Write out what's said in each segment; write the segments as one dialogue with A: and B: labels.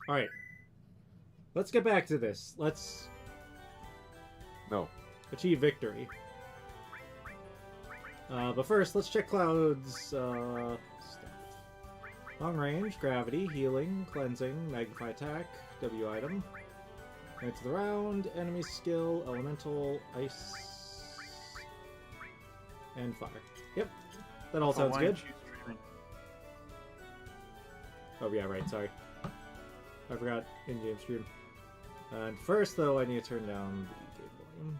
A: Alright. Let's get back to this. Let's
B: No.
A: achieve victory. But first, let's check Cloud's stuff. Long range, gravity, healing, cleansing, magnify attack, W item. Knights of the round, enemy skill, elemental, ice, and fire. Yep, that all sounds good. Oh yeah, right, sorry. I forgot in-game stream. And first, though, I need to turn down the game volume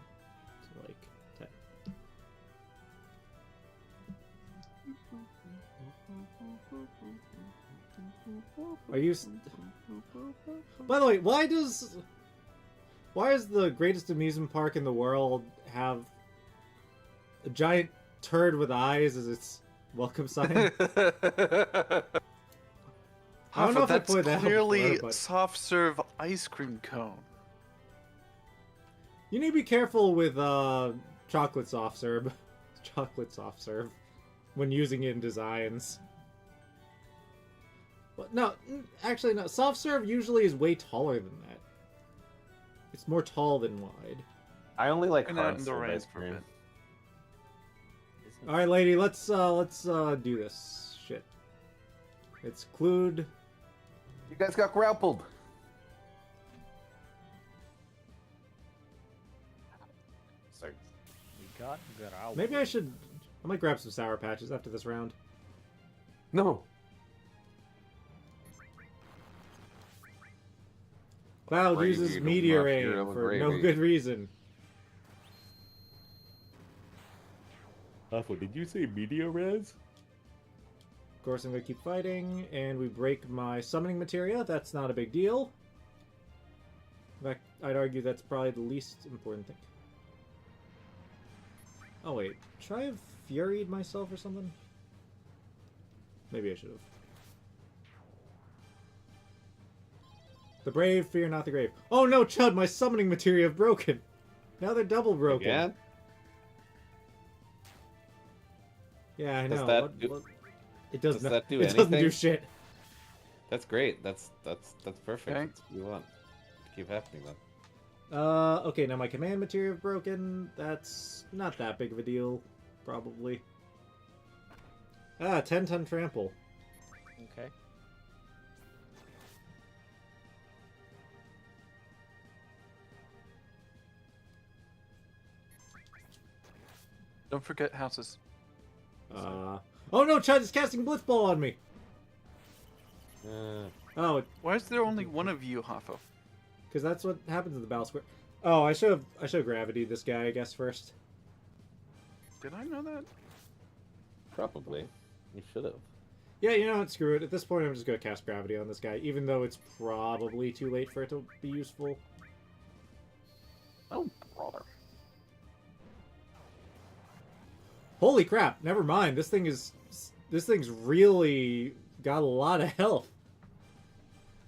A: to, like, 10. Are you... By the way, why does the greatest amusement park in the world have a giant turd with eyes as its welcome sign? I don't know if I
C: that's
A: put that
C: clearly
A: before, but...
C: soft serve ice cream cone.
A: You need to be careful with chocolate soft serve. Chocolate soft serve when using it in designs. But no, actually no. Soft serve usually is way taller than that. It's more tall than wide.
B: I only like
C: And
B: hard
C: the
B: serve
C: rains
B: ice
C: for a
B: cream.
C: bit.
A: All right, lady, let's do this shit. It's clued.
B: You guys got grappled. Sorry.
D: We got growled.
A: Maybe I might grab some Sour Patches after this round.
B: No.
A: Cloud
B: Gravy,
A: uses
B: don't
A: Meteor
B: muff
A: Aim
B: your own
A: for no
B: gravy.
A: good reason.
B: Hafo, did you say media res?
A: Of course, I'm going to keep fighting, and we break my summoning materia. That's not a big deal. In fact, I'd argue that's probably the least important thing. Oh, wait. Should I have Furied myself or something? Maybe I should have. The brave fear not the grave. Oh no, Chud, my summoning materia have broken. Now they're double broken.
B: Again?
A: Yeah, I
B: Does
A: know.
B: that
A: it does
B: does
A: not,
B: that do
A: it doesn't do
B: anything?
A: shit.
B: That's great. That's perfect.
C: Okay.
B: That's what we want to keep happening then.
A: Okay, now my command materia have broken. That's not that big of a deal, probably. 10-ton trample.
D: Okay.
C: Don't forget houses.
A: Oh no, Chud is casting Blitzball on me! Oh,
C: Why is there only one of you, Hafo?
A: because that's what happens in the battle square. Oh, I should have gravity this guy, I guess, first.
C: Did I know that?
B: Probably. You should have.
A: Yeah, you know what, screw it. At this point, I'm just gonna cast gravity on this guy, even though it's probably too late for it to be useful.
B: Oh, brother.
A: Holy crap, never mind. This thing's really got a lot of health.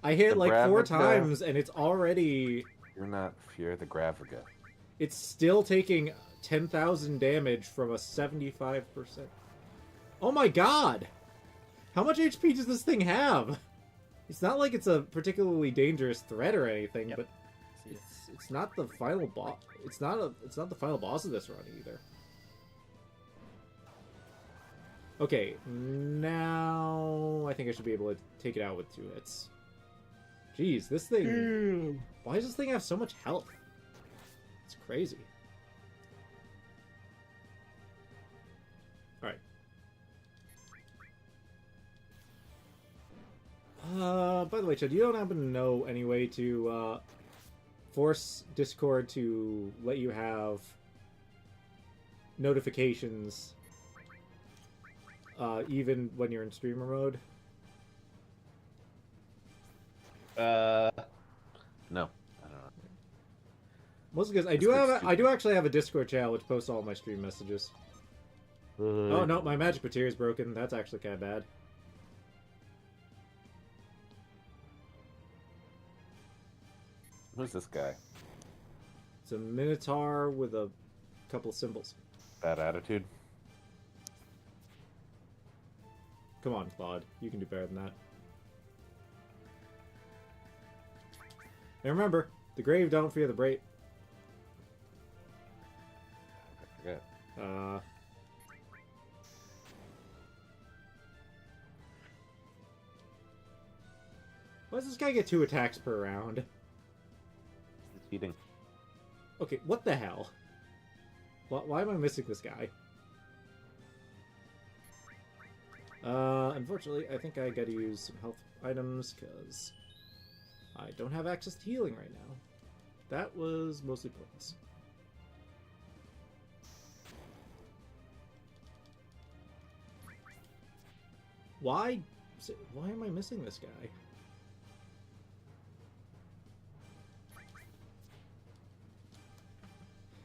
A: I hit
B: The
A: like 4
B: Gravica.
A: times, and it's already...
B: You're not Fear the Gravica.
A: It's still taking 10,000 damage from a 75%. Oh my god! How much HP does this thing have? It's not like it's a particularly dangerous threat or anything,
D: Yep.
A: but it's not the final boss. It's not the final boss of this run either. Okay, now I think I should be able to take it out with 2 hits. Jeez, this thing... Why does this thing have so much health? It's crazy. Alright. By the way, Chad, you don't happen to know any way to, force Discord to let you have notifications, even when you're in streamer mode?
B: No. I don't know.
A: Mostly because I
B: Discord's
A: do actually have a Discord channel which posts all my stream messages. Oh no, my magic materia is broken. That's actually kind of bad.
B: Who's this guy?
A: It's a minotaur with a couple of symbols.
B: Bad attitude.
A: Come on, Claude. You can do better than that. And remember, the grave don't fear the brave.
B: I forget.
A: Why does this guy get 2 attacks per round?
B: It's eating.
A: Okay, what the hell? Why am I missing this guy? Unfortunately, I think I gotta use some health items, because I don't have access to healing right now. That was mostly pointless. Why am I missing this guy?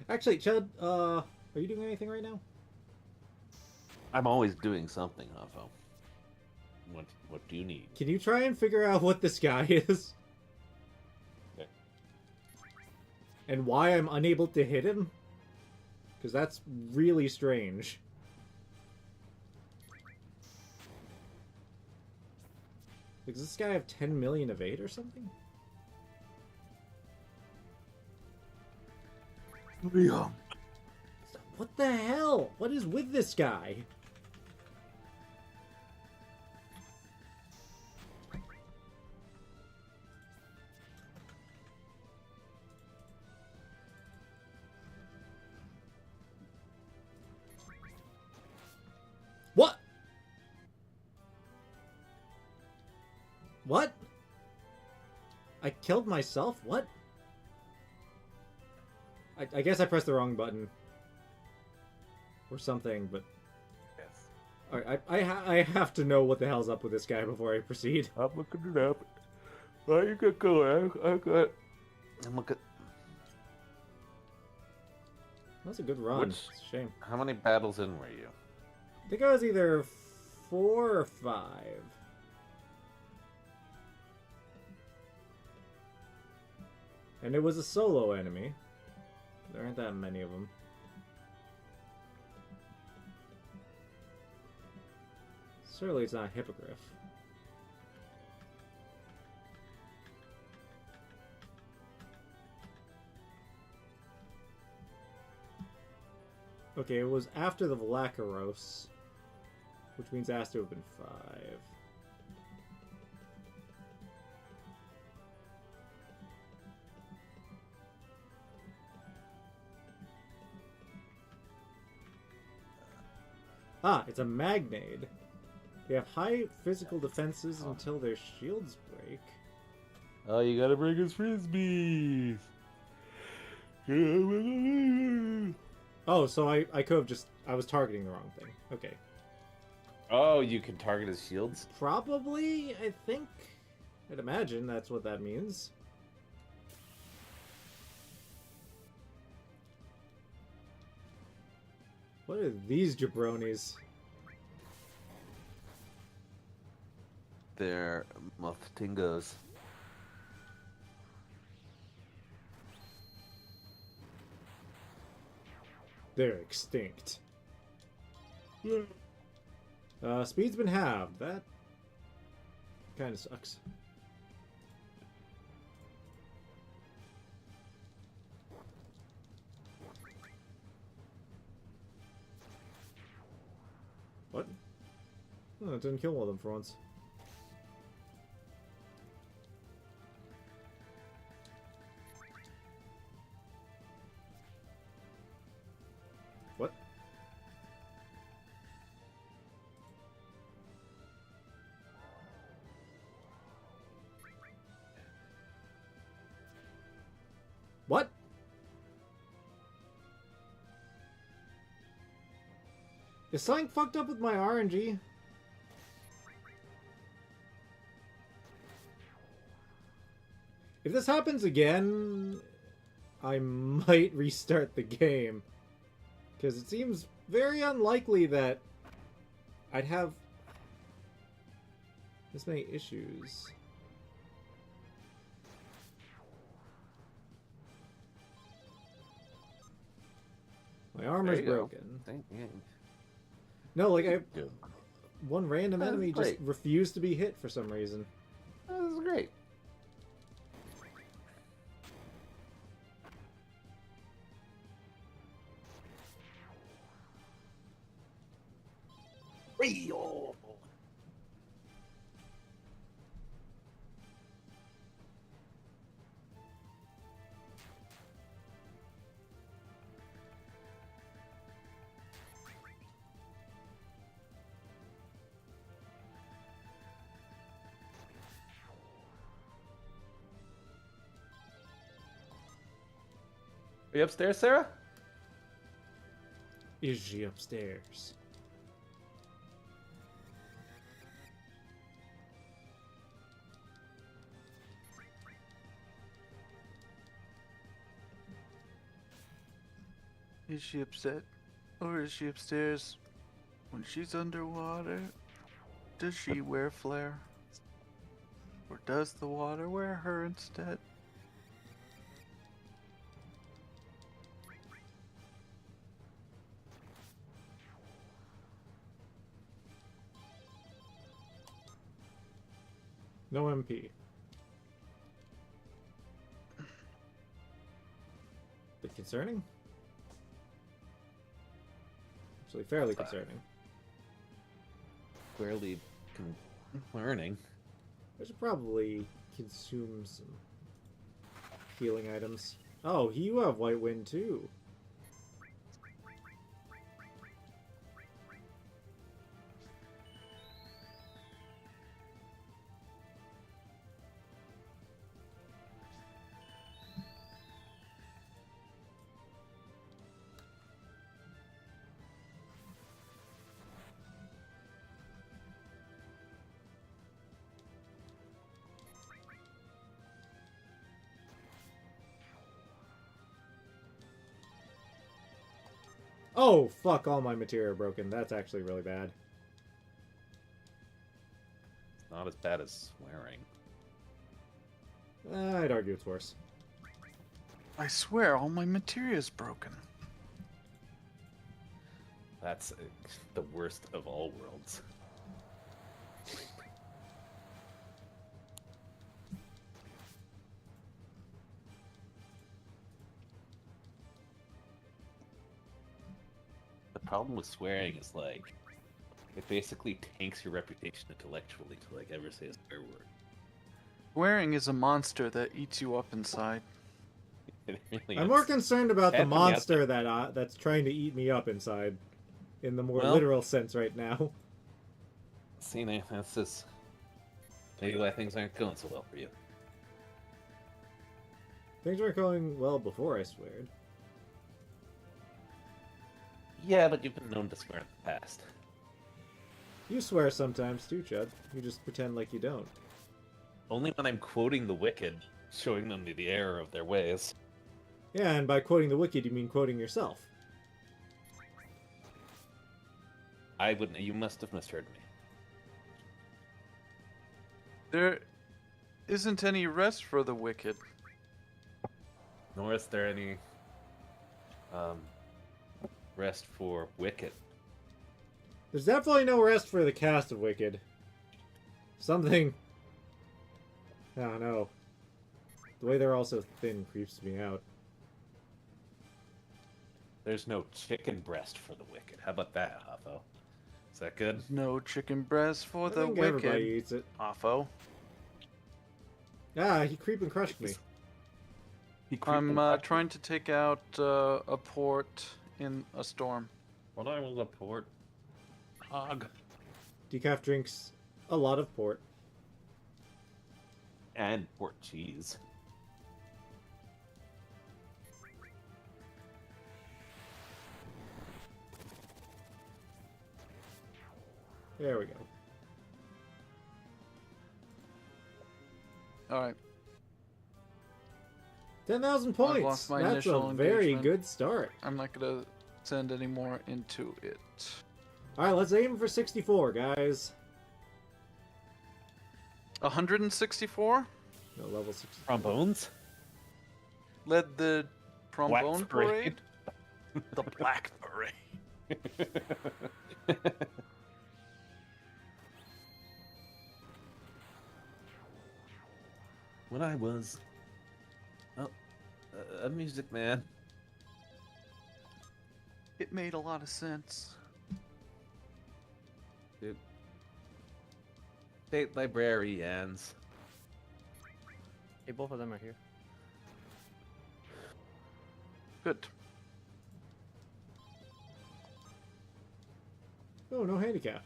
A: Actually, Chud, are you doing anything right now?
B: I'm always doing something, Hafo. What do you need?
A: Can you try and figure out what this guy is?
B: Okay.
A: And why I'm unable to hit him? Because that's really strange. Does this guy have 10 million evade or something?
B: Yeah.
A: What the hell? What is with this guy? What? What? I killed myself? What? I guess I pressed the wrong button. Or something, but...
B: Yes.
A: Alright, I have to know what the hell's up with this guy before I proceed.
B: I'm looking it up. Why you got going? I got... I'm looking...
A: That's a good run.
B: Which-
A: It's a shame.
B: How many battles in were you?
A: I think I was either 4 or 5. And it was a solo enemy. There aren't that many of them. Surely it's not a hippogriff. Okay, it was after the Vlakaros, which means it has to have been 5. Ah, it's a Magnade. They have high physical defenses until their shields break.
B: Oh, you gotta bring us frisbees.
A: Oh, so I could have just... I was targeting the wrong thing. Okay.
B: Oh, you can target his shields?
A: Probably, I think... I'd imagine that's what that means. What are these jabronis?
B: They're Mothtingos.
A: They're extinct. Speed's been halved. That kind of sucks. What? Oh, it didn't kill one of them for once. What? What? Is something fucked up with my RNG? If this happens again, I might restart the game. Because it seems very unlikely that I'd have this many issues. My armor's
B: There you go.
A: broken.
B: Thank you.
A: No, like
B: Good.
A: one random
B: That's
A: enemy just
B: great.
A: refused to be hit for some reason.
B: This is great. Real. Are you upstairs, Sarah?
A: Is she upstairs?
C: Is she upset? Or is she upstairs? When she's underwater, does she wear flare? Or does the water wear her instead?
A: No MP. Bit concerning? Actually, fairly concerning.
B: Clearly learning.
A: I should probably consume some healing items. Oh, you have White Wind too. Oh, fuck, all my material are broken. That's actually really bad.
B: It's not as bad as swearing.
A: I'd argue it's worse.
C: I swear, all my materia's broken.
B: That's the worst of all worlds. The problem with swearing is, like, it basically tanks your reputation intellectually to, like, ever say a swear word.
C: Swearing is a monster that eats you up inside.
B: It really
A: I'm
B: is.
A: more concerned about the
B: Bad when you have
A: monster that's trying to eat me up inside, in the more
B: Well-
A: literal sense right now.
B: See, Nathan, that's just maybe why things aren't going so well for you.
A: Things weren't going well before I sweared.
B: Yeah, but you've been known to swear in the past.
A: You swear sometimes too, Chud. You just pretend like you don't.
B: Only when I'm quoting the wicked, showing them the error of their ways.
A: Yeah, and by quoting the wicked, you mean quoting yourself.
B: I wouldn't. You must have misheard me.
C: There isn't any rest for the wicked.
B: Nor is there any rest for wicked.
A: There's definitely no rest for the cast of Wicked. Something... I don't know. The way they're all so thin creeps me out.
B: There's no chicken breast for the wicked. How about that, Hafo? Is that good?
C: No chicken breast for
A: I
C: the
A: think everybody
C: wicked.
A: eats it.
C: Hafo.
A: Ah, he creep and crushed me.
C: I'm trying to take out a port in a storm.
B: What I was a port hog.
A: Decaf drinks a lot of port.
B: And port cheese.
A: There we go.
C: Alright.
A: 10,000
C: lost
A: points!
C: my
A: That's a
C: initial
A: very
C: engagement.
A: good start.
C: I'm not gonna send any more into it.
A: Alright, let's aim for 64, guys.
C: 164?
A: No, level 64.
B: Trombones?
C: Led the trombone
B: Black
C: parade?
B: Parade.
C: The Black Parade.
B: When I was a music man.
C: It made a lot of sense.
B: Dude. State librarians.
D: Hey, both of them are here.
C: Good.
A: Oh, no handicap.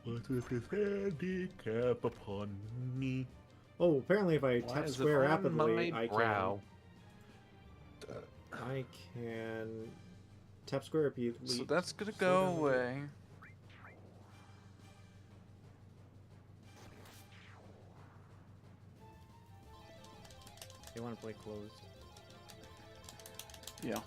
B: What is his handicap upon me?
A: Oh, apparently if I
B: Why
A: tap
B: is it
A: square
B: on
A: rapidly,
B: my
A: I
B: brow?
A: can tap square repeatedly.
C: So that's gonna
A: slow
C: go
A: down the
C: away.
D: They want to play closed.
C: Yeah.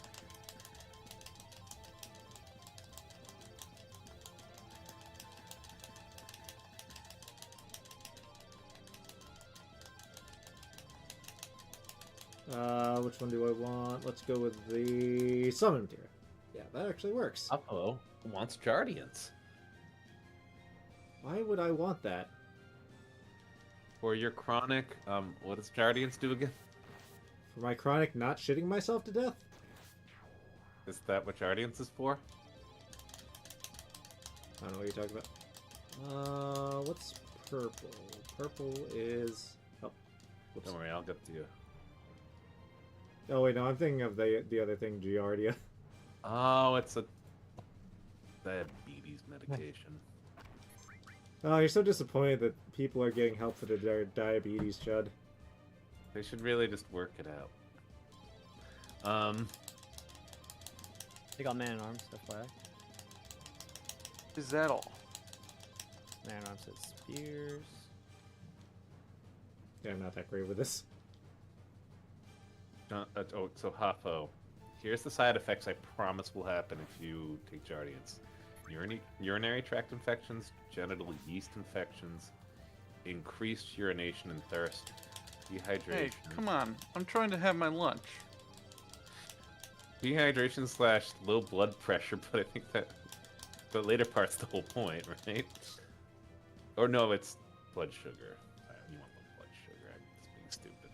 A: Which one do I want? Let's go with the summon material. Yeah, that actually works.
B: Hafo wants Guardians.
A: Why would I want that?
B: For your chronic, what does Guardians do again?
A: For my chronic not shitting myself to death?
B: Is that what Guardians is for?
A: I don't know what you're talking about. What's purple? Purple is... Oh, whoops.
B: Don't worry, I'll get to you.
A: Oh wait, no, I'm thinking of the other thing, Giardia.
B: Oh, it's a diabetes medication.
A: Oh, you're so disappointed that people are getting help for their diabetes, Chud.
B: They should really just work it out.
D: They got man at arms, FYI.
C: Is that all?
D: Man at arms says spears.
A: Yeah, I'm not that great with this.
B: So Hafo, here's the side effects I promise will happen if you take Guardians. Urinary tract infections, genital yeast infections, increased urination and thirst, dehydration.
C: Hey, come on. I'm trying to have my lunch.
B: Dehydration / low blood pressure, but I think that the later part's the whole point, right? Or no, it's blood sugar. You want the blood sugar. I'm just being stupid.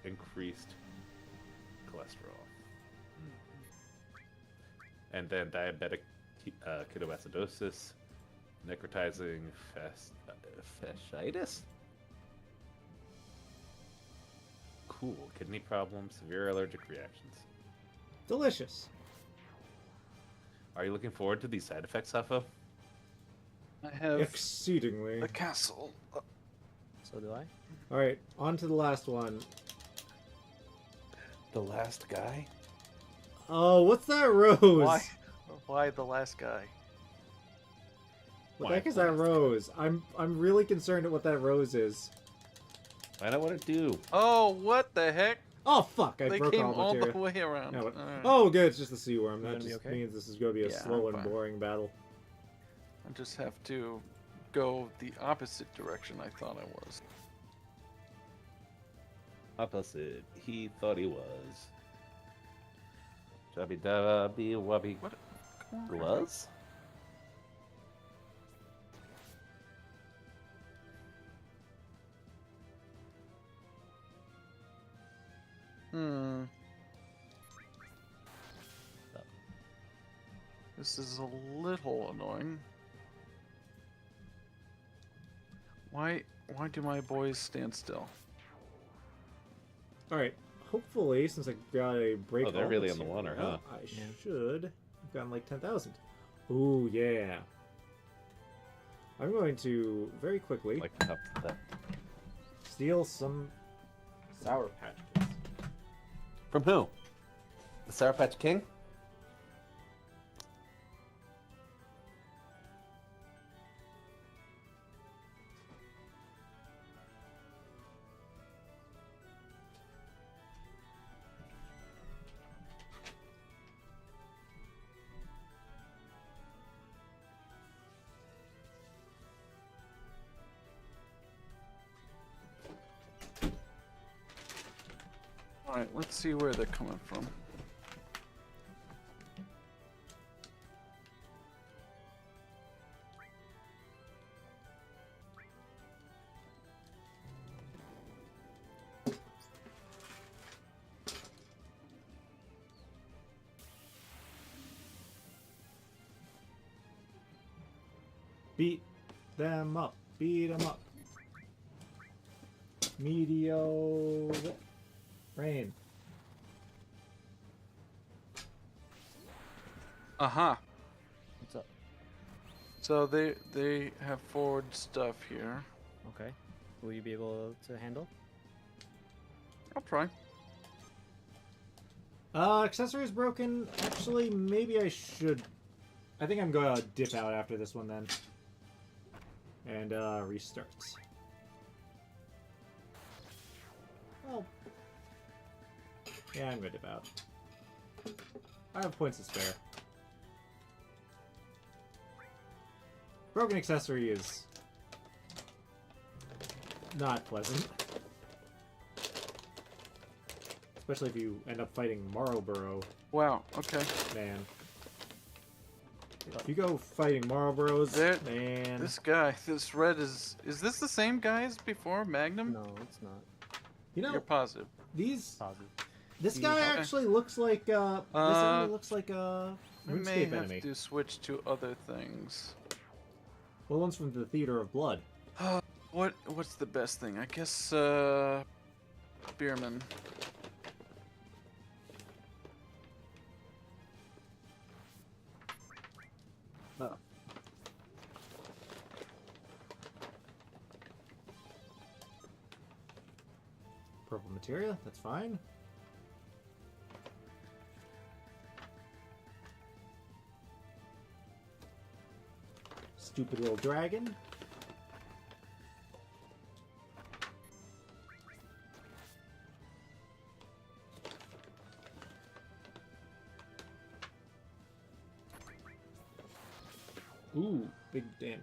B: Increased cholesterol. And then diabetic ketoacidosis, necrotizing fasciitis? Cool. Kidney problems, severe allergic reactions.
A: Delicious.
B: Are you looking forward to these side effects, Hafo?
C: I have
A: Exceedingly.
C: the castle.
D: So do I.
A: Alright, on to the last one.
B: The last guy?
A: Oh, what's that rose?
C: Why? Why the last guy?
A: What the heck is that rose? I'm really concerned at what that rose is.
B: Find out what it do.
C: Oh, what the heck?
A: Oh fuck! I
C: They
A: broke
C: came
A: all
C: all the
A: material.
C: way around.
A: No,
C: Alright.
A: oh, good. It's just the sea worm.
D: You
A: That
D: gonna be
A: just
D: okay?
A: means this is going to be a
C: Yeah,
A: slow
C: I'm
A: and
C: fine.
A: boring battle.
C: I just have to go the opposite direction I thought I was.
B: Opposite. He thought he was. Jubby dubby wubby.
C: What? Come on.
B: Was?
C: Hmm. This is a little annoying. Why do my boys stand still?
A: Alright, hopefully, since I got a break.
B: Oh, they're really
A: all
B: on the water, huh?
A: I
D: Yeah.
A: should have gotten like 10,000. Ooh, yeah. I'm going to very quickly
B: Like up to that.
A: steal some Sour Patch Kids.
B: From who? The Sour Patch King?
C: Alright, let's see where they're coming from.
A: Beat them up. Beat them up. Meteor rain.
C: Uh-huh.
D: What's up?
C: So they have forward stuff here.
D: Okay. Will you be able to handle?
C: I'll try.
A: Accessories broken. Actually, maybe I should. I think I'm gonna dip out after this one then. And, restart. Oh. Yeah, I'm gonna dip out. I have points to spare. Broken accessory is not pleasant. Especially if you end up fighting Marlborough.
C: Wow, okay.
A: Man. If you go fighting Marlboroughs, man.
C: This guy, this red is this the same guy as before, Magnum?
D: No, it's not.
A: You know,
C: You're positive.
A: these...
D: Positive.
A: This guy
C: Okay.
A: actually looks like, this enemy looks like a
C: I may
A: RuneScape
C: have
A: enemy.
C: to switch to other things.
A: Well, one's from the Theater of Blood.
C: What's the best thing? I guess Spearman.
A: Oh. Purple materia, that's fine. Stupid little dragon. Ooh, big damage.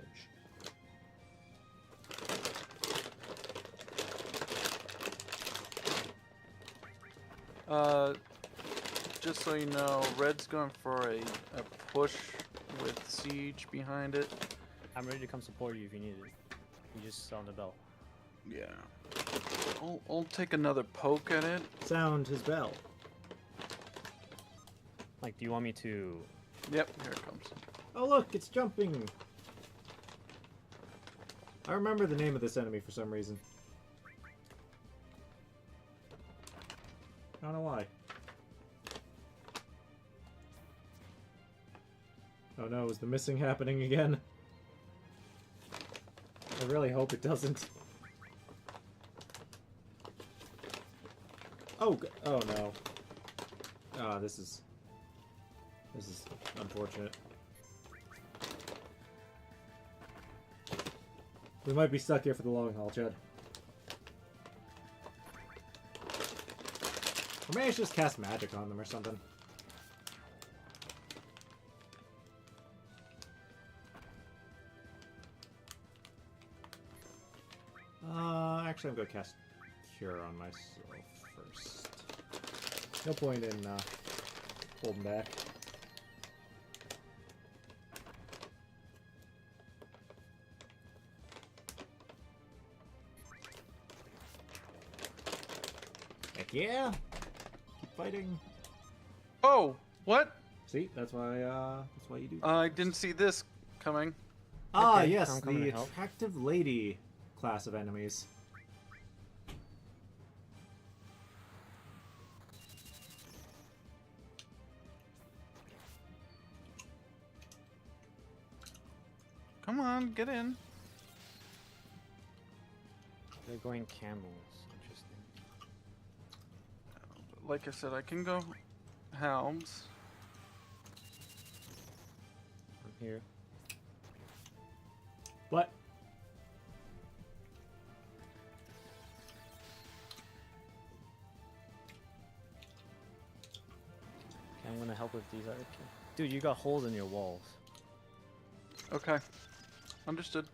C: Just so you know, red's going for a push with siege behind it.
D: I'm ready to come support you if you need it. You just sound the bell.
C: Yeah. I'll take another poke at it.
A: Sound his bell.
D: Like, do you want me to...
C: Yep, here it comes.
A: Oh look, it's jumping! I remember the name of this enemy for some reason. I don't know why. Oh no, is the missing happening again? I really hope it doesn't. Oh, oh no. Ah, this is unfortunate. We might be stuck here for the long haul, Chad. Or maybe I should just cast magic on them or something. Actually, I'm gonna cast Cure on myself first. No point in holding back. Heck yeah! Keep fighting.
C: Oh, what?
A: See, that's why you do.
C: I didn't see this coming.
A: Ah,
D: Okay,
A: yes,
D: I'm coming
A: the
D: to help.
A: attractive lady class of enemies.
C: Come on, get in.
D: They're going camels. Interesting.
C: Like I said, I can go hounds.
D: I'm here.
A: What?
D: Okay, I'm gonna help with these other kids. Dude, you got holes in your walls.
C: Okay. Understood.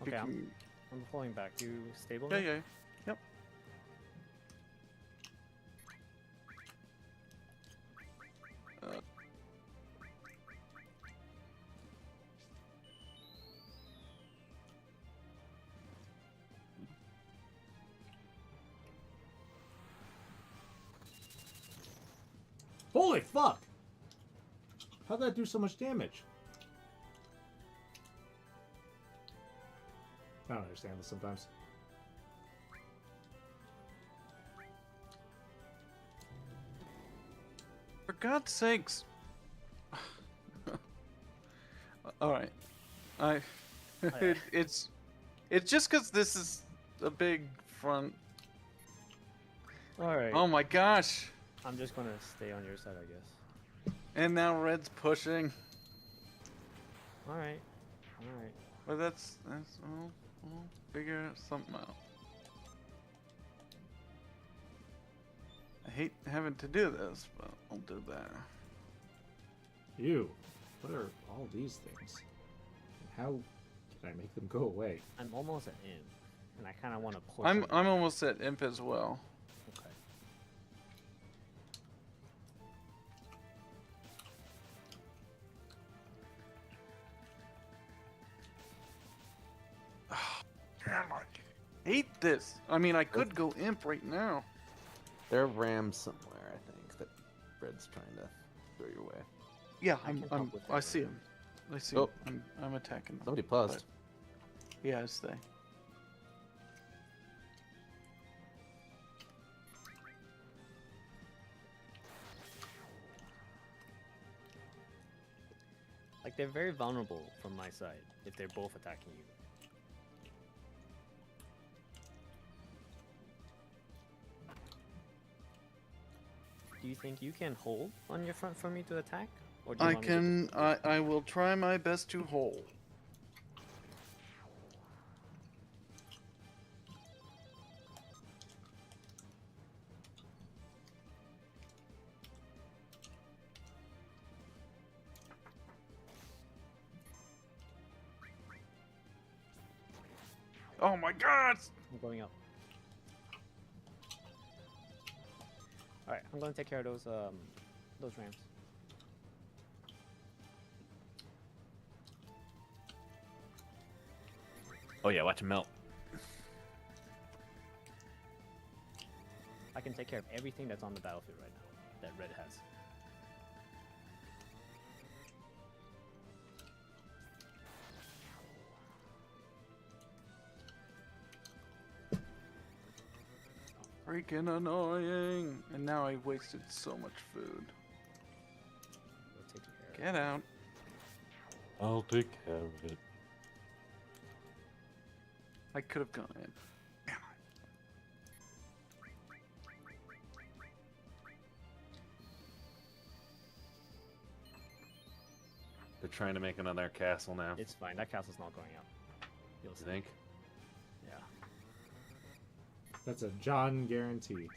C: You
D: Okay,
C: can-
D: I'm pulling back. You stable?
C: Yeah,
D: now?
C: yeah. Yep.
A: Holy fuck! How'd that do so much damage? I don't understand this sometimes.
C: For God's sakes. Alright. It's just because this is a big front.
D: All right.
C: Oh my gosh.
D: I'm just gonna stay on your side, I guess.
C: And now Red's pushing.
D: All right. All right.
C: But that's we'll figure something out. I hate having to do this, but I'll do that.
A: You. What are all these things? And how can I make them go away?
D: I'm almost at imp, and I kind of want to push.
C: I'm
D: it.
C: almost at imp as well.
D: Okay.
C: Damn, I hate this. I mean, I could go imp right now.
B: There are rams somewhere, I think, that Red's trying to throw your way.
C: Yeah,
D: I can help with
C: I
D: that,
C: see
D: right?
C: him. I see
B: Oh.
C: him. I'm attacking them.
B: Somebody paused.
C: Yeah, it's they.
D: Like they're very vulnerable from my side if they're both attacking you. Do you think you can hold on your front for me to attack? Or do you
C: I
D: want me to
C: can.
D: just-
C: I will try my best to hold. Oh my God!
D: I'm going up. Alright, I'm gonna take care of those rams.
B: Oh yeah, watch him melt.
D: I can take care of everything that's on the battlefield right now that red has.
C: Freaking annoying! And now I wasted so much food.
D: We'll take care of
C: Get out.
B: I'll take care of it.
C: I could have gone in.
B: They're trying to make another castle now.
D: It's fine. That castle's not going up. You'll
B: You
D: see.
B: think?
D: Yeah.
A: That's a John guarantee.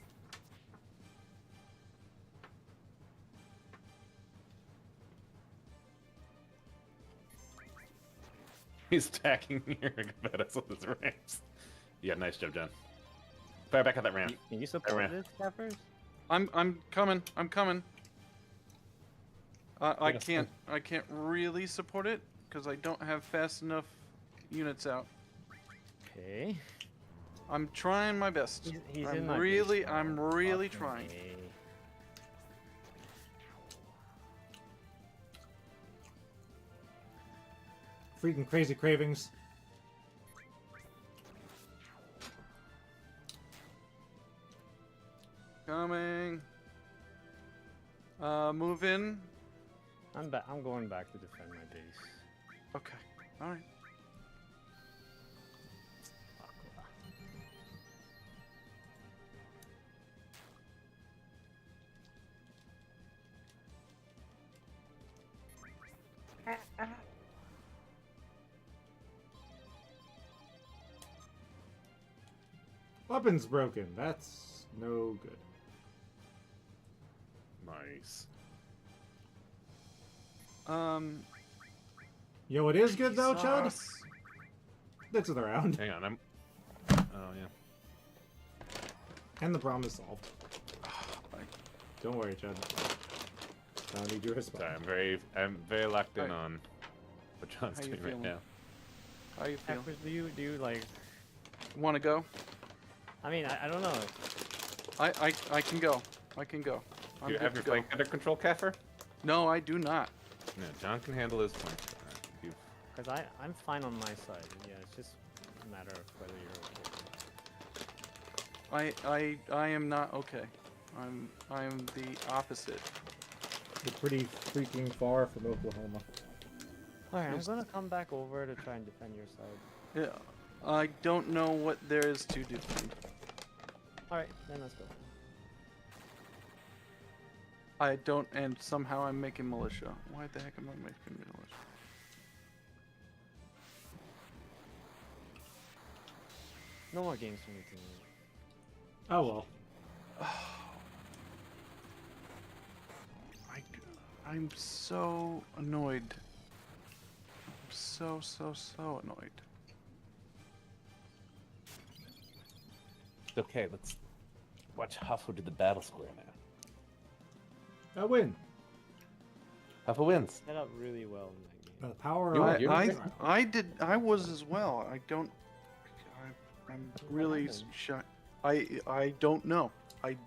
B: He's attacking your Gavettas with his rams. Yeah, nice job, John. Fire back at that ram.
D: Can you support
B: ran.
D: this, Cappers?
C: I'm coming. I'm coming. I
B: Yes,
C: can't really support it because I don't have fast enough units out.
D: Okay.
C: I'm trying my best.
D: He's
C: I'm
D: in my
C: really,
D: base
C: I'm
D: now.
C: really
D: Fucking
C: trying.
D: A.
A: Freaking crazy cravings.
C: Coming. Move in.
D: I'm going back to defend my base.
C: Okay. All right.
A: Weapon's broken. That's no good.
B: Nice.
A: Yo, it is good though, Chud.
C: Jesus.
A: Bits of the round.
B: Hang on, I'm... Oh, yeah.
A: And the problem is solved.
C: I-
A: Don't worry, Chud. I don't need your response.
B: Sorry, I'm very locked in
C: Alright.
B: on what John's
C: How you
B: doing right
C: feeling?
B: now.
C: How you feel?
D: Cappers, do you like?
C: Want to go?
D: I mean, I don't know.
C: I can go. I can go.
B: Do you
C: good
B: have
C: to
B: your
C: go.
B: flank under control, Kefir?
C: No, I do not.
B: No, John can handle his flank. You
D: Because I'm fine on my side. Yeah, it's just a matter of whether you're okay.
C: I am not okay. I am the opposite.
A: You're pretty freaking far from Oklahoma.
D: Alright, I'm
C: Yes.
D: gonna come back over to try and defend your side.
C: Yeah, I don't know what there is to defend.
D: Alright, then let's go.
C: I don't, and somehow I'm making militia. Why the heck am I making militia?
D: No more games for me to win.
A: Oh well.
C: I'm so annoyed. I'm so annoyed.
B: okay? Let's watch Hafo do the battle square now.
A: I win.
B: Hafo wins.
D: Set up really well in that game.
A: The power
B: You
A: of
B: want- you're
C: I was as well. I'm really
D: happened?
C: shocked. I don't know.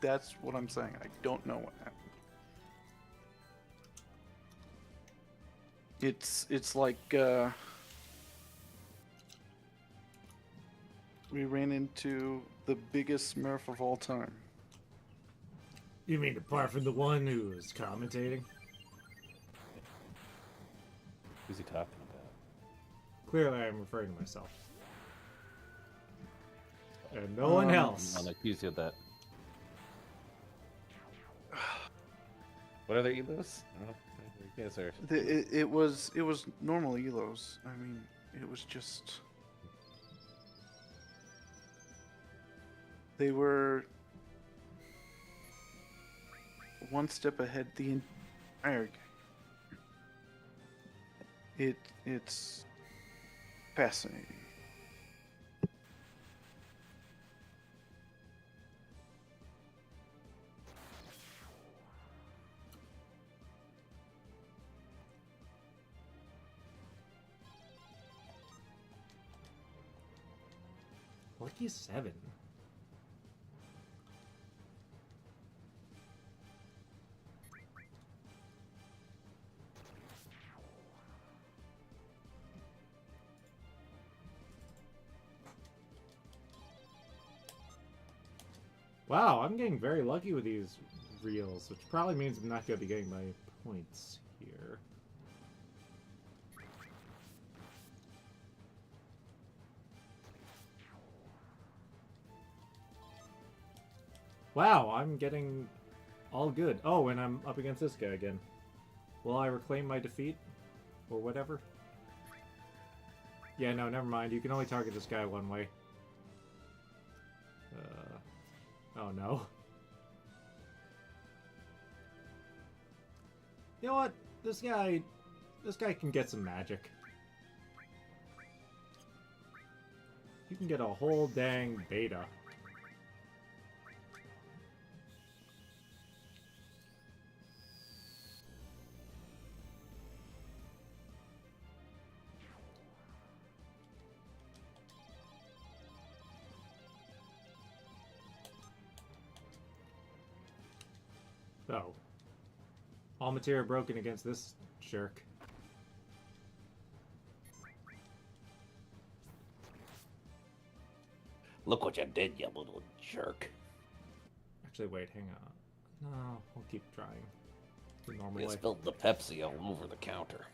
C: That's what I'm saying. I don't know what happened. It's like we ran into the biggest Smurf of all time.
A: You mean apart from the one who was commentating?
B: Who's he talking about?
A: Clearly, I'm referring to myself. And no one else.
B: I'll accuse you of that. What are the elos? Oh, you guys are.
C: It was normal elos. I mean, it was just they were one step ahead the entire game. It's fascinating.
A: Lucky 7. Wow, I'm getting very lucky with these reels, which probably means I'm not going to be getting my points here. Wow, I'm getting all good. Oh, and I'm up against this guy again. Will I reclaim my defeat? Or whatever? Yeah, no, never mind. You can only target this guy one way. Oh no. You know what? This guy can get some magic. You can get a whole dang beta. Oh. All materia broken against this jerk.
B: Look what you did, you little jerk.
A: Actually, wait, hang on. No, we'll keep trying. The normal
B: You
A: way.
B: spilled the Pepsi all over the counter.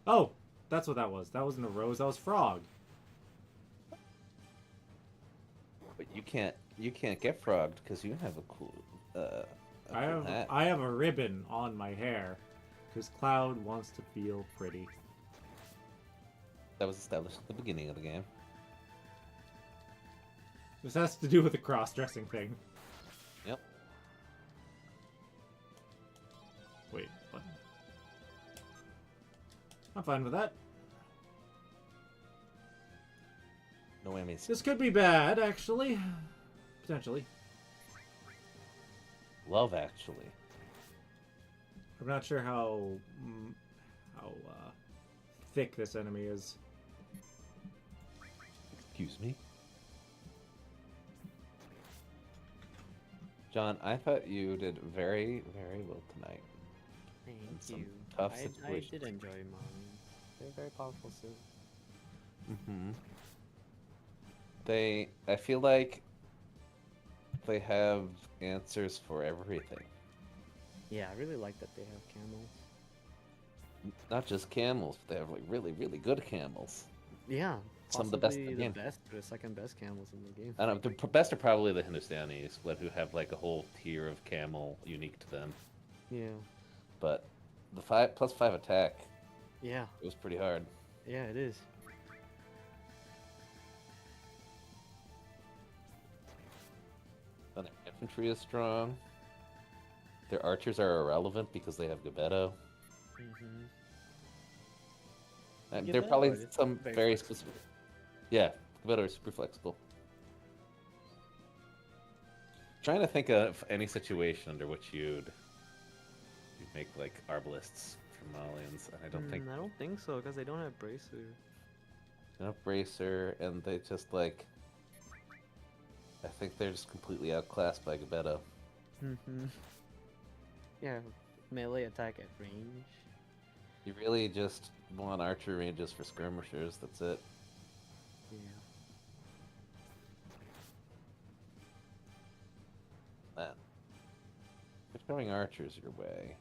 A: Oh! That's what that was. That wasn't a rose, that was frog.
B: But you can't get frogged because you have a cool hat.
A: I have a ribbon on my hair. Because Cloud wants to feel pretty.
B: That was established at the beginning of the game.
A: This has to do with the cross-dressing thing.
B: Yep.
A: Wait, what? I'm fine with that.
B: No whammies.
A: This could be bad, actually. Potentially.
B: Love, actually.
A: I'm not sure how thick this enemy is.
B: Excuse me. John, I thought you did very, very well tonight.
D: Thank
B: some
D: you.
B: tough
D: I
B: situations.
D: did enjoy mine. They're very powerful too.
B: Mm-hmm. I feel like they have answers for everything.
D: Yeah, I really like that they have camels.
B: Not just camels, but they have like really, really good camels.
D: Yeah,
B: Some of the best in
D: possibly
B: the game.
D: best or the second best camels in the game.
B: I don't know. The best are probably the Hindustanis, who have like a whole tier of camel unique to them.
D: Yeah,
B: But the 5+5 attack,
D: yeah,
B: it was pretty hard.
D: yeah, it is.
B: Then their infantry is strong. Their archers are irrelevant because they have Gebetto.
D: Mm-hmm.
B: They're probably
D: Gebetto is
B: some
D: very
B: very
D: flexible.
B: specific. Yeah, Gebetto are super flexible. Trying to think of any situation under which you'd make like arbalists from Malians, and I don't think
D: I don't think so because they don't have bracer.
B: enough bracer, and they just like. I think they're just completely outclassed by Gebetto.
D: Mm-hmm. Yeah, melee attack at range.
B: You really just want archer ranges for skirmishers. That's it.
D: Yeah.
B: Man, you're throwing archers your way.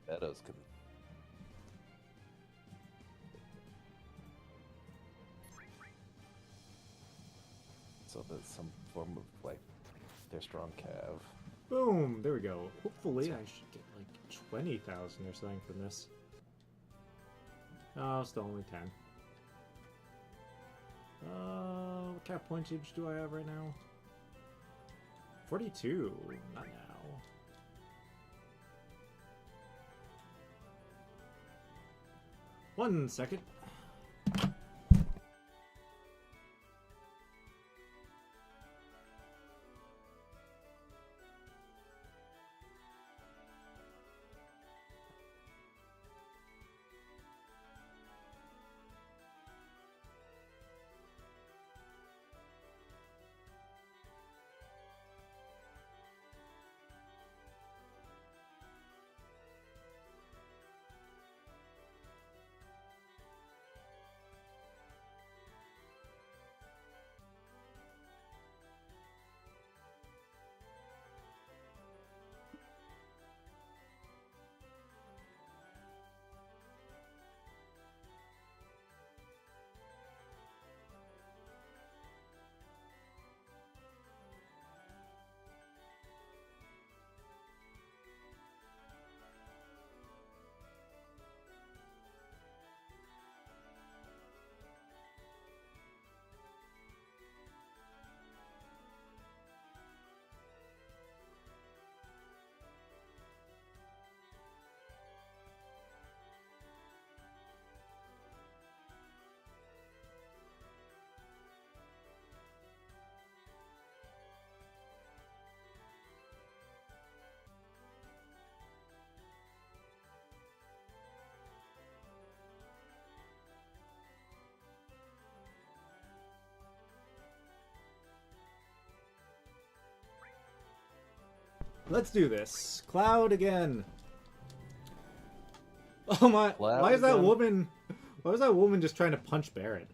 B: Gebettos can. So there's some form of like their strong cav.
A: Boom! There we go. Hopefully, I should get like 20,000 or something from this. Oh, still only 10. What kind of pointage do I have right now? 42. Not now. One second. Let's do this. Cloud again. Oh my!
B: Cloud
A: why is that
B: again?
A: woman? Why was that woman just trying to punch Barrett?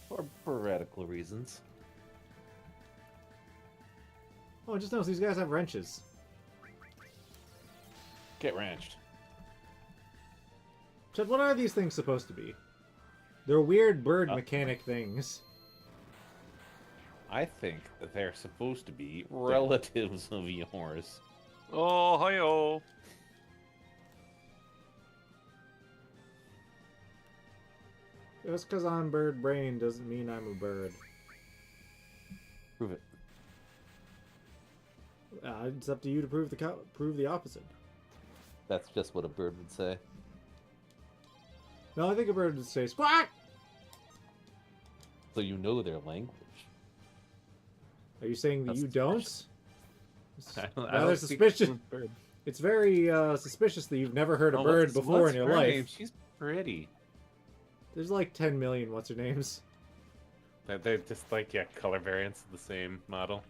B: Or for radical reasons.
A: Oh, I just noticed these guys have wrenches.
B: Get wrenched.
A: Chad, what are these things supposed to be? They're weird bird mechanic things.
B: I think that they're supposed to be relatives of yours.
C: Oh, hi-oh.
A: Just because I'm bird brain doesn't mean I'm a bird.
B: Prove it.
A: It's up to you to prove the opposite.
B: That's just what a bird would say.
A: No, I think a bird would say squawk.
B: So you know their language.
A: Are you saying that
B: That's
A: you don't?
B: I
A: Rather
B: don't speak
A: suspicious.
B: with bird.
A: It's very suspicious that you've never heard a
B: Oh,
A: bird
B: what's-
A: before
B: what's
A: in your
B: her
A: life.
B: name? She's pretty.
A: There's like 10 million what's her names.
B: They're just like, yeah, color variants of the same model.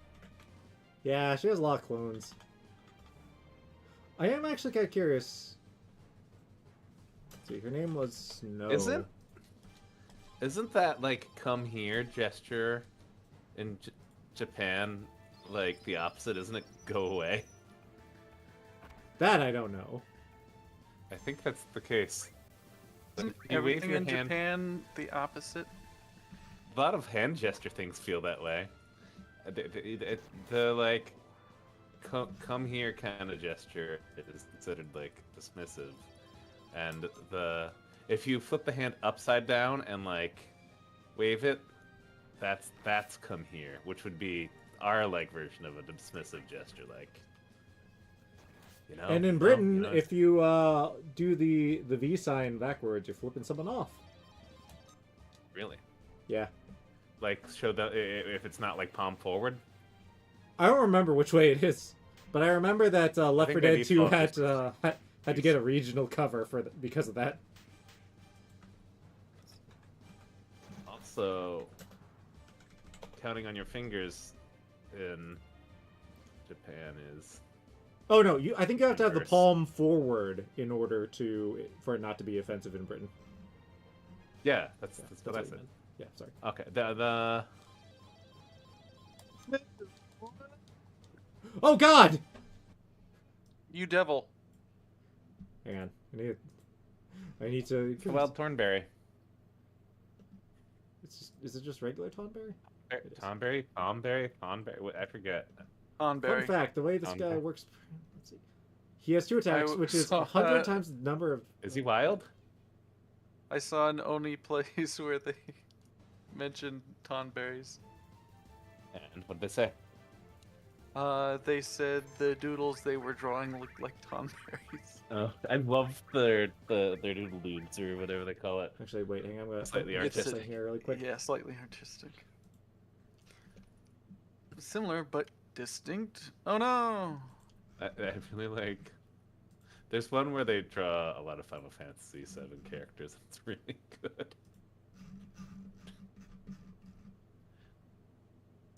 A: Yeah, she has a lot of clones. I am actually kind of curious. Let's see, her name was Snow.
B: Isn't that like come here gesture in Japan like the opposite? Isn't it go away?
A: That I don't know.
B: I think that's the case.
C: Isn't
B: If you wave
C: everything
B: your
C: in
B: hand-
C: Japan the opposite?
B: A lot of hand gesture things feel that way. The like come here kind of gesture is considered like dismissive, and if you flip the hand upside down and like wave it, that's come here, which would be our like version of a dismissive gesture, like. You know,
A: And in
B: no,
A: Britain,
B: you know,
A: if you do the V sign backwards, you're flipping someone off.
B: really,
A: Yeah.
B: like show that if it's not like palm forward.
A: I don't remember which way it is, but I remember that Left 4
B: think they
A: Dead
B: need
A: 2
B: focus.
A: had to get a regional cover because of that.
B: Also, counting on your fingers in Japan is.
A: Oh no, I think you have to have the
B: Reverse.
A: palm forward in order for it not to be offensive in Britain.
B: Yeah, that's what I
A: what you
B: said.
A: meant. Yeah, sorry.
B: Okay, the
A: Oh God!
C: You devil.
A: Hang on, I need to.
B: wild thornberry.
A: Is it just regular Tonberry? It is.
B: Thornberry, Thornberry. I forget.
C: On
A: Fun
C: Barry.
A: fact: the way this guy
B: Thornberry.
A: works. Let's see. He has 2 attacks, which is
C: saw
A: 100
C: that.
A: times the number of.
B: Is he wild?
C: I saw an Oni place where they mentioned tonberries.
B: And what did they say?
C: They said the doodles they were drawing looked like tonberries.
B: Oh, I love their doodle dudes or whatever they call it.
A: Actually, wait, hang on. I'm gonna
B: Slightly
A: get this in
C: artistic.
A: here really quick.
C: Yeah, slightly artistic. Similar but distinct. Oh no!
B: I really like. There's one where they draw a lot of Final Fantasy VII characters. It's really good.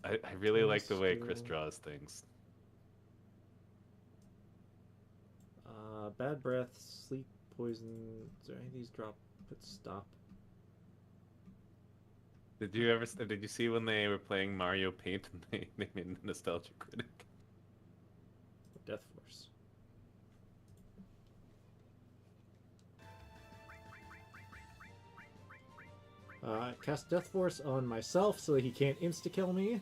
B: I really like the way Chris draws things.
A: Bad breath, sleep, poison. Is there any of these drop? Put stop.
B: Did you see when they were playing Mario Paint and they made a nostalgia critic?
A: Death Force. Cast Death Force on myself so that he can't insta-kill me.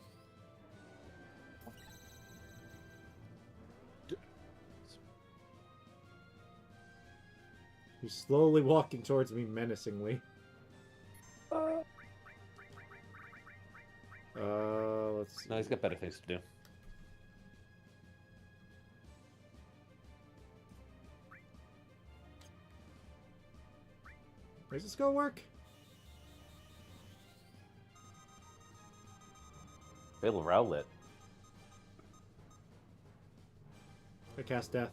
A: He's slowly walking towards me menacingly. Let's see.
B: No, he's got better things to do.
A: Where's this gonna work?
B: Fatal Rowlet.
A: I cast Death.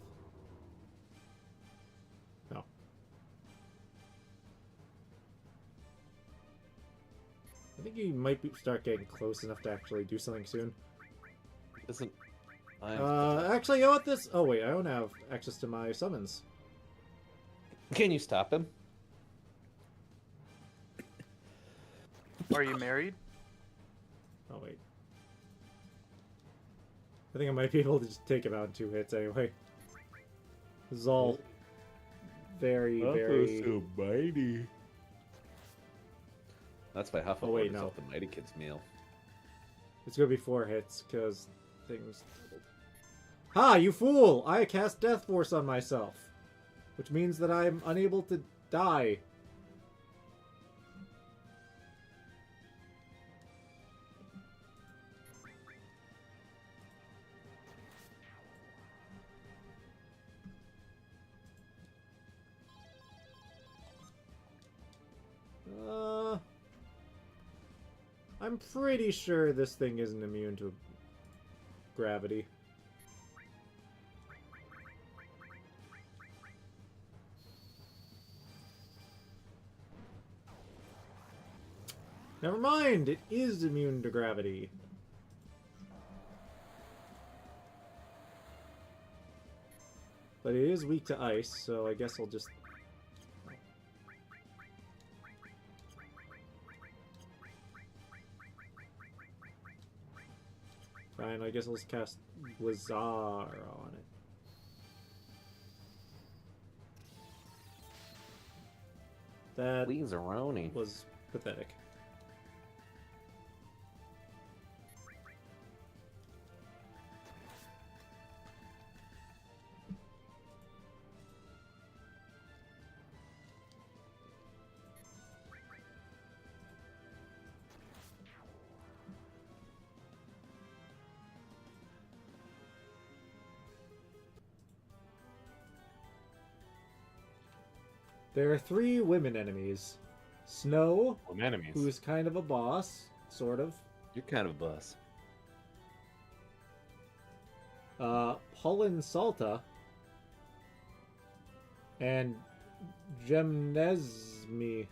A: No. I think you might start getting close enough to actually do something soon.
B: Doesn't.
A: Actually, you know what this? Oh wait, I don't have access to my summons.
B: Can you stop him?
C: Are you married?
A: Oh wait. I think I might be able to just take him out in 2 hits anyway. This is all very, very...
B: mighty. That's why Hafo
A: Oh, wait,
B: orders
A: no.
B: off the Mighty Kids meal.
A: It's gonna be 4 hits, because things... Ha! You fool! I cast Death Force on myself. Which means that I'm unable to die. I'm pretty sure this thing isn't immune to gravity. Never mind, it is immune to gravity. But it is weak to ice, so I guess I'll just... Fine, I guess I'll just cast Blizzard on it. That
B: Weezeroni.
A: was pathetic. There are 3 women enemies. Snow,
B: I'm enemies.
A: who's kind of a boss, sort of.
B: You're kind of a boss.
A: Pollen Salta, and Gemnesmi.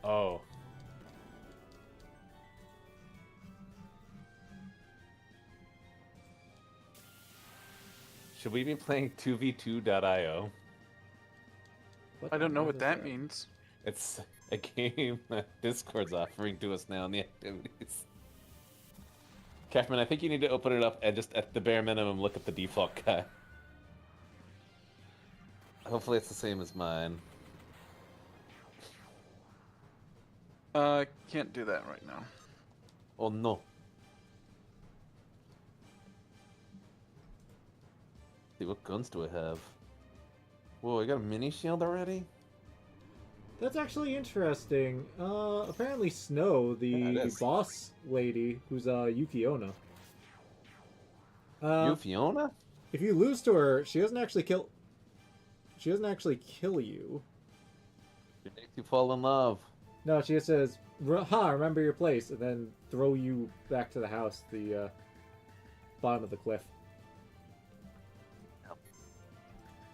B: Oh. Should we be playing 2v2.io?
C: I don't know what
A: is
C: that means.
B: It's a game that Discord's offering to us now in the activities. Kaufman, I think you need to open it up and just at the bare minimum look at the default guy. Hopefully it's the same as mine.
C: Can't do that right now.
B: Oh no. See, what guns do I have? Whoa, I got a mini shield already?
A: That's actually interesting. Apparently Snow,
B: Yeah, it
A: the
B: is.
A: boss lady, who's Yukiona.
B: You Fiona?
A: If you lose to her, she doesn't actually kill. She doesn't actually kill you.
B: It makes you fall in love.
A: No, she just says, remember your place," and then throw you back to the house, the bottom of the cliff.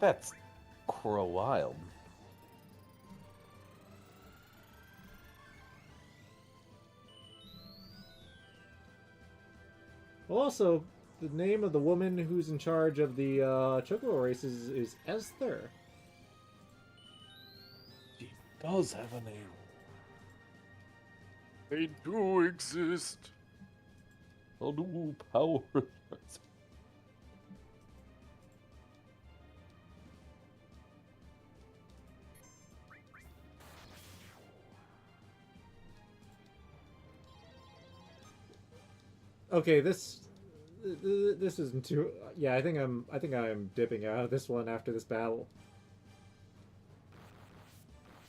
B: That's crow wild.
A: Also, the name of the woman who's in charge of the chocobo races is Esther.
B: She does have a name.
C: They do exist.
B: How do power?
A: Okay, this isn't too. Yeah, I think I'm dipping out of this one after this battle.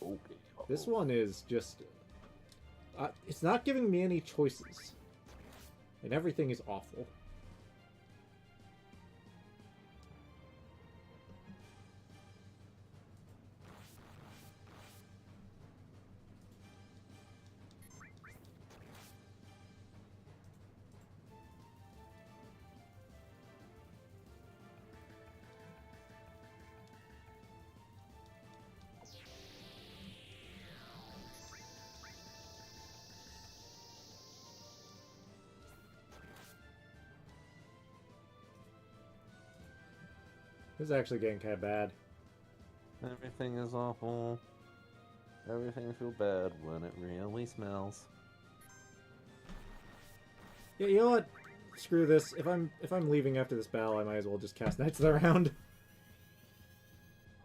B: Okay.
A: This one is just. It's not giving me any choices, and everything is awful. This is actually getting kind of bad.
B: Everything is awful. Everything feels bad when it really smells.
A: Yeah, you know what? Screw this. If I'm leaving after this battle, I might as well just cast Knights of the Round.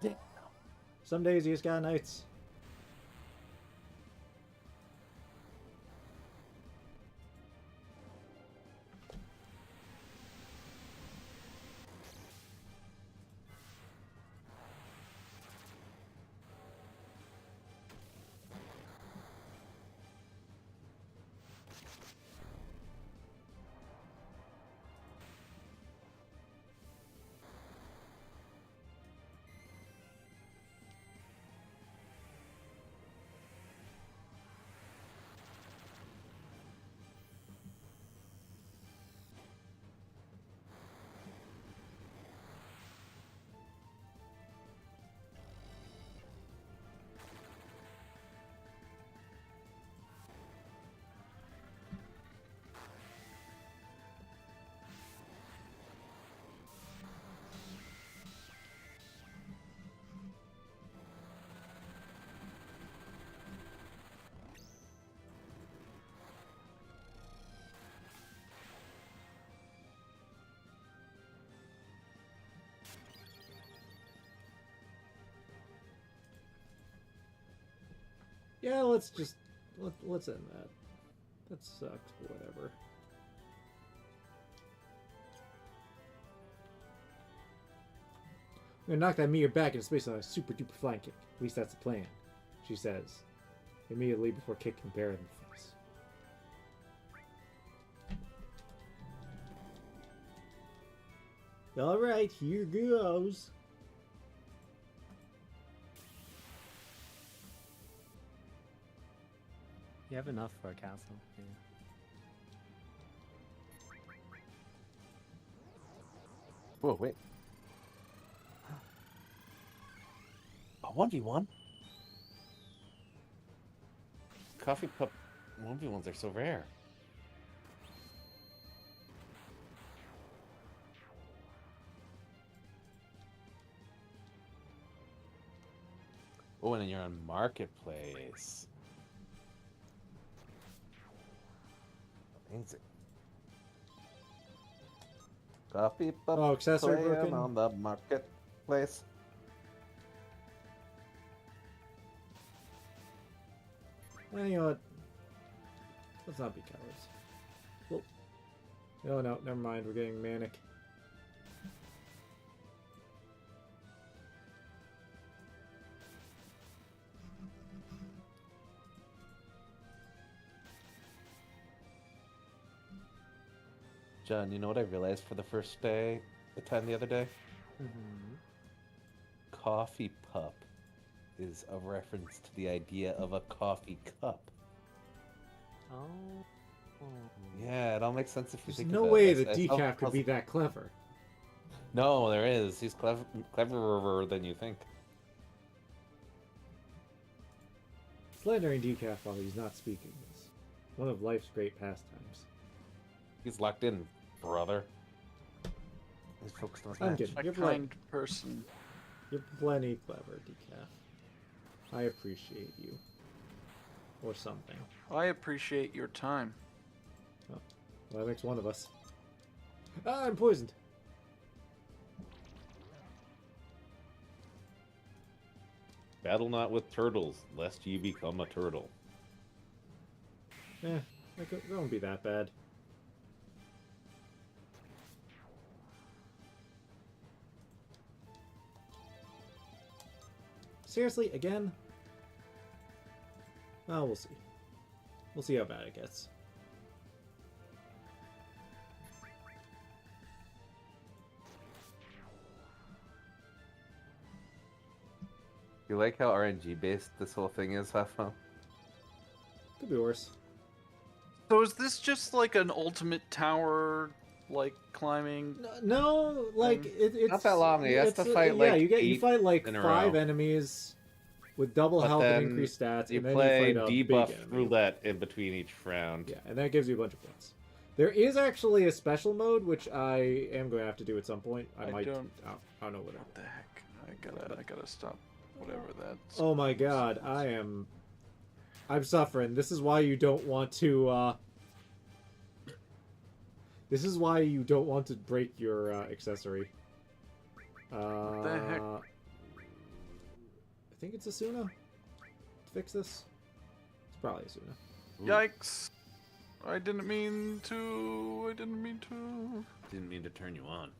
B: Damn.
A: Some days you just got Knights. Yeah, let's just let's end that. That sucked. Whatever. I'm gonna knock that meteor back into space on a super duper flying kick. At least that's the plan, she says, immediately before kicking Bear in the face. Alright, here goes.
D: You have enough for a castle. Yeah.
B: Whoa, wait. A 1v1? Coffee pup 1v1s are so rare. Oh, and then you're on Marketplace. Amazing. Coffee pup
A: Oh, accessory
B: playing
A: broken?
B: on the Marketplace.
A: You know what? Let's not be cowards. Well, oh no, never mind. We're getting manic.
B: John, you know what I realized for the first time the other day?
D: Mm-hmm.
B: Coffee pup is a reference to the idea of a coffee cup.
D: Oh.
B: Yeah, it all makes sense if you
A: There's
B: think
A: no
B: of it.
A: way
B: I-
A: that
B: I
A: Decaf
B: felt-
A: could be that clever.
B: No, there is. He's cleverer than you think.
A: Slandering Decaf while he's not speaking is one of life's great pastimes.
B: He's locked in, brother. He's focused on his
A: I'm
B: match.
A: kidding.
C: A
A: You're
C: kind person.
A: You're plenty clever, Decaf. I appreciate you. Or something.
C: I appreciate your time.
A: Well, that makes one of us. Ah, I'm poisoned.
B: Battle not with turtles, lest you become a turtle.
A: That won't be that bad. Seriously, again? Oh, we'll see. We'll see how bad it gets.
B: You like how RNG based this whole thing is, Hafo?
A: Could be worse.
C: So is this just like an ultimate tower, like climbing?
A: No, like it's
B: Not that long, he has to fight,
A: yeah,
B: like,
A: you fight like
B: in a
A: 5
B: row.
A: enemies with double
B: But
A: health and
B: then
A: increased stats,
B: You
A: and then
B: play
A: you fight a big
B: debuff
A: enemy.
B: roulette in between each round.
A: Yeah, and that gives you a bunch of points. There is actually a special mode which I am going to have to do at some point. I don't know what.
C: What the heck? I gotta stop. Whatever that's.
A: Oh my god, I'm suffering. This is why you don't want to. This is why you don't want to break your accessory.
C: What the heck?
A: I think it's Asuna. To fix this, it's probably Asuna.
B: Ooh,
C: Yikes! I didn't mean to. Didn't mean to
B: turn you on.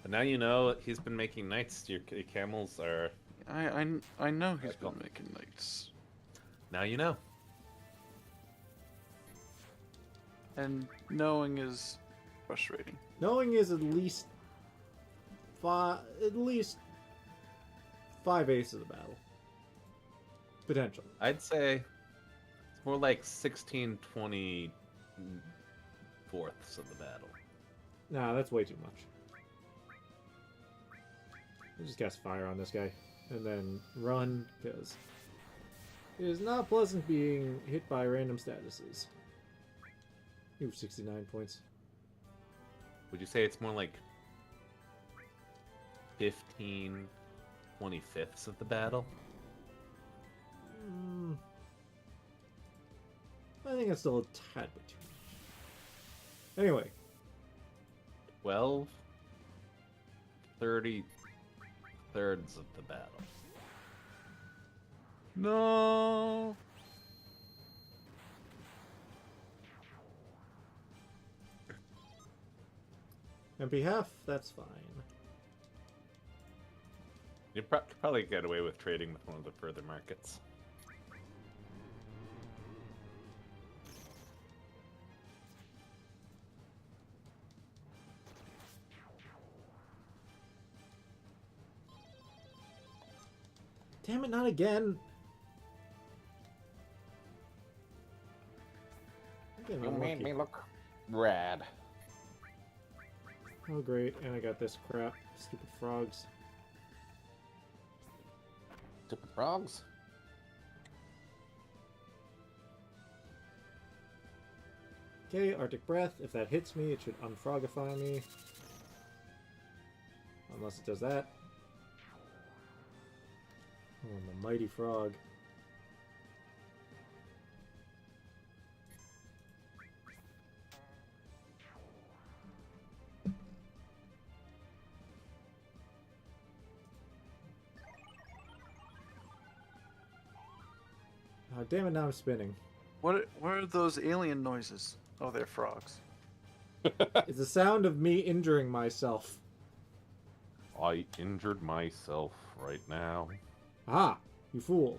B: But now you know he's been making knights. Your camels are...
C: I know he's
B: Alright, cool.
C: been making knights.
B: Now you know.
C: And knowing is frustrating.
A: Knowing is at least 5 aces of the battle. Potential.
B: I'd say it's more like 16/24 of the battle.
A: Nah, that's way too much. I just cast fire on this guy. And then run, because it is not pleasant being hit by random statuses. You have 69 points.
B: Would you say it's more like 15/25 of the battle?
A: I think that's still a tad bit too much. Anyway.
B: 12/33 of the battle.
C: No.
A: MP half, that's fine.
B: You could probably get away with trading with one of the further markets.
A: Damn it, not again! I'm
B: You
A: getting
B: made
A: unlucky.
B: me look rad.
A: Oh great, and I got this crap. Stupid frogs.
B: Stupid frogs.
A: Okay, Arctic Breath. If that hits me, it should unfrogify me. Unless it does that. Oh, I'm a mighty frog. Oh, damn it, now I'm spinning.
C: What are those alien noises? Oh, they're frogs.
A: It's the sound of me injuring myself.
B: I injured myself right now.
A: Ah, you fool.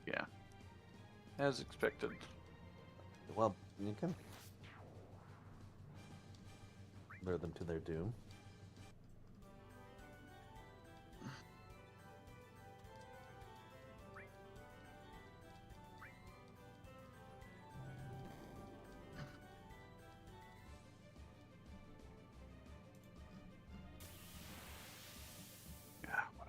C: Yeah. As expected.
B: Well, you can lure them to their doom.
C: Yeah. What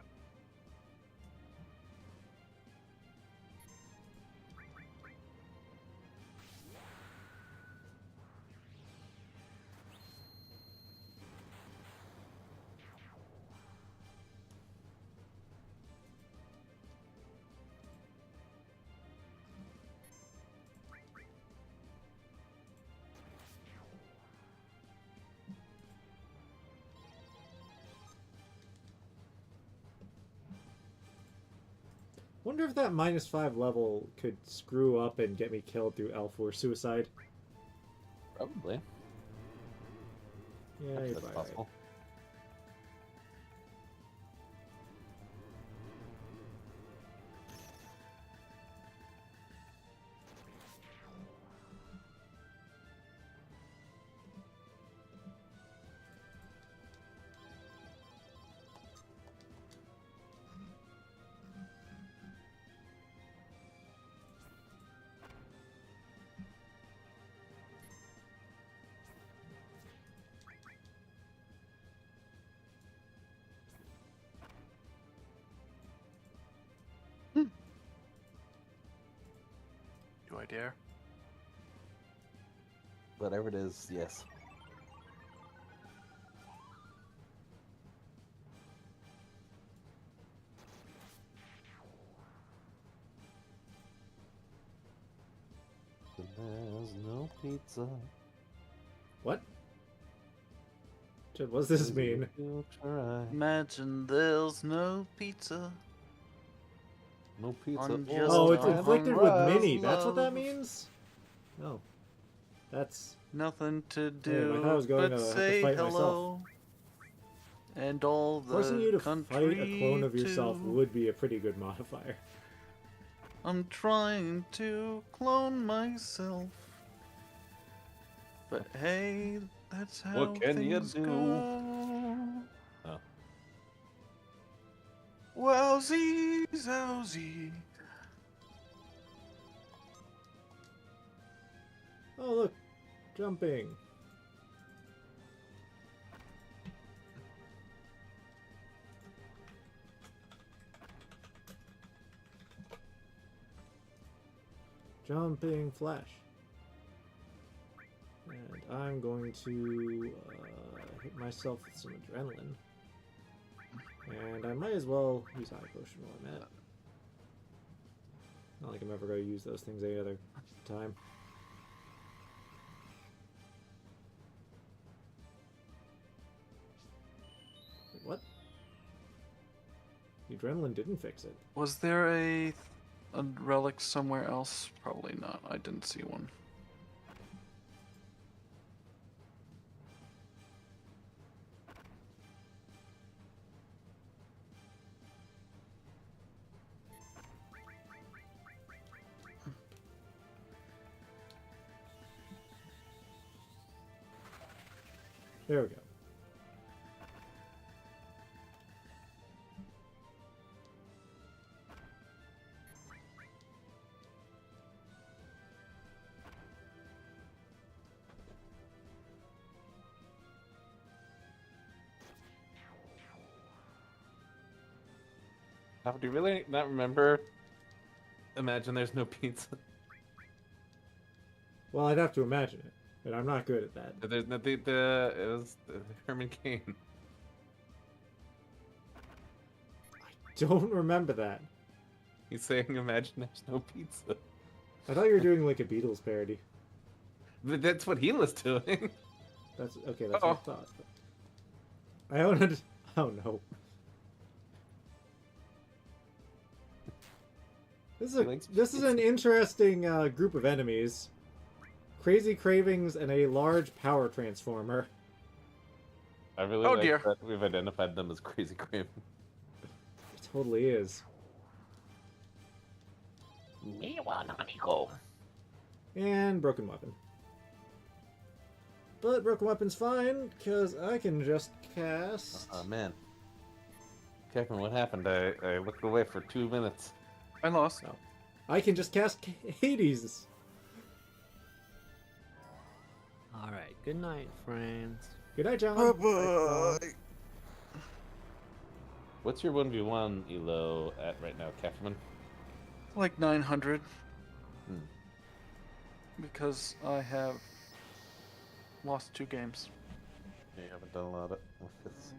A: Wonder if that -5 level could screw up and get me killed through elf or suicide.
B: Probably.
A: Yeah, you're
B: That's
A: probably right.
B: possible.
C: do I dare?
B: Whatever it is, yes. There's no pizza.
A: What? What does this mean?
B: You'll try.
C: Imagine there's no pizza.
B: No pizza.
C: On
B: or
C: just
A: Oh, it's
C: a
A: inflicted with
C: hunger of
A: mini. That's what that
C: love.
A: means? No. That's...
C: Nothing to
A: Damn, I thought I
C: do
A: was going
C: but
A: to have to
C: say
A: fight
C: hello. And all the
A: Forcing you to
C: country
A: fight a clone of yourself
C: too.
A: would be a pretty good modifier.
C: I'm trying to clone myself. But hey, that's how
B: What can you
C: things
B: do?
C: go.
B: Oh.
C: Wowsy, zowsy.
A: Oh, look. Jumping. Jumping flash. And I'm going to hit myself with some adrenaline. And I might as well use high potion while I'm at it. Not like I'm ever going to use those things any other time. Wait, what? The adrenaline didn't fix it.
C: Was there a a relic somewhere else? Probably not. I didn't see one.
A: There we go.
B: Hafo, do you really not remember? Imagine there's no pizza.
A: Well, I'd have to imagine it, but I'm not good at that.
B: There's no it was Herman Cain.
A: Don't remember that.
B: He's saying, "Imagine there's no pizza."
A: I thought you were doing like a Beatles parody.
B: But that's what he was doing.
A: That's okay. That's what I thought. I don't. Oh no. This is an interesting group of enemies. Crazy cravings and a large power transformer.
B: I really
C: Oh,
B: like
C: dear.
B: that we've identified them as crazy craving.
A: It totally is. And broken weapon. But broken weapon's fine because I can just cast.
B: Oh man, Kevin, what happened? I looked away for 2 minutes.
C: I lost.
A: No. I can just cast Hades.
D: Alright, good night, friends.
A: Good night, John.
C: Bye-bye.
B: What's your 1v1 elo at right now, Kefferman?
C: Like 900.
B: Hmm.
C: Because I have lost 2 games.
B: Yeah, you haven't done a lot of this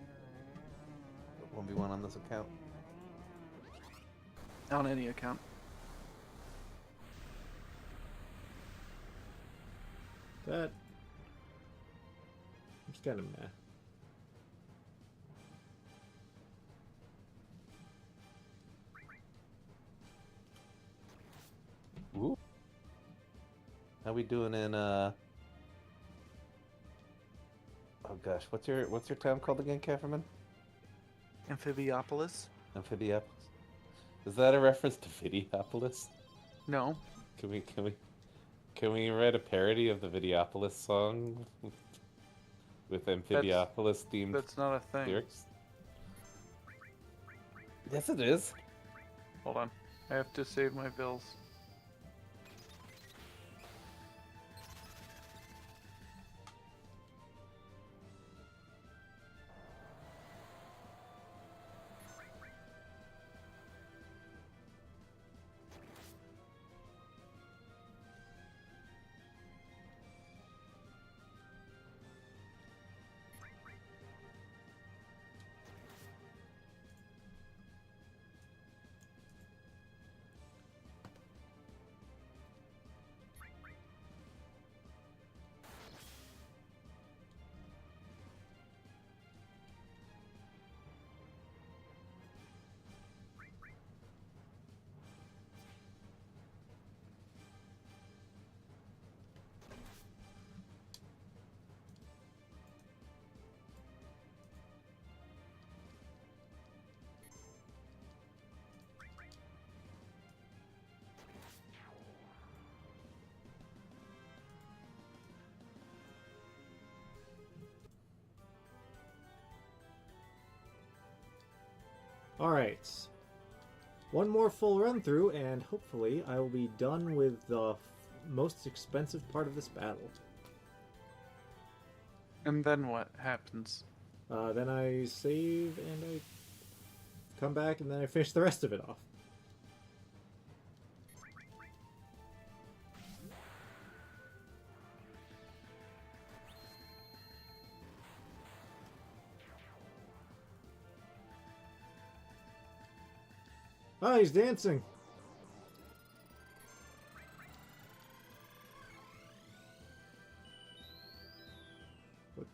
B: 1v1 on this account.
C: On any account.
A: That. It's kind of meh.
B: Ooh. How we doing in Oh gosh, what's your town called again, Kefferman?
C: Amphibiopolis?
B: Amphibiapolis. Is that a reference to Videopolis?
C: No.
B: Can we write a parody of the Videopolis song with Amphibiopolis themed
C: That's not a thing.
B: lyrics? Yes, it is.
C: Hold on. I have to save my bills.
A: Alright. One more full run through, and hopefully I will be done with the most expensive part of this battle.
C: And then what happens?
A: Then I save and I come back and then I finish the rest of it off. Ah, he's dancing. What?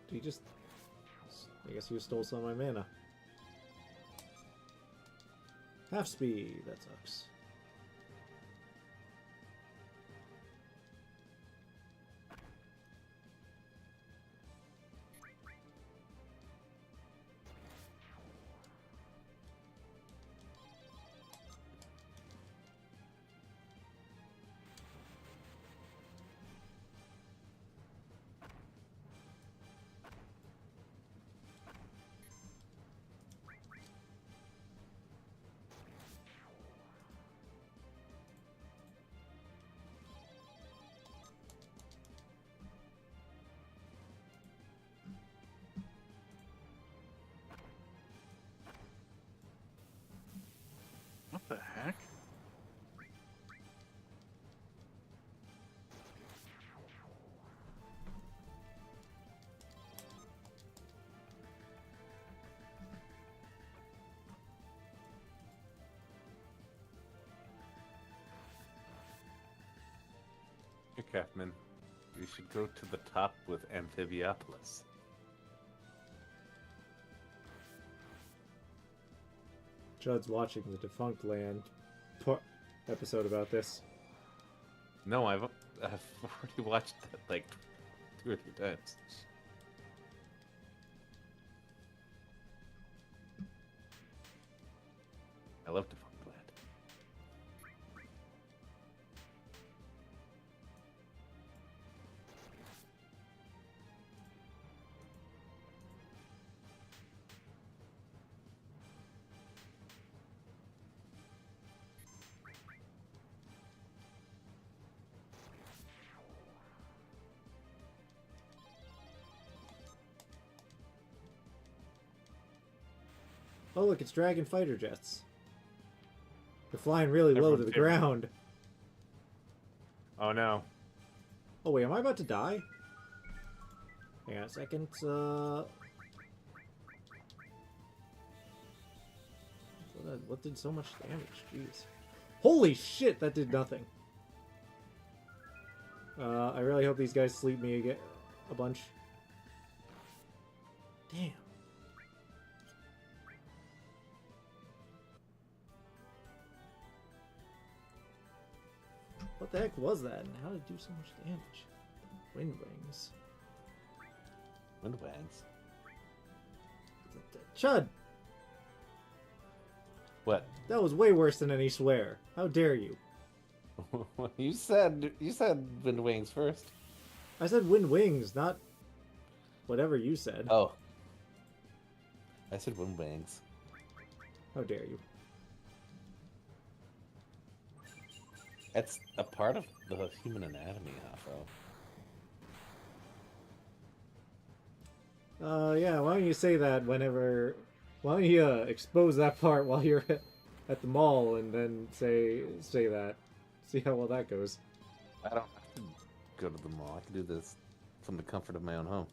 A: Did he just... I guess he stole some of my mana. Half speed, that sucks.
B: Warcraftman. You should go to the top with Amphibiopolis.
A: Judd's watching the Defunct Land episode about this.
B: No, I've already watched that like 2 or 3 times. I love Defunct Land.
A: Oh, look, it's Dragon Fighter jets. They're flying really low to the ground.
B: Oh no.
A: Oh, wait, am I about to die? Hang on a second. What did so much damage? Jeez. Holy shit, that did nothing. I really hope these guys sleep me again a bunch. Damn. What the heck was that, and how did it do so much damage? Wind wings.
B: Wind Wangs.
A: Chud!
B: What?
A: That was way worse than any swear. How dare you?
B: you said Wind Wings first.
A: I said wind wings, not whatever you said.
B: Oh. I said Wind Wangs.
A: How dare you?
B: That's a part of the human anatomy, Hafo.
A: Yeah, why don't you say that whenever... Why don't you expose that part while you're at the mall and then say that. See how well that goes.
B: I don't have to go to the mall. I can do this from the comfort of my own home.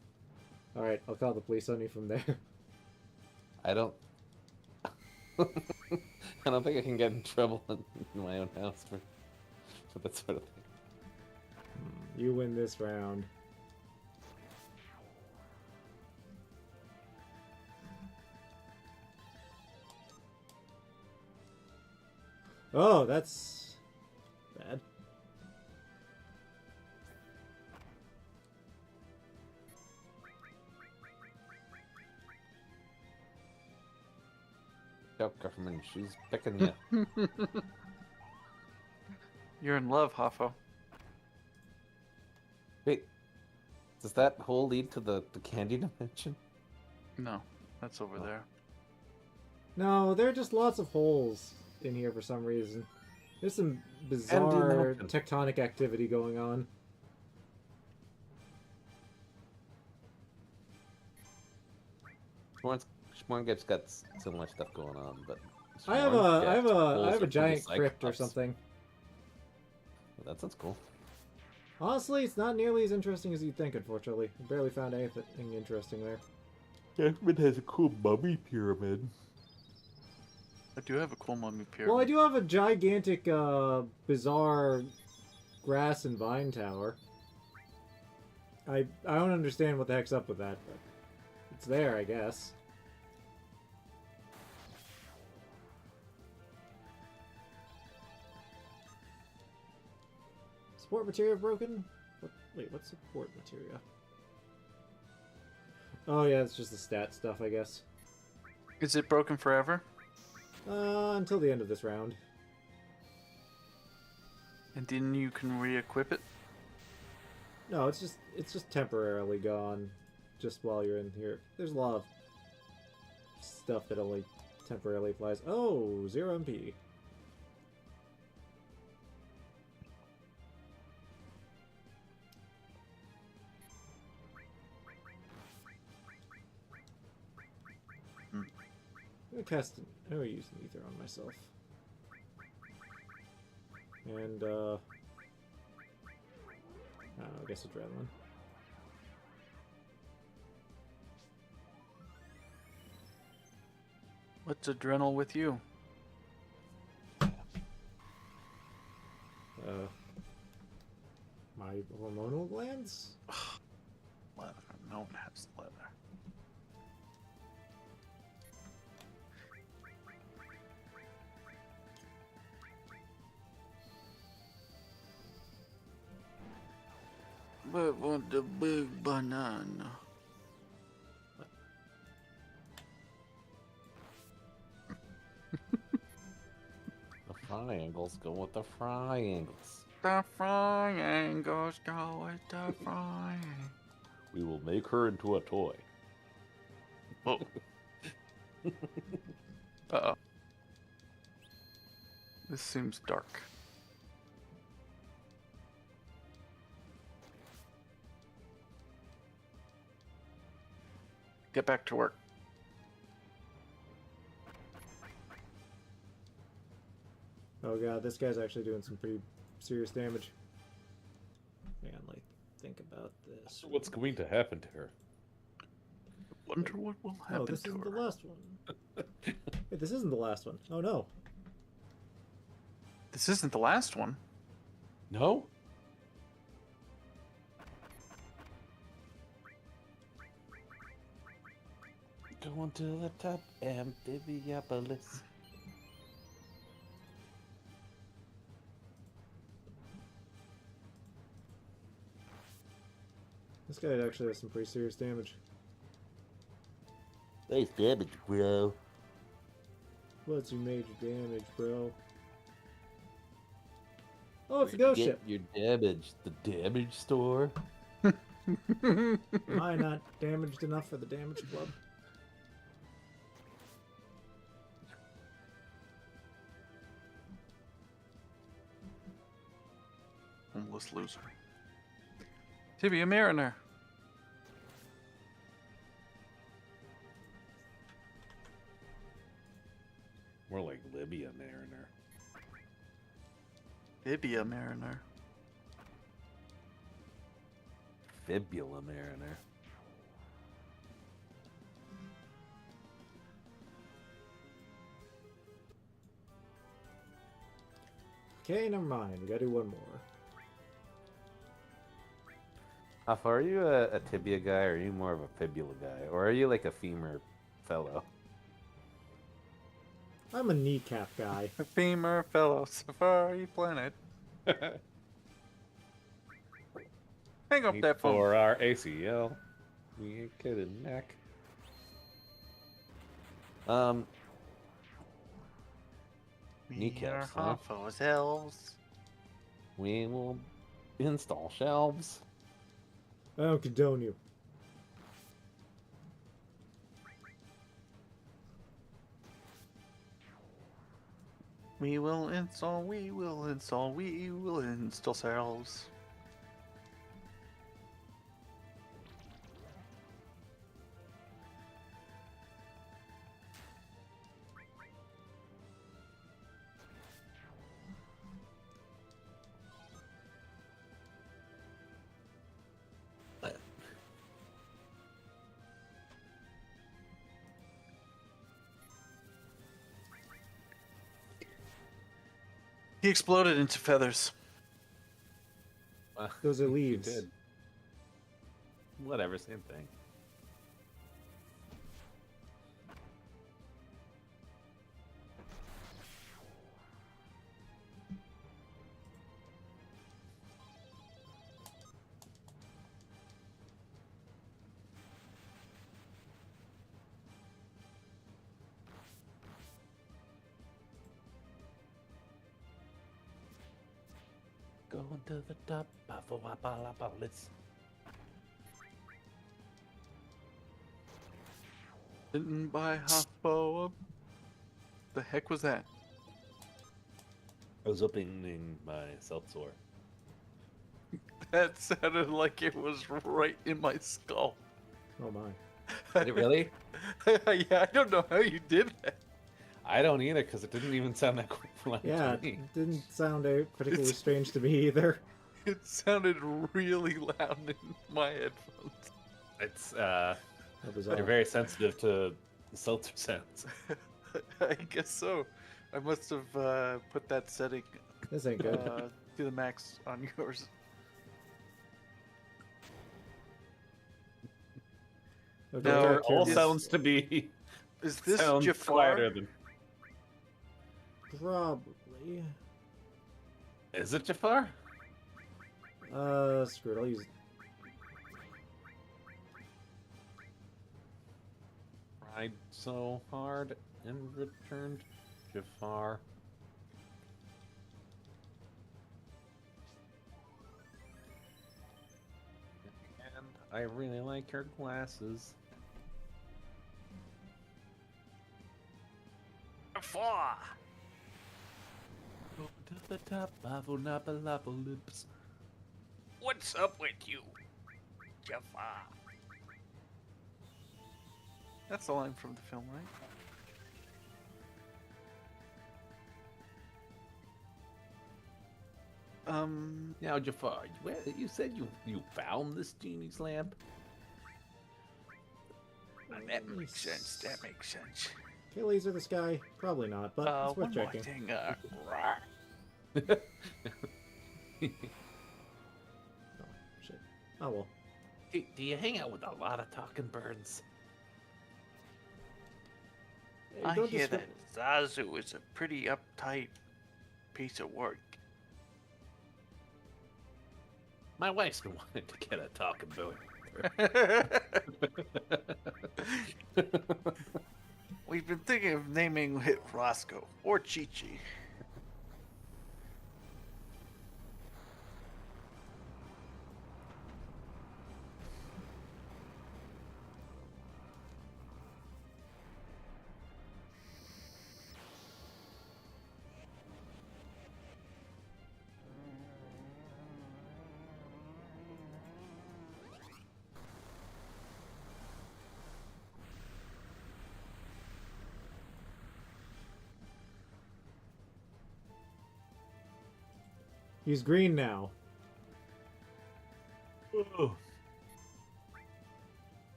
A: Alright, I'll call the police on you from there.
B: I don't... I don't think I can get in trouble in my own house for that sort of thing.
A: You win this round. Oh, that's bad.
B: Yep, government, she's picking you.
C: You're in love, Hafo.
B: Wait, does that hole lead to the candy dimension?
C: No, that's over there.
A: No, there are just lots of holes in here for some reason. There's some bizarre tectonic activity going on.
B: Shmorgit's got so much stuff going on, but
A: I have a giant crypt or something.
B: Well, that sounds cool.
A: Honestly, it's not nearly as interesting as you'd think, unfortunately. I barely found anything interesting there.
B: Jasmine has a cool mummy pyramid.
C: I do have a cool mummy pyramid.
A: Well, I do have a gigantic, bizarre grass and vine tower. I don't understand what the heck's up with that, but it's there, I guess. Support materia broken? Wait, what's support materia? Oh yeah, it's just the stat stuff, I guess.
C: Is it broken forever?
A: Until the end of this round.
C: And then you can re-equip it?
A: No, it's just temporarily gone, just while you're in here. There's a lot of stuff that only temporarily applies. Oh, 0 MP. I'm gonna use an ether on myself. And, I don't know, I guess adrenaline.
C: What's adrenal with you?
A: My My hormonal glands?
C: Leather. No one has leather. But want the big banana.
B: The triangles go with the triangles.
C: The triangles go with the triangles.
B: We will make her into a toy.
C: Oh. Uh-oh. This seems dark. Get back to work.
A: Oh god, this guy's actually doing some pretty serious damage. Man, like, think about this.
B: What's going to happen to her?
C: Wonder what will happen
A: Oh, this
C: to
A: isn't
C: her.
A: the last one. Wait, this isn't the last one. Oh no.
C: This isn't the last one.
B: No? Going to the top, Amphibiapolis.
A: This guy actually has some pretty serious damage.
B: Nice damage, bro.
A: What's your major damage, bro? Oh, it's a ghost ship.
B: Your damage, the damage store.
A: Am I not damaged enough for the damage club?
C: Homeless loser. Tibia Mariner.
B: More like Libya Mariner.
C: Tibia Mariner.
B: Fibula Mariner.
A: Okay, never mind. We gotta do one more.
B: Hafo, are you a tibia guy, or are you more of a fibula guy? Or are you like a femur fellow?
A: I'm a kneecap guy.
C: A femur fellow safari planet. Hang up that phone.
B: For our ACL. We ain't kidding, neck.
C: We are
B: Kneecaps, huh?
C: Hafo's elves.
B: We will install shelves.
A: I don't condone you.
C: We will install cells. He exploded into feathers.
A: Those are
B: You
A: leaves.
B: did. Whatever, same thing. Going to the top of Wapallapolis.
C: Didn't buy Hafo. The heck was that?
B: I was opening my seltzer.
C: That sounded like it was right in my skull.
A: Oh my.
B: Did it really?
C: Yeah, I don't know how you did that.
B: I don't either, because it didn't even sound that like
A: Yeah,
B: to me.
A: it didn't sound particularly strange to me either.
C: It sounded really loud in my headphones.
B: It's
A: That was
B: you're
A: all.
B: very sensitive to seltzer sounds.
C: I guess so. I must have put that setting
A: This ain't good.
C: to the max on yours.
A: Okay,
C: No,
A: we gotta
B: It all
A: kill
B: sounds to be
C: Is this
B: sounds
C: Jafar?
B: quieter than.
A: Probably.
B: Is it Jafar?
A: Screw it. I'll use.
B: Tried so hard and returned Jafar. And I really like her glasses.
D: Jafar!
B: Go to the top, lavo lips.
D: What's up with you, Jafar?
C: That's the line from the film, right?
B: Now, Jafar, you said you found this genie's lamp?
C: That makes sense. That makes sense.
A: Can I laser this guy? Probably not, but it's worth
C: One more
A: checking.
C: thing.
A: Oh, shit. Oh, well.
B: Do you hang out with a lot of talking birds?
A: Hey,
C: I
A: don't
C: hear
A: disturb-
C: that Zazu is a pretty uptight piece of work.
B: My wife's been wanting to get a talking bird.
C: We've been thinking of naming it Roscoe or Chi-Chi.
A: He's green now.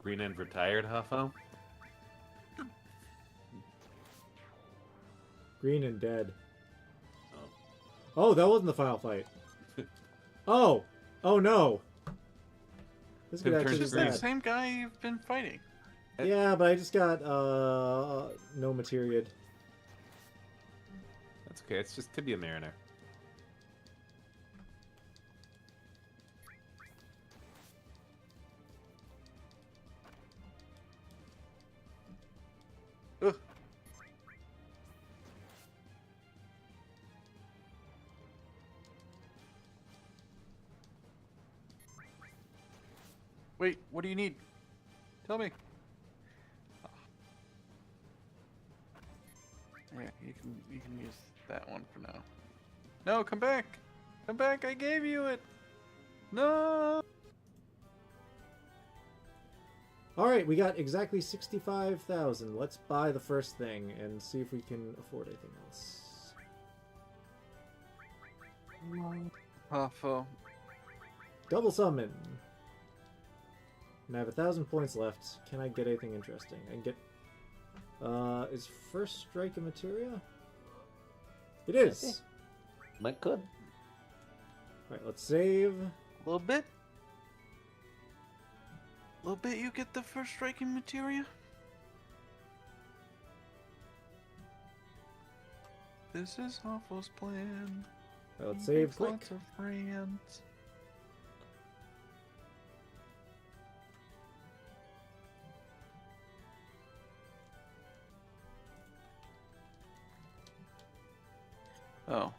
B: Green and retired, Hafo?
A: Green and dead. Oh, that wasn't the final fight. Oh! Oh no! This could
B: It
A: actually
B: turns
A: be
C: It's the
B: green.
A: bad.
C: same guy you've been fighting.
A: Yeah, but I just got, no materia.
B: That's okay, it's just Tibia Mariner.
C: Ugh. Wait, what do you need? Tell me. Yeah, you can use that one for now. No, come back. Come back. I gave you it. No.
A: Alright, we got exactly 65,000. Let's buy the first thing and see if we can afford anything else.
C: Hafo.
A: Double summon! And I have 1,000 points left. Can I get anything interesting? I can get... is First Strike a materia? It is!
B: Might could.
A: Alright, let's save.
C: A little bit. A little bit. You get the first striking materia. This is Hafo's plan.
A: Alright, let's
C: He
A: save.
C: makes
A: Click.
C: lots of friends. Oh.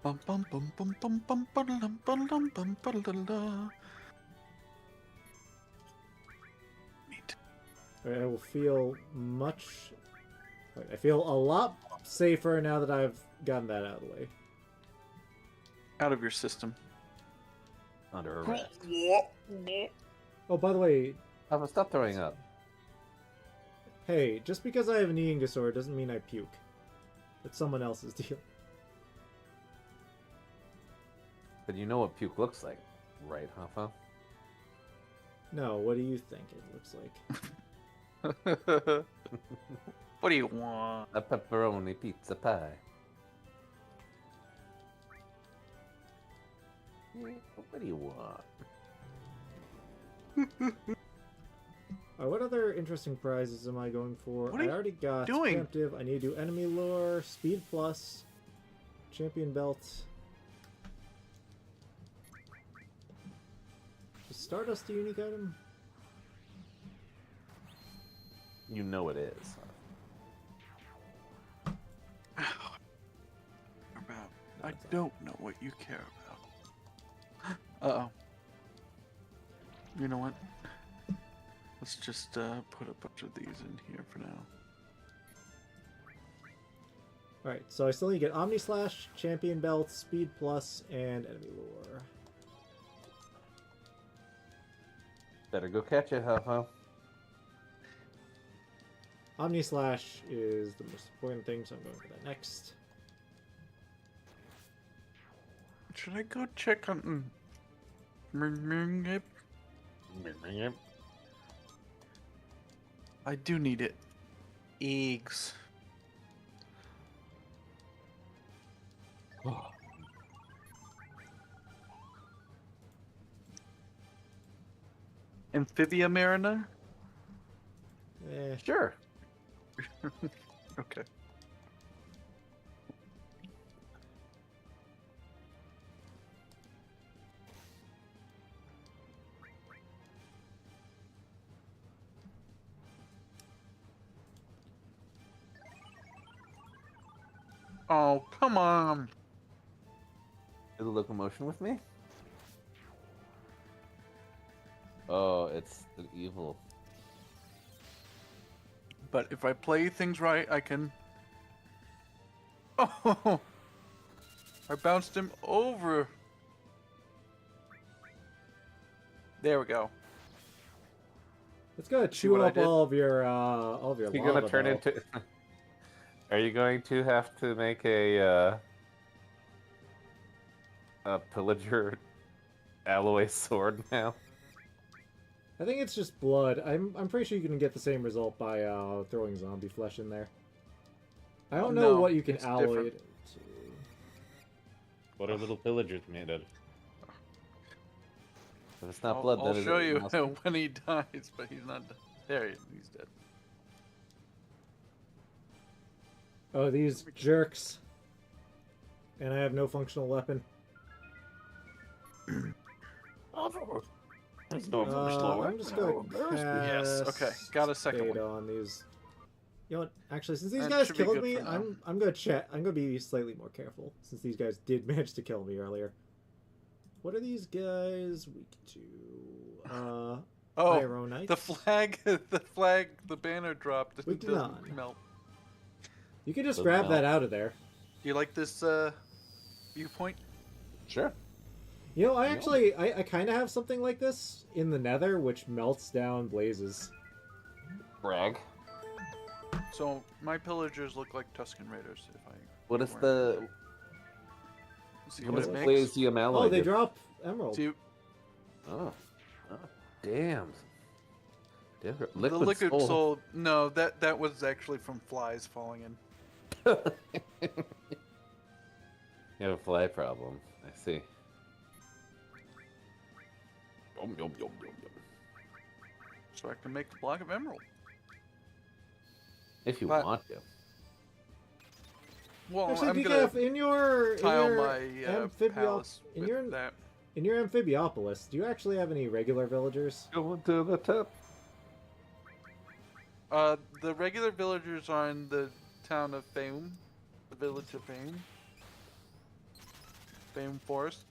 C: Bum bum bum bum bum bum ba-da-dum, ba-da-dum, bum, ba-da-da-da. Neat.
A: Alright, I will feel much... Alright, I feel a lot safer now that I've gotten that out of the way.
C: Out of your system.
B: Under arrest.
A: Oh, by the way,
B: Hafo, stop throwing up.
A: hey, just because I have an eating disorder doesn't mean I puke. It's someone else's deal.
B: But you know what puke looks like, right, Hafo?
A: No, what do you think it looks like?
C: What do you want?
B: A pepperoni pizza pie. What do you want?
A: What other interesting prizes am I going for?
C: What are
A: I
C: you
A: already got
C: doing?
A: preemptive. I need to do enemy lore, speed plus, champion belt. Is Stardust a unique item?
B: You know it is.
C: About. I don't know what you care about. Uh-oh. You know what? Let's just put a bunch of these in here for now.
A: Alright, so I still need to get Omni Slash, champion belt, speed plus, and enemy lore.
B: Better go catch it, Hafo.
A: Omni Slash is the most important thing, so I'm going for that next.
C: Should I go check on... I do need it. Eggs. Amphibia Mariner?
B: Sure.
C: Okay. Oh, come on.
B: Do the locomotion with me? Oh, it's the evil.
C: But if I play things right, I can... Oh! I bounced him over. There we go.
A: It's gonna
C: See
A: chew
C: what I
A: up
C: did?
A: all of your
B: You're
A: lava.
B: gonna turn
A: though.
B: into. Are you going to have to make a pillager alloy sword now?
A: I think it's just blood. I'm pretty sure you can get the same result by throwing zombie flesh in there. I don't know
C: No,
A: what you can
C: it's
A: alloy
C: different.
A: it to.
B: What are little pillagers made of? If it's not
C: I'll,
B: blood,
C: I'll
B: then
C: show
B: it
C: you
B: must be.
C: when he dies, but he's not dead. There he is. He's dead.
A: Oh, these jerks. And I have no functional weapon.
B: There's no
A: I'm just gonna cast
C: Yes, okay, got a second
A: Fade
C: one.
A: on these. You know what? Actually, since these
C: That
A: guys
C: should be
A: killed
C: good
A: me,
C: for now.
A: I'm gonna check. I'm gonna be slightly more careful since these guys did manage to kill me earlier. What are these guys weak to?
C: Oh,
A: Ironite.
C: the flag, the banner dropped.
A: We
C: It
A: do
C: doesn't
A: not.
C: melt.
A: You can just
B: Doesn't
A: grab that
B: melt.
A: out of there.
C: Do you like this viewpoint?
B: Sure.
A: You know, I
B: Yeah.
A: actually, I kind of have something like this in the Nether, which melts down blazes.
B: Brag.
C: So my pillagers look like Tuscan Raiders. If I
B: What is
C: weren't-
B: the
C: see
B: what
C: what
B: is
C: it
B: the
C: makes?
B: Blazium alloy?
A: Oh, they
B: do?
A: drop emerald.
C: Do
B: Oh. Oh, damn.
C: the
B: Liquid,
C: liquid
B: soul.
C: soul? No, that was actually from flies falling in.
B: You have a fly problem. I see. Yum, yum, yum, yum, yum.
C: So I can make the block of emerald.
B: If you
C: But-
B: want to.
C: Well,
A: Actually,
C: I'm
A: Decaf,
C: gonna
A: in your
C: tile my palace
A: in
C: with
A: your
C: that.
A: in your Amphibiopolis, do you actually have any regular villagers?
B: Go to the top.
C: The regular villagers are in the town of Fame, the village of Fame, Fame Forest,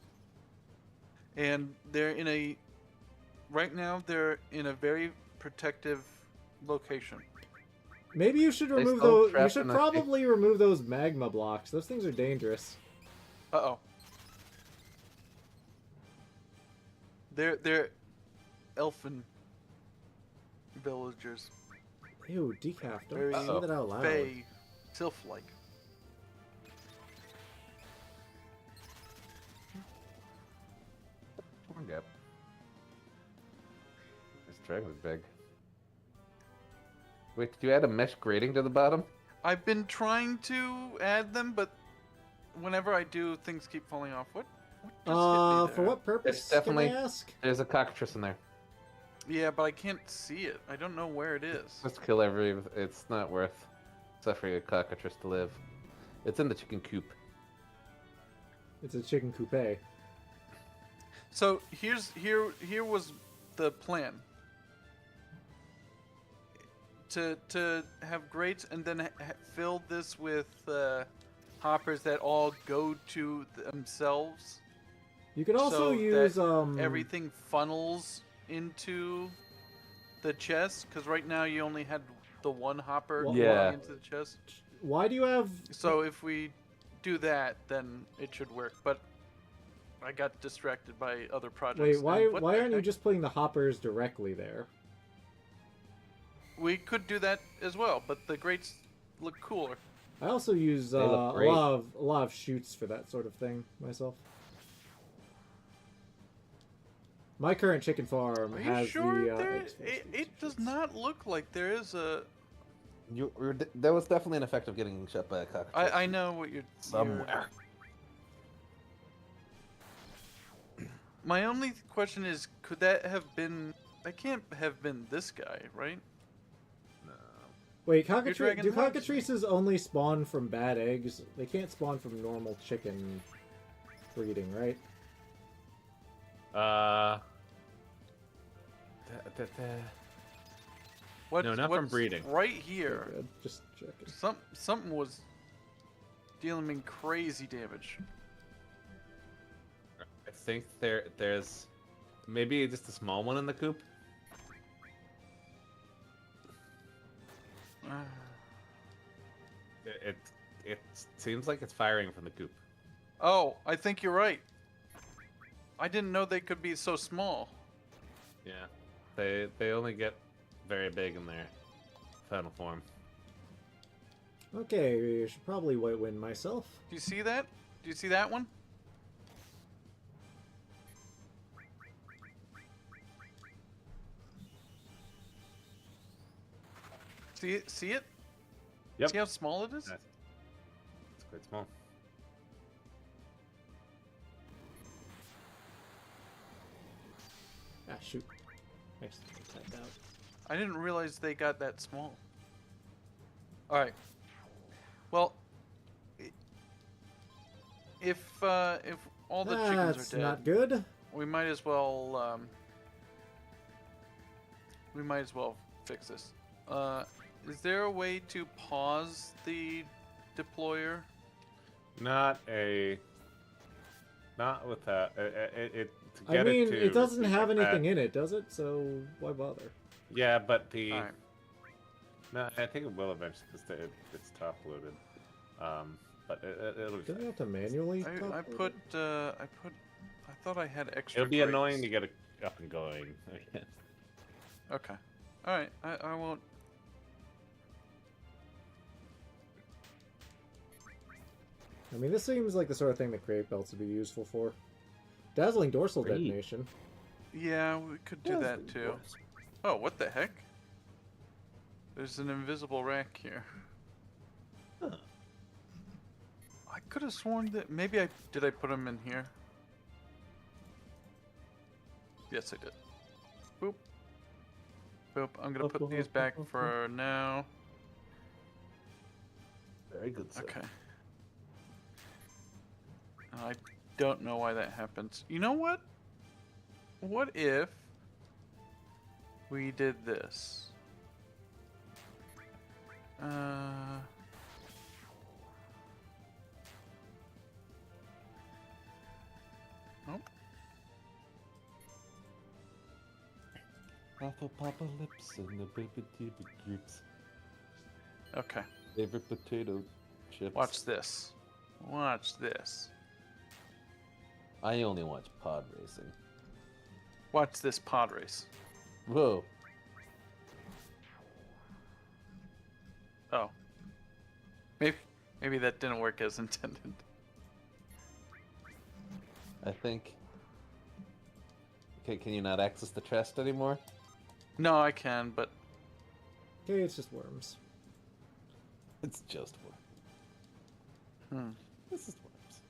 C: and they're in a. Right now, they're in a very protective location.
A: Maybe you should
B: They
A: remove
B: still
A: those. You
B: trapped
A: should
B: in the-
A: probably remove those magma blocks. Those things are dangerous.
C: Uh-oh. They're elfin villagers.
A: Ew, Decaf, don't
C: Very
A: say that out loud.
C: Fey, sylph-like.
B: Corn gap. This dragon's big. Wait, did you add a mesh grating to the bottom?
C: I've been trying to add them, but whenever I do, things keep falling off. What just hit me there?
A: For what purpose?
B: It's definitely-
A: Can I ask?
B: There's a cockatrice in there.
C: Yeah, but I can't see it. I don't know where it is.
B: Just kill every. It's not worth suffering a cockatrice to live. It's in the chicken coop.
A: It's a chicken coupe.
C: So here was the plan. To have grates and then fill this with hoppers that all go to themselves.
A: You could also
C: so
A: use
C: that everything funnels into the chest, because right now you only had the one hopper
A: Well,
B: Yeah.
C: going into the chest.
A: Why do you have?
C: So if we do that, then it should work. But I got distracted by other projects.
A: Wait,
C: And
A: why
C: what
A: why
C: the
A: aren't you
C: heck?
A: just putting the hoppers directly there?
C: We could do that as well, but the grates look cooler.
A: I also use
B: They
A: a
B: look great.
A: lot of chutes for that sort of thing myself. My current chicken farm
C: Are you
A: has
C: sure
A: the.
C: there? It does not look like there is a.
B: There was definitely an effect of getting shot by a cockatrice.
C: I know what you're.
B: Somewhere.
C: My only question is, could that have been? That can't have been this guy, right?
A: Wait,
C: dragging
A: do
C: the hogs.
A: cockatrices only spawn from bad eggs? They can't spawn from normal chicken breeding, right?
C: What,
B: No, not from
C: what's
B: breeding.
C: Right
A: Okay,
C: here,
A: good. Just checking.
C: something was dealing me crazy damage.
B: I think there's maybe just a small one in the coop. It seems like it's firing from the coop.
C: Oh, I think you're right. I didn't know they could be so small.
B: Yeah, they only get very big in their final form.
A: Okay, I should probably white win myself.
C: Do you see that? Do you see that one? See it? See it?
B: Yep.
C: See how small it is?
B: Nice. It's quite small.
A: Ah, shoot. I accidentally tapped out.
C: I didn't realize they got that small. Alright. Well, if all the chickens
A: That's
C: are dead,
A: not good.
C: we might as well fix this. Is there a way to pause the deployer?
B: Not with that. To
A: I
B: get
A: mean,
B: it, to
A: it doesn't
B: be
A: have
B: like
A: anything
B: that-
A: in it, does it? So why bother?
B: Yeah, but the
C: Alright.
B: no, I think it will eventually because it's top loaded. But it'll be
A: Doesn't
B: fine.
A: you have to manually?
C: I
A: top-load it?
C: I thought I had extra.
B: It'll be
C: crates.
B: annoying to get it up and going again.
C: Okay. Alright, I won't.
A: I mean, this seems like the sort of thing that create belts would be useful for. Dazzling dorsal
B: Great.
A: detonation.
C: Yeah, we could do that too. Oh, what the heck? There's an invisible rack here.
B: Huh.
C: I could have sworn that maybe I put them in here. Yes, I did. Boop. Boop. I'm gonna put these back for now.
B: Very good. Sir.
C: Okay. I don't know why that happens. You know what? What if we did this? Oh.
B: Apocalypse and the baby groups.
C: Okay.
B: Favorite potato chips.
C: Watch this. Watch this.
B: I only watch pod racing.
C: Watch this pod race.
B: Whoa.
C: Oh. Maybe that didn't work as intended.
B: I think. Okay, can you not access the chest anymore?
C: No, I can, but
A: Okay, it's just worms.
B: It's just worms. This is worms.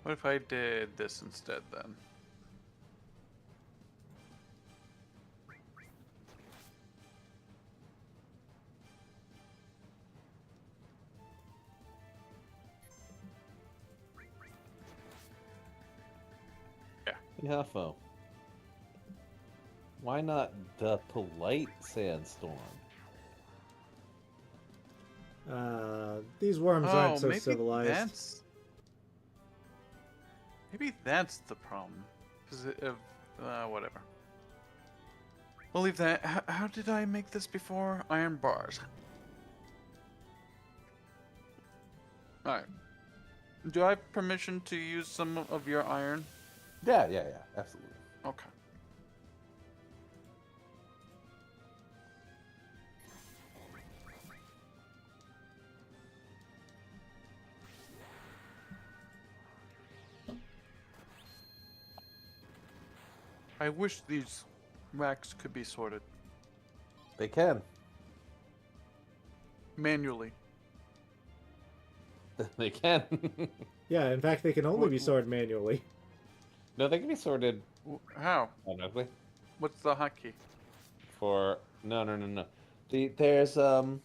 C: What if I did this instead then?
B: Hafo. Why not the polite sandstorm?
A: These worms aren't so
C: maybe
A: civilized.
C: Maybe that's the problem. Whatever. We'll leave that. How did I make this before? Iron bars. Alright. Do I have permission to use some of your iron?
B: Yeah, absolutely.
C: Okay. I wish these racks could be sorted
B: They can.
C: manually.
B: They can.
A: Yeah, in fact, they can only be sorted manually.
B: No, they can be sorted
C: How?
B: automatically.
C: What's the hotkey?
B: For no. There's
A: When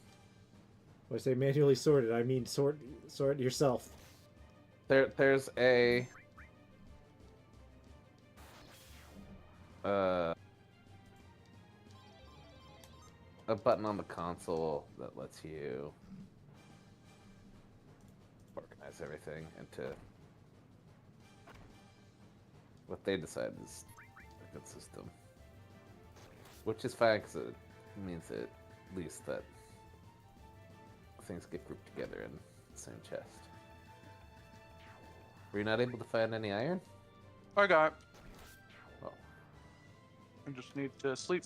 A: I say manually sorted, I mean sort yourself.
B: there's a button on the console that lets you organize everything into what they decide is a good system, which is fine because it means at least that things get grouped together in the same chest. Were you not able to find any iron?
C: I got.
B: Oh.
C: I just need to sleep.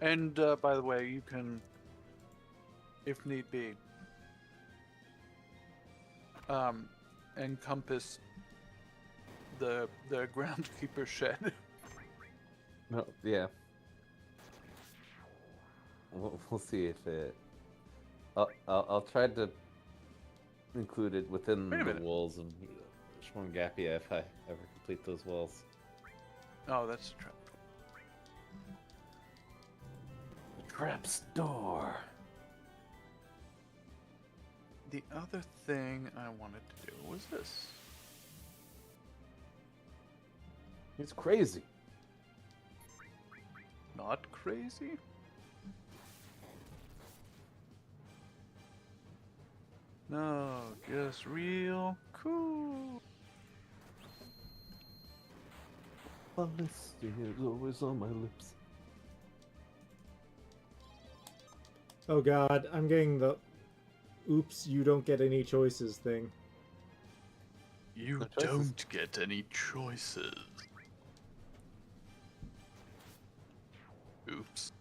C: And by the way, you can, if need be, encompass the groundskeeper shed.
B: No, yeah. We'll see if it. I'll try to include it within the walls of Schmongapia if I ever complete those walls.
C: Oh, that's a trap.
B: The trap's door.
C: The other thing I wanted to do was this.
B: He's crazy.
C: Not crazy? No, just real cool.
B: Honesty is always on my lips.
A: Oh god, I'm getting the oops, you don't get any choices thing.
C: You
B: No choices.
C: don't get any choices. Oops.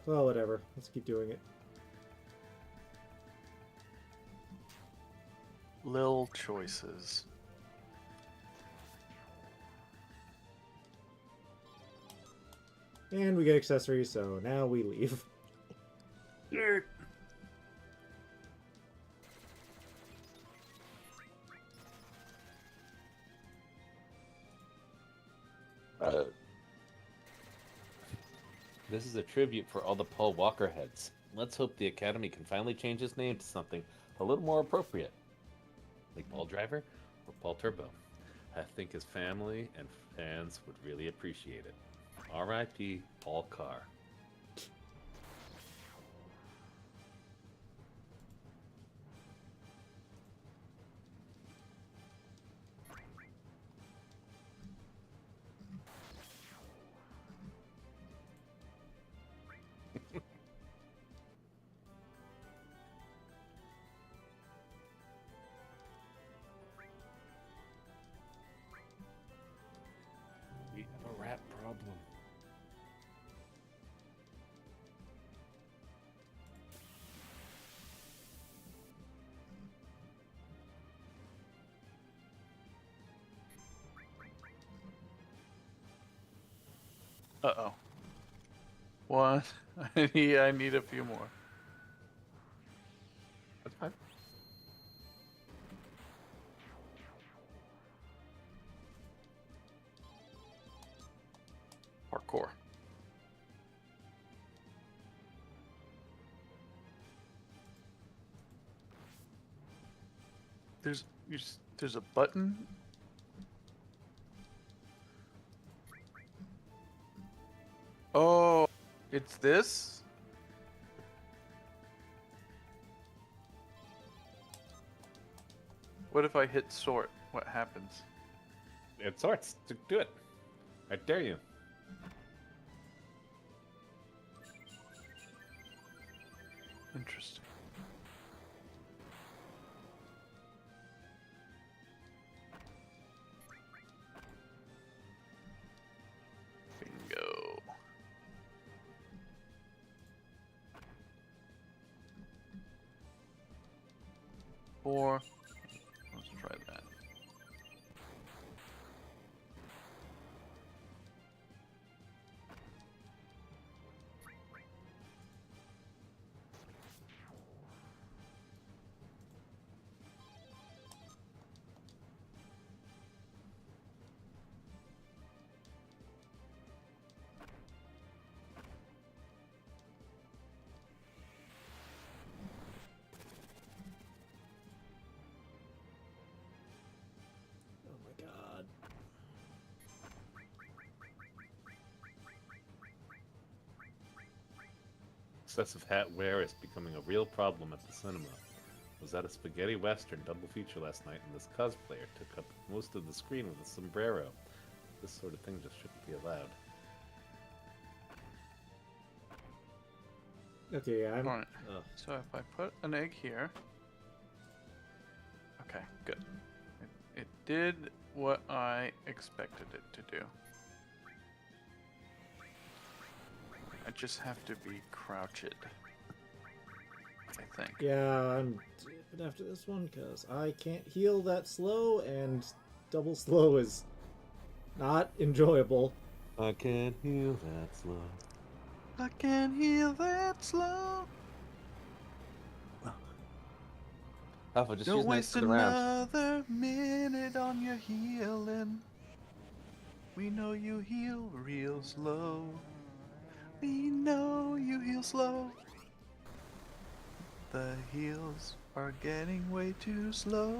A: Well, whatever. Let's keep doing it.
C: Lil choices.
A: And we get accessories, so now we leave.
B: This is a tribute for all the Paul Walker heads. Let's hope the Academy can finally change his name to something a little more appropriate. Like Paul Driver or Paul Turbo. I think his family and fans would really appreciate it. R.I.P. Paul Carr. We have a rat problem.
C: Uh-oh. One. I need a few more.
B: That's fine.
C: Parkour. There's a button. Oh, it's this? What if I hit sort? What happens?
B: It sorts. Do it. I dare you.
C: Interesting. Bingo. Four. Let's try that.
A: Oh my god.
B: Excessive hat wear is becoming a real problem at the cinema. Was at a spaghetti western double feature last night, and this cosplayer took up most of the screen with a sombrero. This sort of thing just shouldn't be allowed.
A: Okay, yeah, I'm.
C: Alright.
A: Ugh.
C: So if I put an egg here. Okay, good. It did what I expected it to do. I just have to be crouched. I think.
A: Yeah, I'm dipping after this one because I can't heal that slow, and double slow is not enjoyable.
B: I can't heal that slow.
C: I can heal that slow.
B: Hafo, just
C: Don't
B: use nice
C: waste
B: for the round.
C: another minute on your healing. We know you heal real slow. We know you heal slow. The heals are getting way too slow.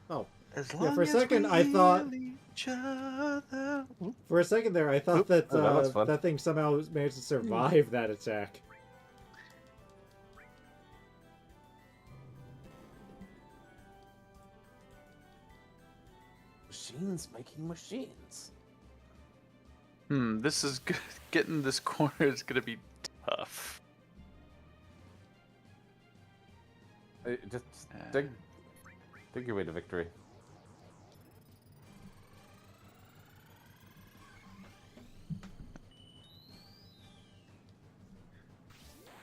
A: Oh,
C: As
A: Yeah,
C: long
A: for a
C: as
A: second,
C: we
A: I thought-
C: heal each other.
A: for a second there, I thought
B: Oop.
A: that
B: Oh, that was fun.
A: that thing somehow managed to survive that attack.
B: Machines making machines.
C: This is good. Getting this corner is gonna be tough.
B: Just dig your way to victory.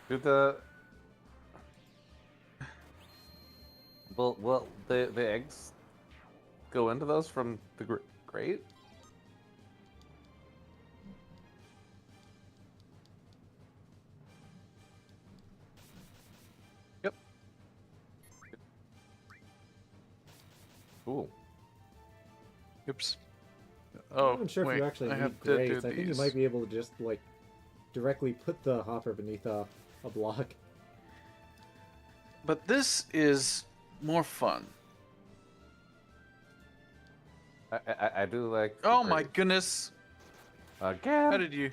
B: Do the well the eggs go into those from the grate? Yep. Cool.
C: Oops.
A: I'm
C: Oh,
A: not even sure
C: wait,
A: if you actually
C: I
A: need
C: have to do
A: grates. I think you
C: these.
A: might be able to just like directly put the hopper beneath a block.
C: But this is more fun.
B: I do like. the
C: Oh my
B: grate.
C: goodness!
B: Again.
C: How did you?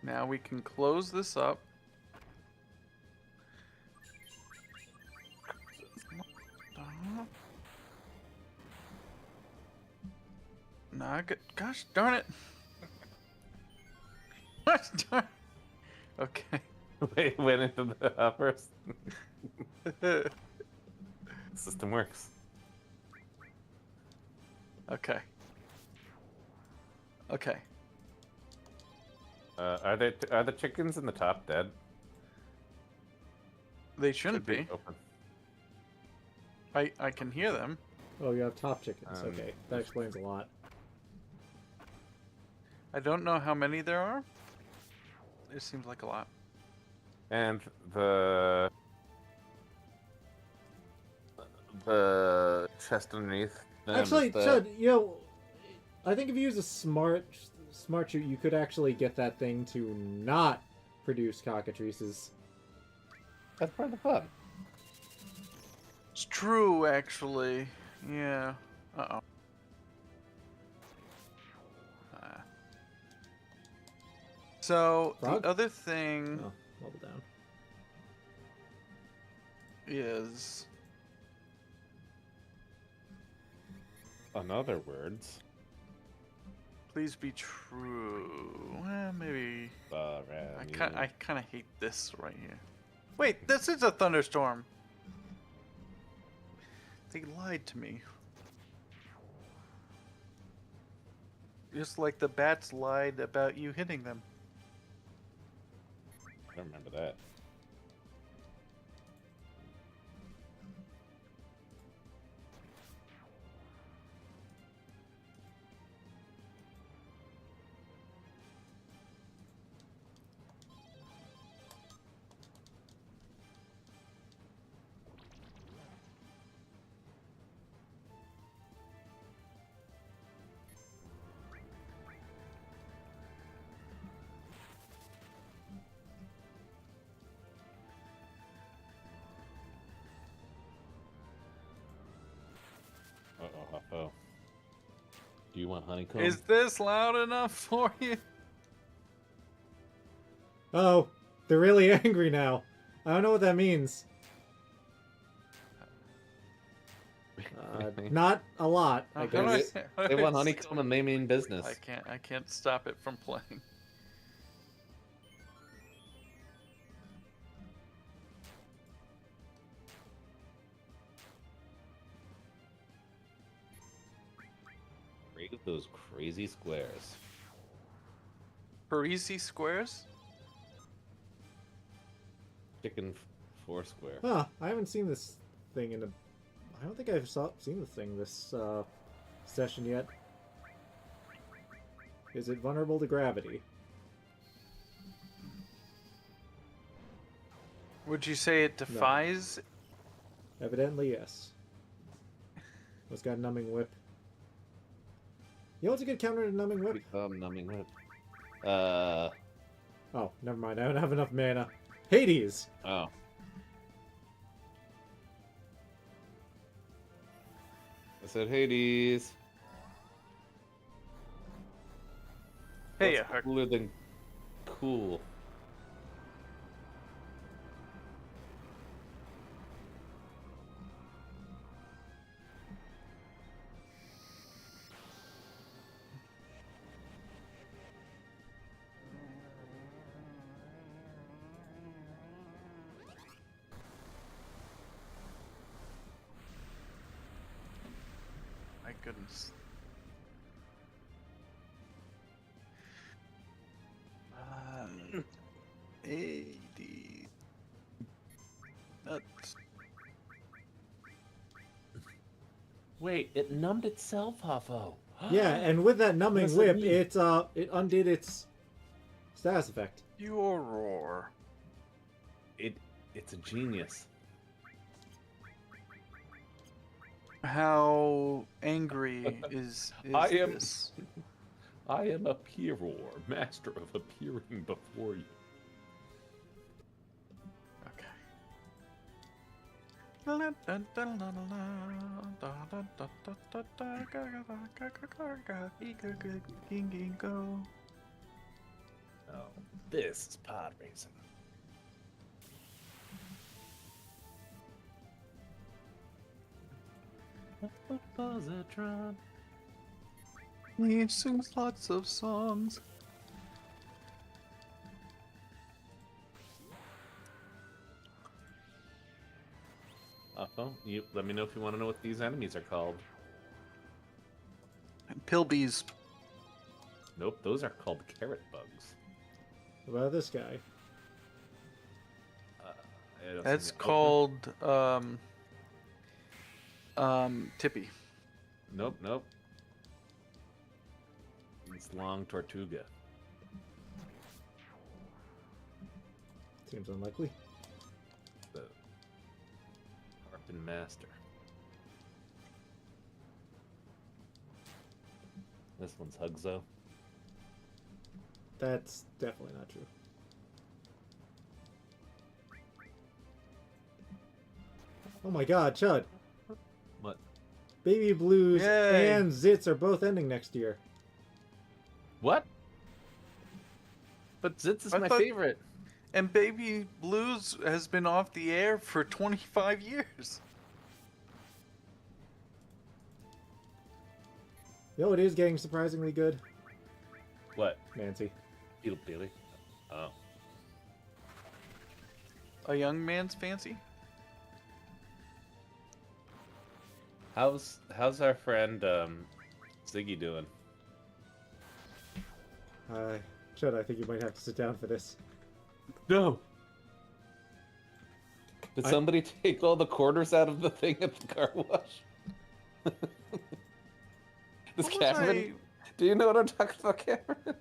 C: Now we can close this up. Nah, gosh darn it! Gosh darn. Okay.
B: Went into the hoppers. The system works.
C: Okay. Okay.
B: Are the chickens in the top dead?
C: They shouldn't be.
B: Open.
C: I can hear them.
A: Oh, you have top chickens.
B: Um,
A: Okay, that explains a lot.
C: I don't know how many there are. It seems like a lot.
B: And the chest underneath them
A: Actually,
B: is the...
A: Chud, you know, I think if you use a smart shoot, you could actually get that thing to not produce cockatrices.
B: That's part of the fun.
C: It's true, actually. Yeah. Uh-oh. So,
A: Frog?
C: the other thing
A: Oh, level down.
C: is...
B: In other words,
C: Please be true. Well, maybe... I
B: I
C: kind of hate this right here. Wait, this is a thunderstorm. They lied to me. Just like the bats lied about you hitting them.
B: I don't remember that. Uh-oh, Hafo. Do you want honeycomb?
C: Is this loud enough for you?
A: Oh, they're really angry now. I don't know what that means. Not a lot, I
C: How do I
A: guess.
C: say-
B: They want honeycomb and they mean business.
C: I can't stop it from playing.
B: Rate those crazy squares.
C: Parisi squares?
B: Chicken four square.
A: Huh, I haven't seen this thing in a... I don't think I've seen the thing this session yet. Is it vulnerable to gravity?
C: Would you say it defies?
A: Evidently, yes. It's got numbing whip. You know what's a good counter to numbing whip?
B: Become numbing whip.
A: Oh, never mind. I don't have enough mana. Hades!
B: Oh. I said Hades.
C: Hey,
B: That's cooler than cool.
C: My goodness. Uh, 80. That's...
B: Wait, it numbed itself, Hafo.
A: Yeah, and with that numbing
B: does it
A: whip,
B: mean?
A: it undid its status effect.
C: Your roar.
B: It's a genius.
C: How angry is
B: I am-
C: this?
B: I am a Piror, master of appearing before you.
C: Okay.
B: Oh, this is pod racing. Positron.
C: He sings lots of songs.
B: You let me know if you want to know what these enemies are called.
C: Pilbees.
B: Nope, those are called carrot bugs.
A: What about this guy?
B: I don't
C: That's
B: see the-
C: called Tippy.
B: Nope, nope. It's Long Tortuga.
A: Seems unlikely.
B: The Harpin Master. This one's Hugzo.
A: That's definitely not true. Oh my god, Chud.
B: What?
A: Baby Blues
C: Yay.
A: and Zits are both ending next year.
B: What? But Zitz is
C: I
B: my
C: thought-
B: favorite.
C: And Baby Blues has been off the air for 25 years.
A: You know, it is getting surprisingly good.
B: What?
A: Nancy.
B: Beetle Billy? Oh.
C: A young man's fancy?
B: How's our friend Ziggy doing?
A: Chud, I think you might have to sit down for this.
B: No. Did
A: I-
B: somebody take all the quarters out of the thing at the car wash? This
C: What was
B: Cameron? Do you know what I'm talking about, Cameron?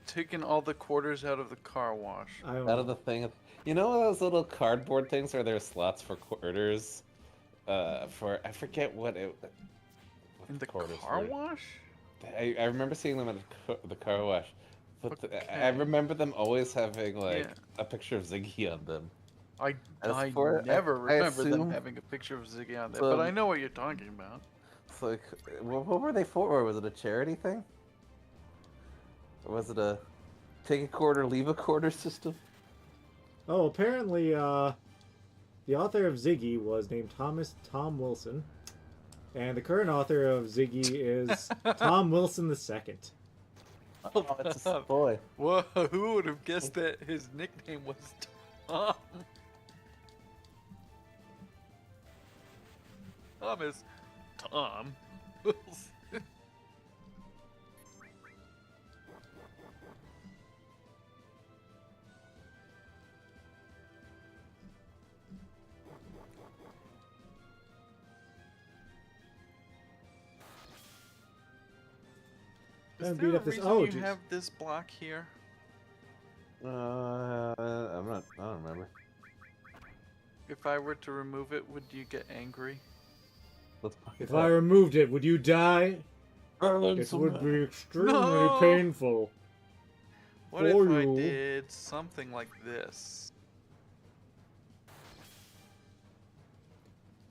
C: taking all the quarters out of the car wash.
A: I don't
B: Out of the thing. You know those little cardboard things where there's slots for quarters? For I forget what
C: In the
B: quarters
C: car
B: were.
C: wash?
B: I remember seeing them at the car wash. But I
C: Okay.
B: remember them always having like
C: Yeah.
B: a picture of Ziggy on them.
C: I
B: As for-
C: never
B: I
C: remember them
B: assume-
C: having a picture of Ziggy on there,
B: So-
C: but I know what you're talking about.
B: It's like, what were they for? Was it a charity thing? Or was it a take a quarter, leave a quarter system?
A: Oh, apparently, the author of Ziggy was named Tom Wilson, and the current author of Ziggy is Tom Wilson II.
B: Oh, it's a boy.
C: Whoa, who would have guessed that his nickname was Tom? Thomas. Tom. Is
A: And
C: there
A: beat
C: a
A: up this-
C: reason
A: oh,
C: you
A: jeez.
C: have this block here?
B: I don't remember.
C: If I were to remove it, would you get angry?
B: Let's
A: If I removed it, would you die? It would be extremely
C: No.
A: painful.
C: What if
A: For
C: I
A: you.
C: did something like this?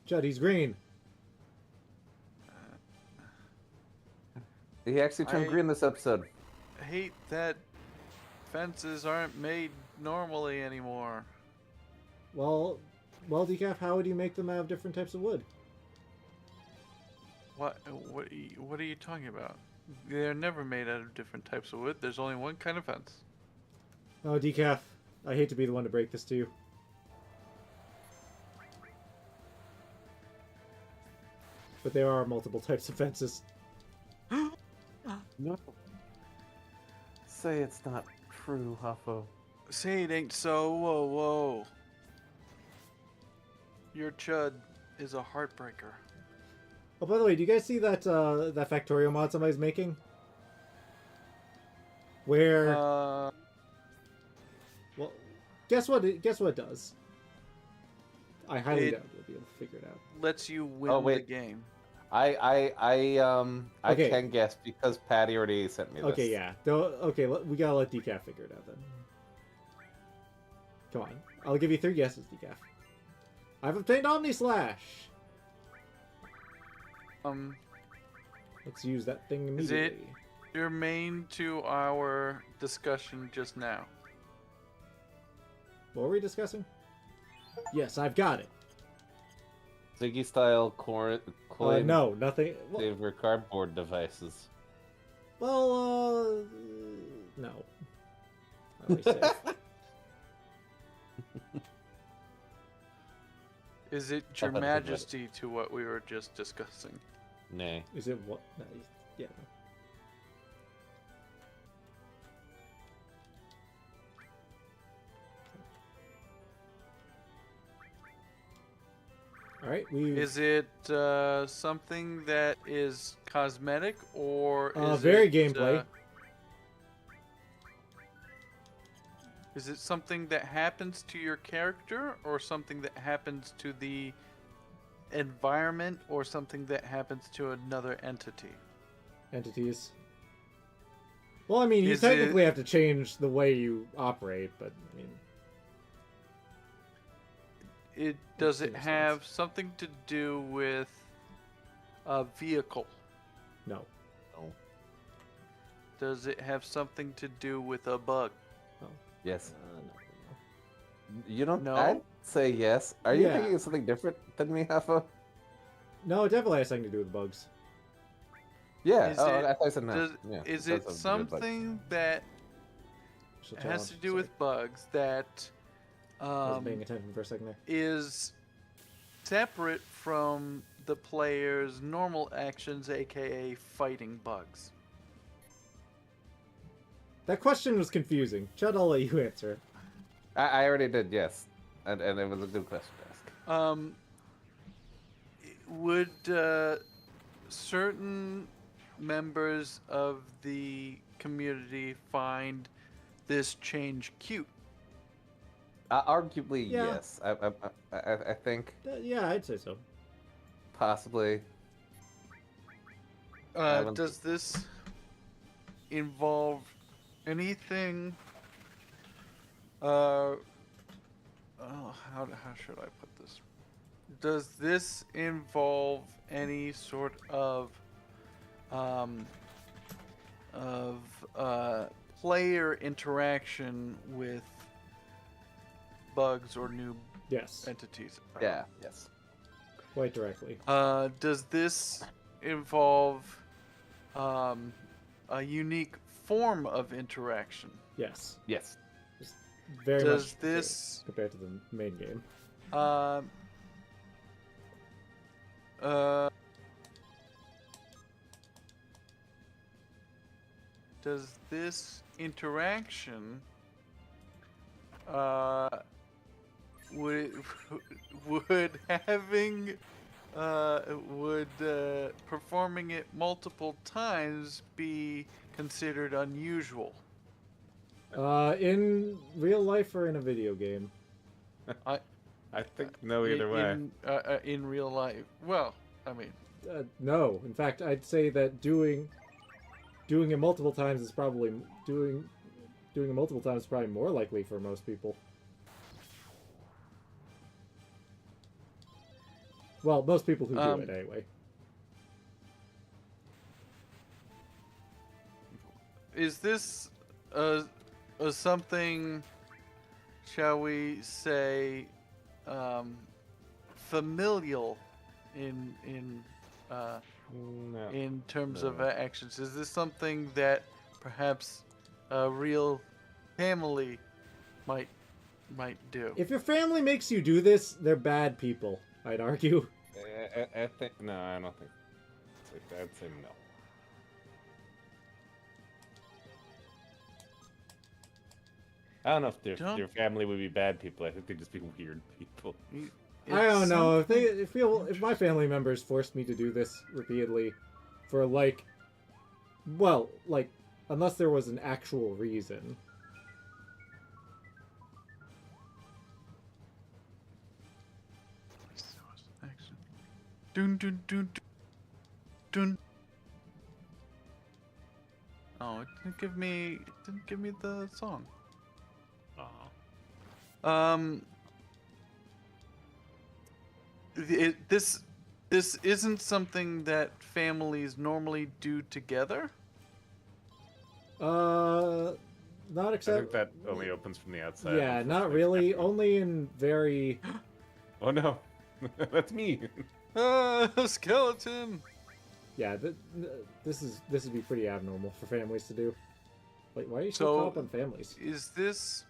A: Chud, he's green.
B: He actually turned
C: I-
B: green this episode.
C: I hate that fences aren't made normally anymore.
A: Well, Decaf, how would you make them out of different types of wood?
C: What are you talking about? They're never made out of different types of wood. There's only one kind of fence.
A: Oh, Decaf, I hate to be the one to break this to you. But there are multiple types of fences.
B: No. Say it's not true, Hafo.
C: Say it ain't so. Whoa, whoa. Your chud is a heartbreaker.
A: Oh, by the way, do you guys see that that Factorio mod somebody's making? Where, well, guess what? Guess what it does? I highly
C: It-
A: doubt you'll be able to figure it out.
C: Lets you win
B: Oh,
C: the
B: wait.
C: game.
B: I
A: Okay.
B: can guess because Patty already sent me this.
A: Okay, yeah. Okay, we gotta let Decaf figure it out then. Come on, I'll give you 3 guesses, Decaf. I've obtained Omni Slash. Let's use that thing
C: Is
A: immediately.
C: it- Germane to our discussion just now.
A: What were we discussing? Yes, I've got it.
B: Ziggy style coin
A: No, nothing. Well,
B: saver cardboard devices.
A: no. I always say.
C: Is it your
B: I'll have to think about it.
C: majesty to what we were just discussing?
B: Nay.
A: Is it what? No, yeah. All right, we
C: Is it something that is cosmetic or is
A: very
C: it
A: gameplay.
C: Is it something that happens to your character or something that happens to the environment or something that happens to another entity?
A: entities. Well, I mean, you
C: Is
A: technically
C: it-
A: have to change the way you operate, but I mean,
C: Does
A: the
C: it
A: response.
C: have something to do with a vehicle?
A: no.
B: No.
C: Does it have something to do with a bug?
B: Yes.
A: No.
B: You don't.
C: No?
B: I'd say yes. Are you
A: Yeah.
B: thinking of something different than me, Hafo?
A: No, it definitely has something to do with bugs.
B: Yeah.
C: Is
B: oh,
C: it-
B: I thought I said no.
C: Does,
B: Yeah,
C: is
B: does
C: it
B: have to do with bugs.
C: something that
A: She'll
C: has
A: challenge-
C: to do
A: sorry.
C: with bugs that
A: I was paying attention for a second there.
C: is separate from the player's normal actions, aka fighting bugs?
A: That question was confusing. Chud, I'll let you answer.
B: I already did yes, and it was a good question to ask.
C: Would certain members of the community find this change cute?
B: Arguably
A: Yeah.
B: yes. I think
A: Yeah, I'd say so.
B: possibly. I don't-
C: Does this involve anything? How should I put this? Does this involve any sort of player interaction with bugs or new
A: Yes,
C: entities?
B: Yeah. Yes.
A: quite directly.
C: Does this involve a unique form of interaction?
A: Yes,
B: Yes.
A: very
C: Does
A: much
C: this
A: compared to the main game.
C: um does this interaction would would having would performing it multiple times be considered unusual?
A: In real life or in a video game?
B: I think no either way.
C: In real life. Well, I mean,
A: No. In fact, I'd say that doing it multiple times is probably doing it multiple times is probably more likely for most people. Well, most people who do it anyway.
C: is this a something, shall we say, familial in
B: No.
C: in terms
B: No.
C: of actions? Is this something that perhaps a real family might do?
A: If your family makes you do this, they're bad people, I'd argue.
B: I think no. I don't think. I'd say no. I don't know if their family would be bad people. I think they'd just be weird people.
A: I don't know. If my family members forced me to do this repeatedly for unless there was an actual reason.
C: Action. Dun dun dun dun. Dun. Oh, it didn't give me the song. This isn't something that families normally do together.
A: Not
B: I
A: except.
B: think that only opens from the outside.
A: Yeah, not
B: unfortunately.
A: really. Only in very.
B: Oh no, that's me.
C: Skeleton.
A: Yeah, this would be pretty abnormal for families to do. Like, why are you so
C: So-
A: caught up on families?
C: Is this?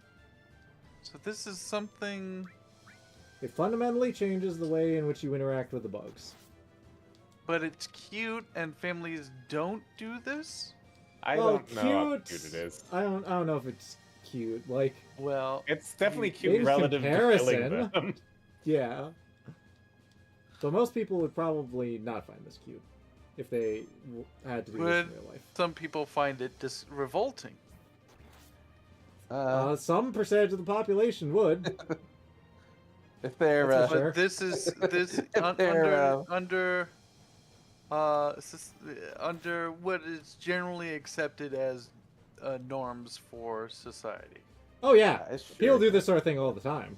C: So this is something.
A: It fundamentally changes the way in which you interact with the bugs.
C: But it's cute, and families don't do this.
B: I
A: Well,
B: don't know how cute it is.
A: I don't know if it's cute. Like,
C: Well,
B: It's definitely cute
A: In
B: relative to killing
A: comparison.
B: them.
A: yeah. So most people would probably not find this cute if they had to do this
C: Would
A: in real life.
C: some people find it revolting?
A: Some percentage of the population would.
E: If they're
A: That's for sure.
C: But this is this
E: If they're,
C: under what is generally accepted as norms for society.
A: Oh yeah,
E: it's
A: people
E: true.
A: do this sort of thing all the time.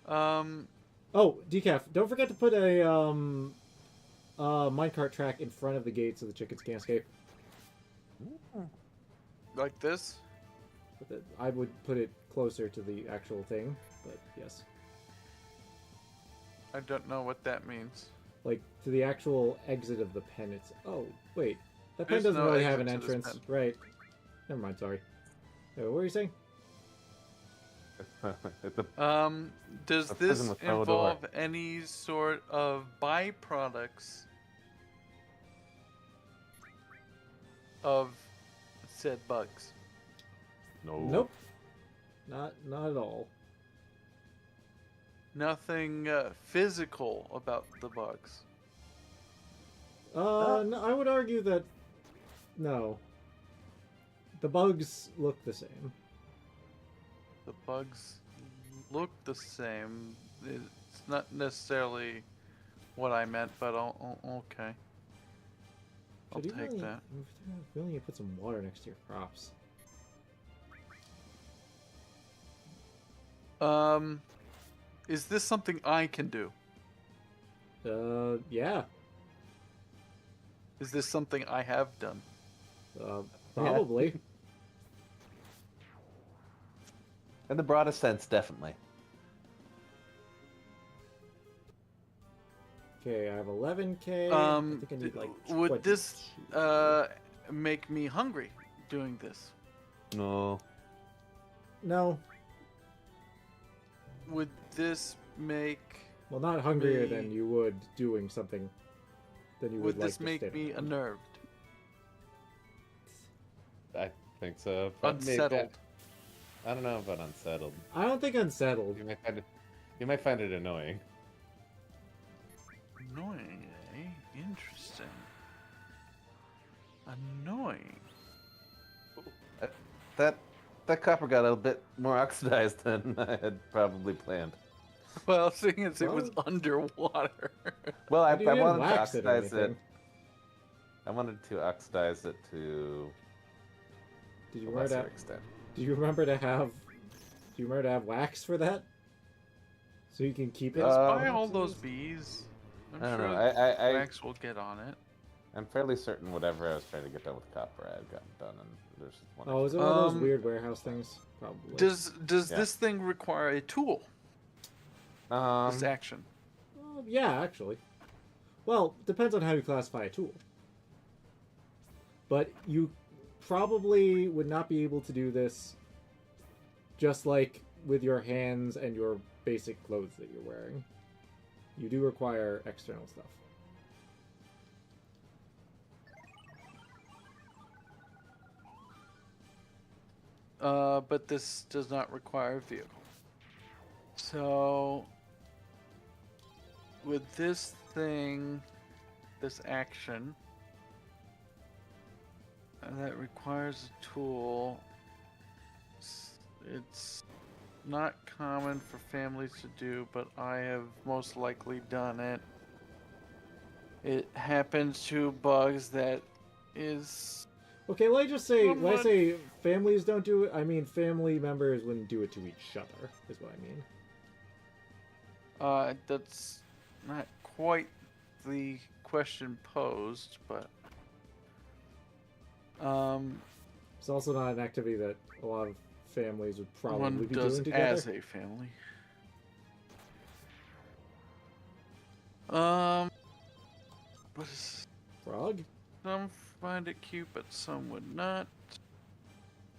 A: Oh, decaf! Don't forget to put a minecart track in front of the gate so the chickens can't escape.
C: Like this.
A: But I would put it closer to the actual thing, but yes,
C: I don't know what that means.
A: like to the actual exit of the pen. It's wait, that pen
C: There's
A: doesn't
C: no
A: really have an
C: exit to this
A: entrance,
C: pen.
A: right? Never mind. Sorry. What were you saying?
C: Does
E: A
C: this
E: prison with no door.
C: involve any sort of byproducts of said bugs?
B: No.
A: Nope. Not at all.
C: Nothing physical about the bugs.
A: No, I would argue that no. The bugs look the same.
C: The bugs look the same. It's not necessarily what I meant, but okay. I'll
A: Should you
C: take
A: really,
C: that.
A: We only need to put some water next to your crops.
C: Is this something I can do?
A: Yeah.
C: Is this something I have done?
A: Probably.
E: in the broadest sense, definitely.
A: Okay, I have 11k. I think I need like
C: Would this
A: 22.
C: make me hungry doing this?
E: No.
A: No.
C: Would this make
A: Well, not hungrier
C: Me-
A: than you would doing something. Than you would
C: would
A: like
C: this
A: to
C: make
A: stay
C: me
A: behind.
C: unnerved,
B: I think so. but maybe-
C: unsettled?
B: I don't know about unsettled.
A: I don't think unsettled.
B: You might find it annoying.
C: Annoying, eh? Interesting. Annoying.
E: That copper got a little bit more oxidized than I had probably planned.
C: Well, seeing as it was
A: Well-
C: underwater.
E: Well, I
A: You didn't
E: wanted to
A: wax it or
E: oxidize it.
A: anything.
E: I wanted to oxidize it to
A: Did
E: a
A: you remember
E: lesser
A: to?
E: extent.
A: Do you remember to have? Do you remember to have wax for that? So you can keep it.
C: Just
E: Uh,
C: buy all those bees. I'm
E: I don't
C: sure
E: know. I
C: Max will get on it.
E: I'm fairly certain whatever I was trying to get done with copper, I had gotten done, and there's just one.
A: Oh, is it one of those
C: Um,
A: weird warehouse things? Probably.
C: Does
E: Yeah.
C: this thing require a tool? This action.
A: Yeah, actually. Well, depends on how you classify a tool. But you probably would not be able to do this just like with your hands and your basic clothes that you're wearing. You do require external stuff.
C: But this does not require a vehicle. So, with this thing, this action, that requires a tool, it's not common for families to do, but I have most likely done it. It happens to bugs that is
A: Okay, let me just say, when I
C: Somewhat-
A: say families don't do it, I mean family members wouldn't do it to each other, is what I mean.
C: That's not quite the question posed, but
A: It's also not an activity that a lot of families would probably
C: one
A: be
C: does
A: doing together.
C: as a family. But
A: Frog?
C: some find it cute, but some would not.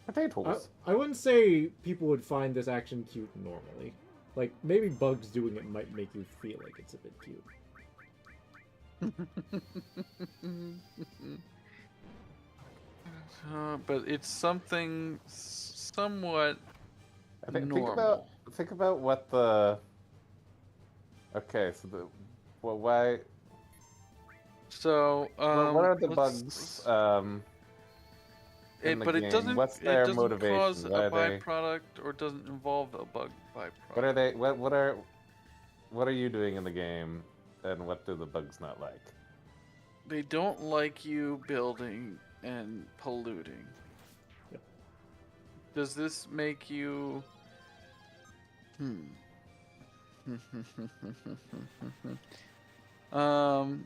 E: Potatoes.
A: I wouldn't say people would find this action cute normally. Like, maybe bugs doing it might make you feel like it's a bit cute.
C: But it's something somewhat
E: I think,
C: normal.
E: think about what the. Okay, so well, why?
C: So,
E: What are the
C: let's-
E: bugs? In the
C: but
E: game,
C: it doesn't.
E: what's
C: It
E: their
C: doesn't cause
E: motivation?
C: a byproduct, or doesn't involve a bug byproduct.
E: What are they? What are you doing in the game, and what do the bugs not like?
C: They don't like you building and polluting.
A: Yep.
C: Does this make you? um,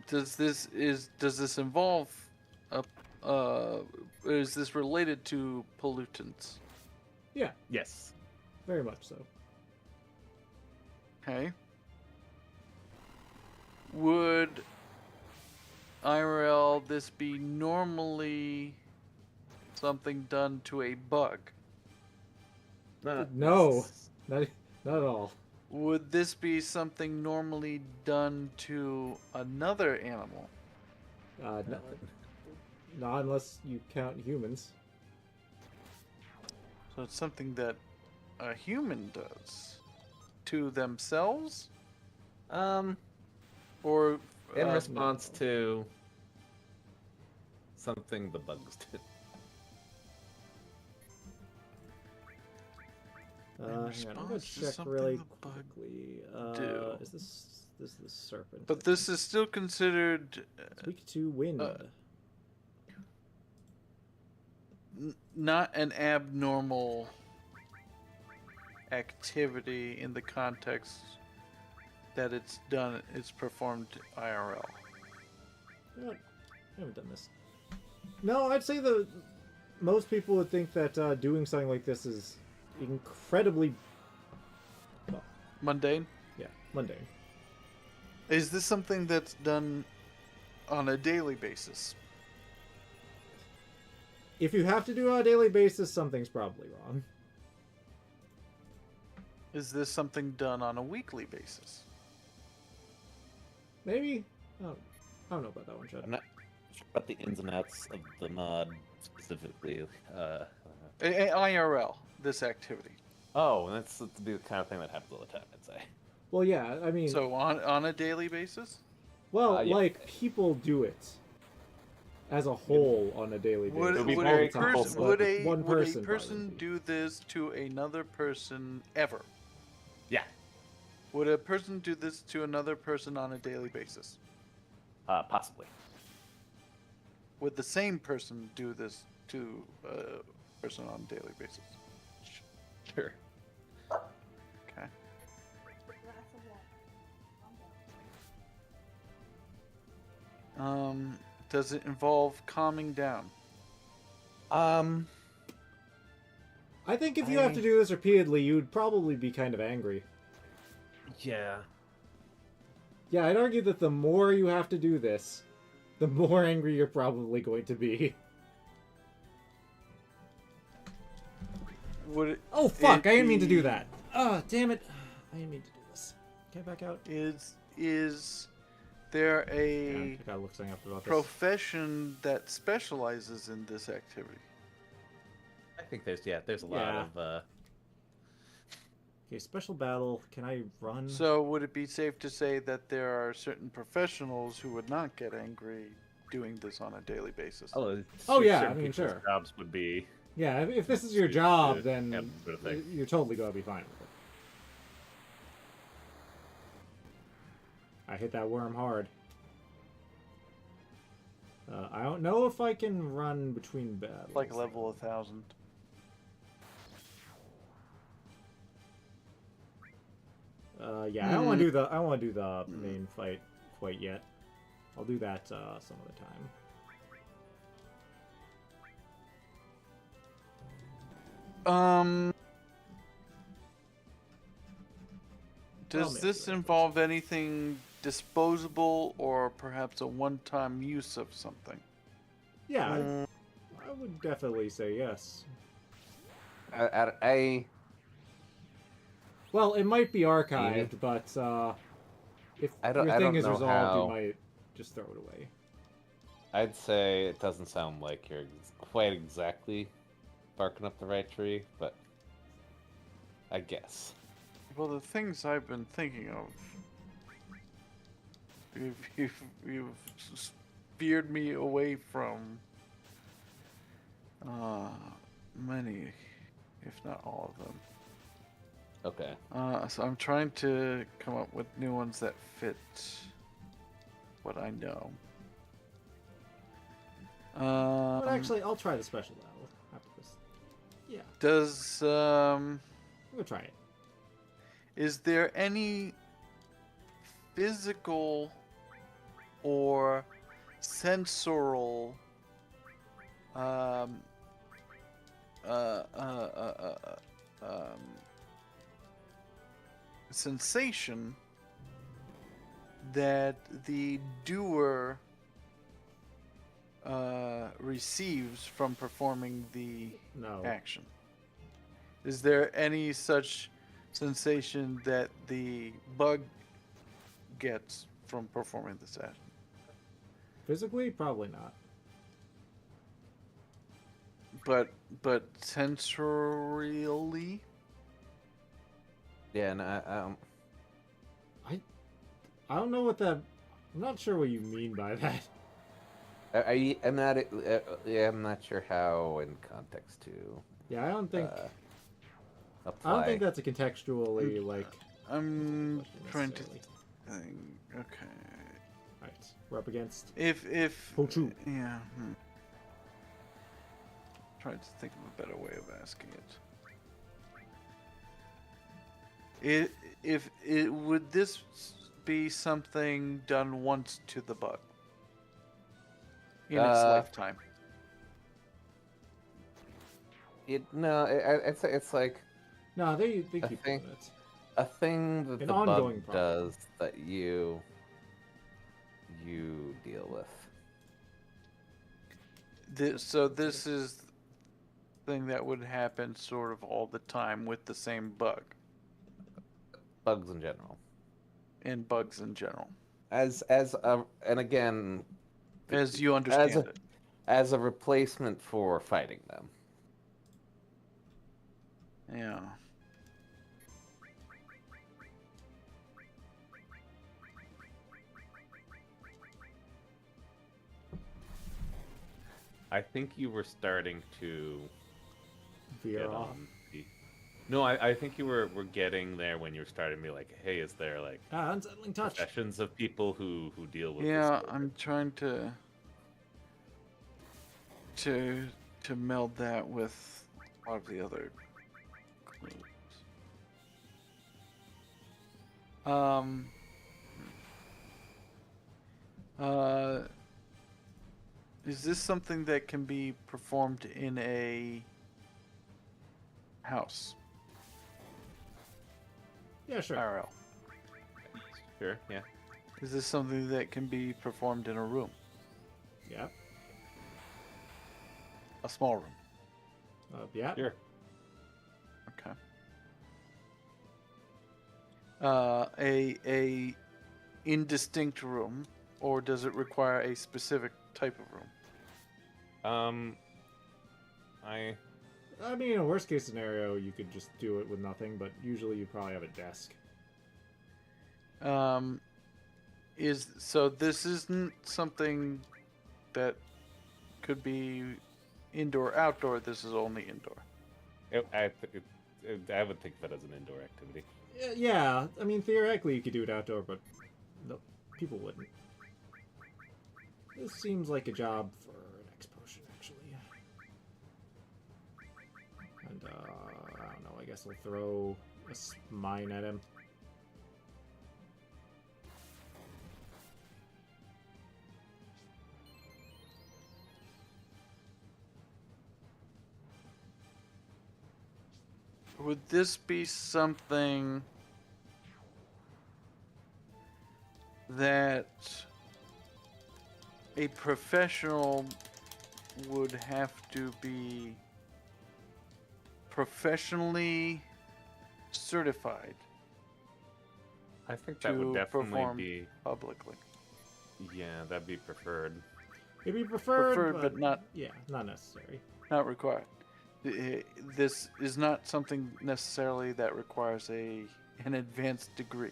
C: does this involve a is this related to pollutants?
A: Yeah,
B: Yes.
A: very much so.
C: Okay. Would IRL this be normally something done to a bug?
A: No, not at all.
C: Would this be something normally done to another animal?
A: No, not unless you count humans.
C: So it's something that a human does to themselves, or
B: In response to something the bugs did.
A: Hang on, I'm gonna
C: response to
A: check
C: something
A: really
C: the bug
A: quickly.
C: do.
A: Is this the serpent?
C: But this is still considered
A: It's weak to wind.
C: not an abnormal activity in the context that it's performed IRL.
A: You know what? I haven't done this. No, I'd say most people would think that doing something like this is incredibly, well,
C: Mundane?
A: yeah, mundane.
C: Is this something that's done on a daily basis?
A: If you have to do it on a daily basis, something's probably wrong.
C: Is this something done on a weekly basis?
A: Maybe? I don't know about that one, Chad.
B: I'm not sure about the ins and outs of the mod specifically.
C: IRL, this activity.
E: Oh, that's the kind of thing that happens all the time, I'd say.
A: Well, yeah, I mean,
C: So on a daily basis?
A: well,
E: yeah.
A: like, people do it as a whole on a daily basis.
C: Would,
E: It would be
C: would,
E: very
C: a, person,
E: compulsive.
C: would, a,
A: One
C: would a
A: person
C: person
A: probably.
C: do this to another person ever?
B: Yeah.
C: Would a person do this to another person on a daily basis?
E: Possibly.
C: Would the same person do this to a person on a daily basis?
B: Sure.
C: Okay. Does it involve calming down?
A: I think if you have to do this repeatedly, you'd probably be kind of angry.
B: Yeah.
A: Yeah, I'd argue that the more you have to do this, the more angry you're probably going to be.
C: Would it,
A: Oh, fuck!
C: it
A: I didn't mean to do
C: be-
A: that. Oh, damn it. I didn't mean to do this. Get back out.
C: Is there
A: Yeah,
C: a
A: I gotta look something up about this.
C: profession that specializes in this activity?
B: I think there's a lot
A: Yeah.
B: of
A: Okay, special battle. Can I run?
C: So would it be safe to say that there are certain professionals who would not get angry doing this on a daily basis?
A: Oh, yeah,
B: certain
A: I mean,
B: people's
A: sure.
B: Jobs would be
A: Yeah, if this is your
B: to-
A: job,
B: to
A: then
B: have sort of thing.
A: you're totally gonna be fine with it. I hit that worm hard. I don't know if I can run between battles.
C: Like level 1,000.
A: Yeah, I don't want to do the main fight quite yet. I'll do that some other time.
C: Does
A: make
C: this
A: you an
C: involve anything disposable or perhaps a one-time use of something?
A: Yeah, I would definitely say yes. Well, it might be archived, but if
E: I
A: your
E: don't
A: thing is
E: know
A: resolved,
E: how-
A: you might just throw it away.
E: I'd say it doesn't sound like you're quite exactly barking up the right tree, but I guess.
C: Well, the things I've been thinking of, you've steered me away from many, if not all of them.
E: Okay.
C: So I'm trying to come up with new ones that fit what I know.
A: But actually, I'll try the special battle after this. Yeah,
C: Does
A: I'm gonna try it.
C: is there any physical or sensorial um, uh, uh, uh, uh, um, sensation that the doer receives from performing the
A: No.
C: action? Is there any such sensation that the bug gets from performing this action?
A: Physically, probably not.
C: But sensorially?
E: Yeah, and
A: I don't know what that. I'm not sure what you mean by that.
E: I'm not. Yeah, I'm not sure how in context to
A: Yeah, I don't think.
E: apply.
A: I don't think that's a contextually like.
C: I'm
A: question
C: trying to
A: necessarily.
C: think. Okay.
A: Right, we're up against.
C: If
A: Pochu.
C: yeah. Trying to think of a better way of asking it. If it would this be something done once to the bug in its lifetime?
E: It's like
A: No, they
E: I
A: keep
E: think-
A: doing it.
E: a thing that
A: An
E: the
A: ongoing
E: bug
A: problem.
E: does that you deal with.
C: So this is the thing that would happen sort of all the time with the same bug
E: Bugs in general.
C: and bugs in general,
E: And again,
C: as you understand it.
E: as a replacement for fighting them.
C: Yeah.
B: I think you were starting to
A: Veer
B: get
A: off.
B: on. No, I think you were getting there when you were starting to be like, hey, is there like
A: Unsettling touch.
B: professions of people who deal with
C: Yeah,
B: this?
C: I'm trying to meld that with a lot of the other clues. Is this something that can be performed in a house?
A: Yeah, sure.
C: IRL.
B: Sure, yeah.
C: Is this something that can be performed in a room?
A: Yeah.
C: A small room.
A: Yeah.
B: Sure.
C: Okay. A indistinct room, or does it require a specific type of room?
A: I mean, in a worst case scenario, you could just do it with nothing, but usually you probably have a desk.
C: So this isn't something that could be indoor outdoor. This is only indoor.
B: I would think of it as an indoor activity.
A: Yeah, I mean, theoretically you could do it outdoor, but no, people wouldn't. This seems like a job for an X potion, actually. And, I don't know, I guess I'll throw a mine at him.
C: Would this be something that a professional would have to be professionally certified
B: I think that would
C: to
B: definitely
C: perform
B: be,
C: publicly?
B: yeah, that'd be preferred.
A: It'd be preferred,
C: Preferred, but not
A: yeah, not necessary.
C: not required. This is not something necessarily that requires an advanced degree.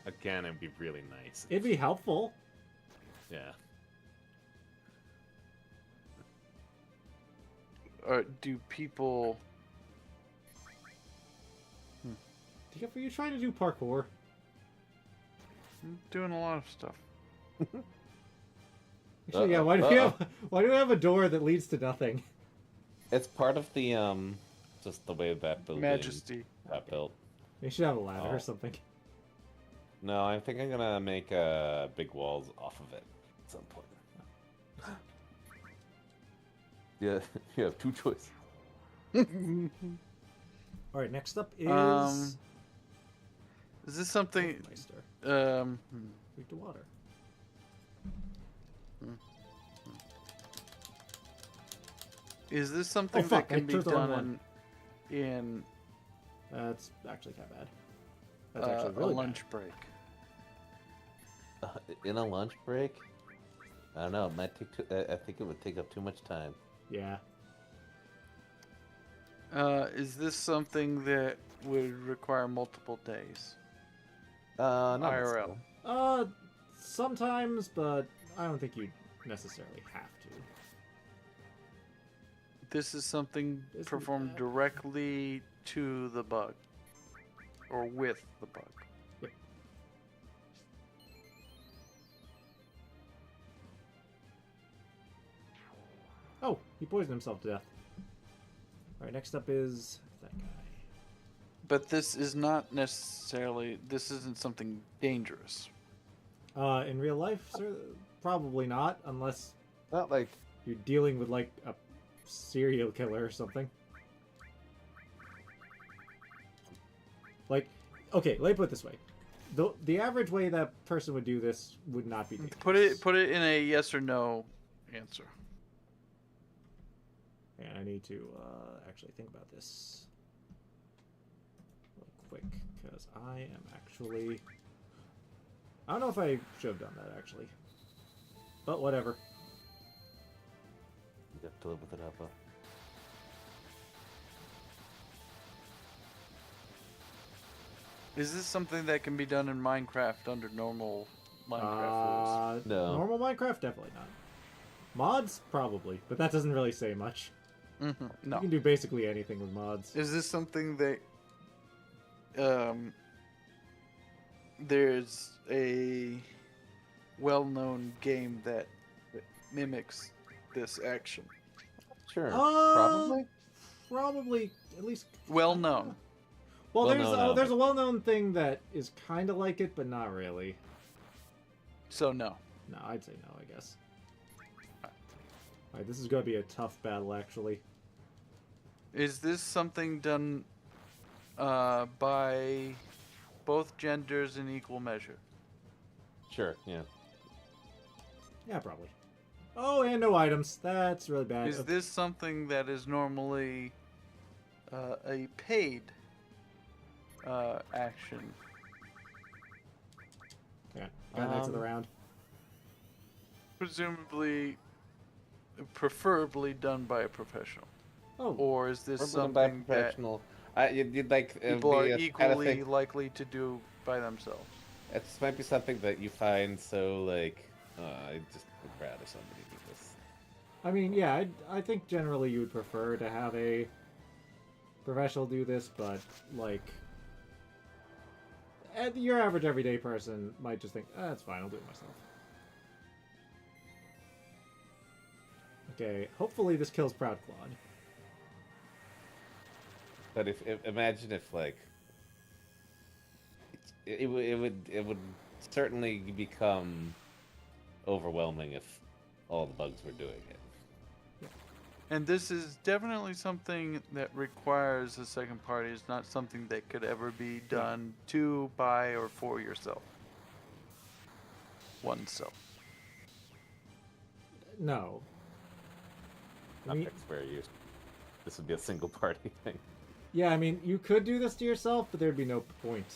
B: Again, it'd be really nice.
A: It'd be helpful.
B: Yeah.
C: Or do people?
A: Are you trying to do parkour?
C: I'm doing a lot of stuff.
A: Actually, yeah. Why do we have a door that leads to nothing?
E: It's part of the just the way that building
C: Majesty.
E: got built.
A: They should have a ladder
E: Oh.
A: or something.
E: No, I think I'm gonna make big walls off of it at some point. Yeah, you have two choices.
A: All right. Next up is
C: Is this something?
A: Meister. Drink the water.
C: Is this something
A: fuck,
C: that
A: I
C: can be
A: chose the wrong
C: done in
A: That's actually kind of bad. That's actually
C: a
A: really
C: lunch break?
E: In a lunch break? I don't know. It might take. I think it would take up too much time.
A: bad.
C: Is this something that would require multiple days?
E: Not
C: IRL.
A: Yeah. Sometimes, but I don't think you necessarily have to.
C: This is something
A: Isn't
C: performed
A: that-
C: directly to the bug, or with the bug.
A: Yep. Oh, he poisoned himself to death. All right, next up is that guy.
C: But this is not necessarily. This isn't something dangerous.
A: In real life, sir, probably not, unless
E: Not like.
A: you're dealing with like a serial killer or something. Like, okay, let me put it this way: the average way that person would do this would not be dangerous.
C: Put it in a yes or no answer.
A: And I need to actually think about this real quick, because I am actually... I don't know if I should have done that, actually. But whatever.
E: You have to live with it, Hafo.
C: Is this something that can be done in Minecraft under normal Minecraft rules?
E: No.
A: Normal Minecraft, definitely not. Mods, probably, but that doesn't really say much. You
C: No.
A: can do basically anything with mods.
C: Is this something that there's a well-known game that mimics this action?
E: Sure.
A: Uh,
E: Probably.
A: Probably, at least...
C: Well-known.
A: Well,
E: Well-known
A: there's a well-known thing that is kind of like it, but not really.
C: So no.
A: No, I'd say no, I guess. Alright, this is going to be a tough battle, actually.
C: Is this something done by both genders in equal measure?
E: Sure. Yeah.
A: Yeah, probably. Oh, and no items. That's really bad.
C: Is this something that is normally a paid action?
A: Yeah, next to the round.
C: Presumably, preferably done by a professional.
A: Oh,
C: Or is this
E: Or by
C: something that
E: professional. You'd like
C: people are
E: be a kind of
C: equally
E: thing-
C: likely to do by themselves?
E: It might be something that you find so like. I just would rather somebody do this.
A: I mean, yeah, I think generally you would prefer to have a professional do this, but, like, your average everyday person might just think, that's fine, I'll do it myself. Okay, hopefully this kills Proud Claude.
E: But if imagine if like it would certainly become overwhelming if all the bugs were doing it.
C: And this is definitely something that requires a second party. It's not something that could ever be done to, by, or for yourself. Oneself.
A: No. I
E: Not
A: mean,
E: fixed where you. This would be a single party thing.
A: yeah, I mean, you could do this to yourself, but there'd be no point.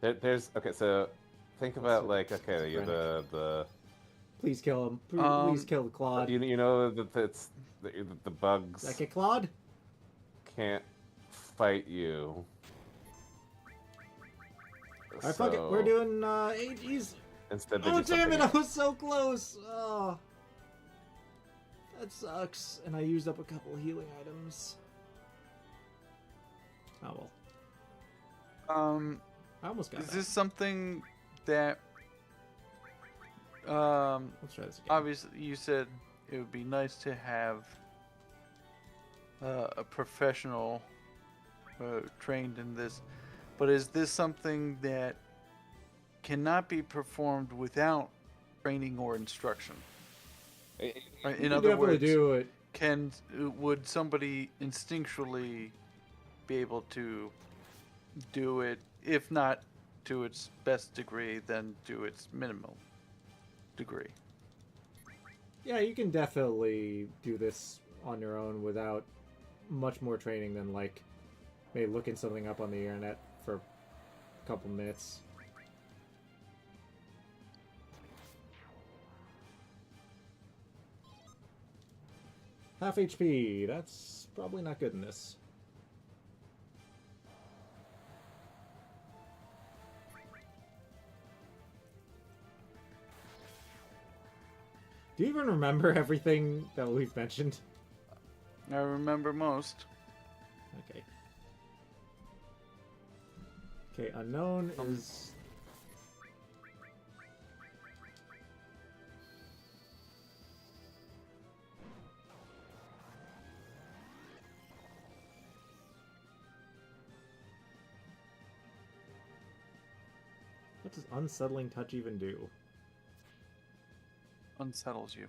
E: There's okay. So think about
A: So,
E: like okay,
A: schizophrenic.
E: the
A: Please kill him. Please,
C: Um,
A: please kill Claude.
B: You know that it's the bugs
A: Did I get Claude?
B: can't fight you.
A: Alright, fuck it. We're doing AGs.
B: Instead, they
A: Oh,
B: do
A: damn it.
B: something
A: I
B: else.
A: was so close. Oh. That sucks. And I used up a couple healing items. Oh, well. I almost got
C: Is
A: that.
C: this something that
A: Let's try this again.
C: obviously you said it would be nice to have a professional trained in this, but is this something that cannot be performed without training or instruction? Right?
A: You
C: In
A: can
C: other
A: definitely
C: words,
A: do it.
C: would somebody instinctually be able to do it, if not to its best degree, then to its minimal degree?
A: Yeah, you can definitely do this on your own without much more training than, like, maybe looking something up on the internet for a couple minutes. Half HP. That's probably not good in this. Do you even remember everything that we've mentioned?
C: I remember most.
A: Okay. Okay, unknown is... What does Unsettling Touch even do?
C: Unsettles you.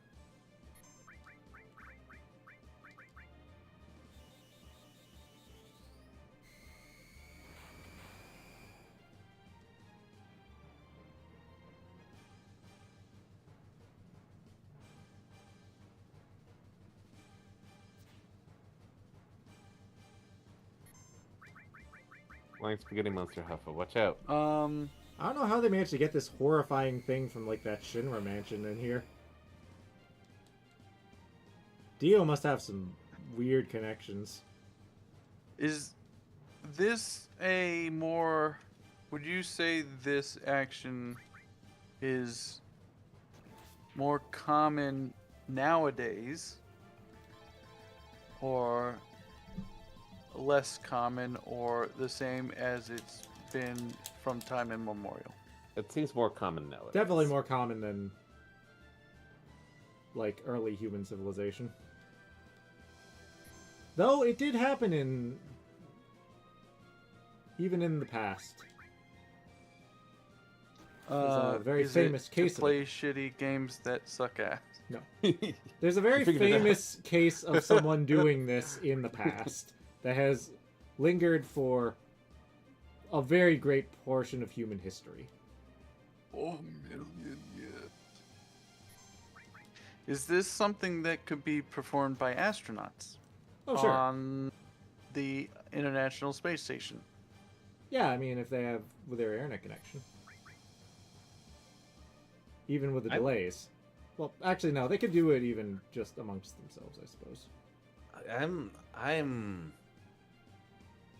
B: Flying spaghetti monster Hafo, watch out.
A: I don't know how they managed to get this horrifying thing from, like, that Shinra mansion in here. Dio must have some weird connections.
C: Is this a more... Would you say this action is more common nowadays, or less common, or the same as it's been from time immemorial?
B: It seems more common nowadays.
A: Definitely more common than, like, early human civilization. Though it did happen in... even in the past. There's a very
C: is
A: famous
C: it
A: case
C: to
A: of
C: play shitty games that suck ass.
A: No. There's a very
B: figured it out.
A: famous case of someone doing this in the past that has lingered for a very great portion of human history.
C: 4 million years. Is this something that could be performed by astronauts
A: Oh, sure.
C: on the International Space Station?
A: Yeah, I mean, if they have with their internet connection. Even with the delays. Well, actually, no, they could do it even just amongst themselves, I suppose.
B: I'm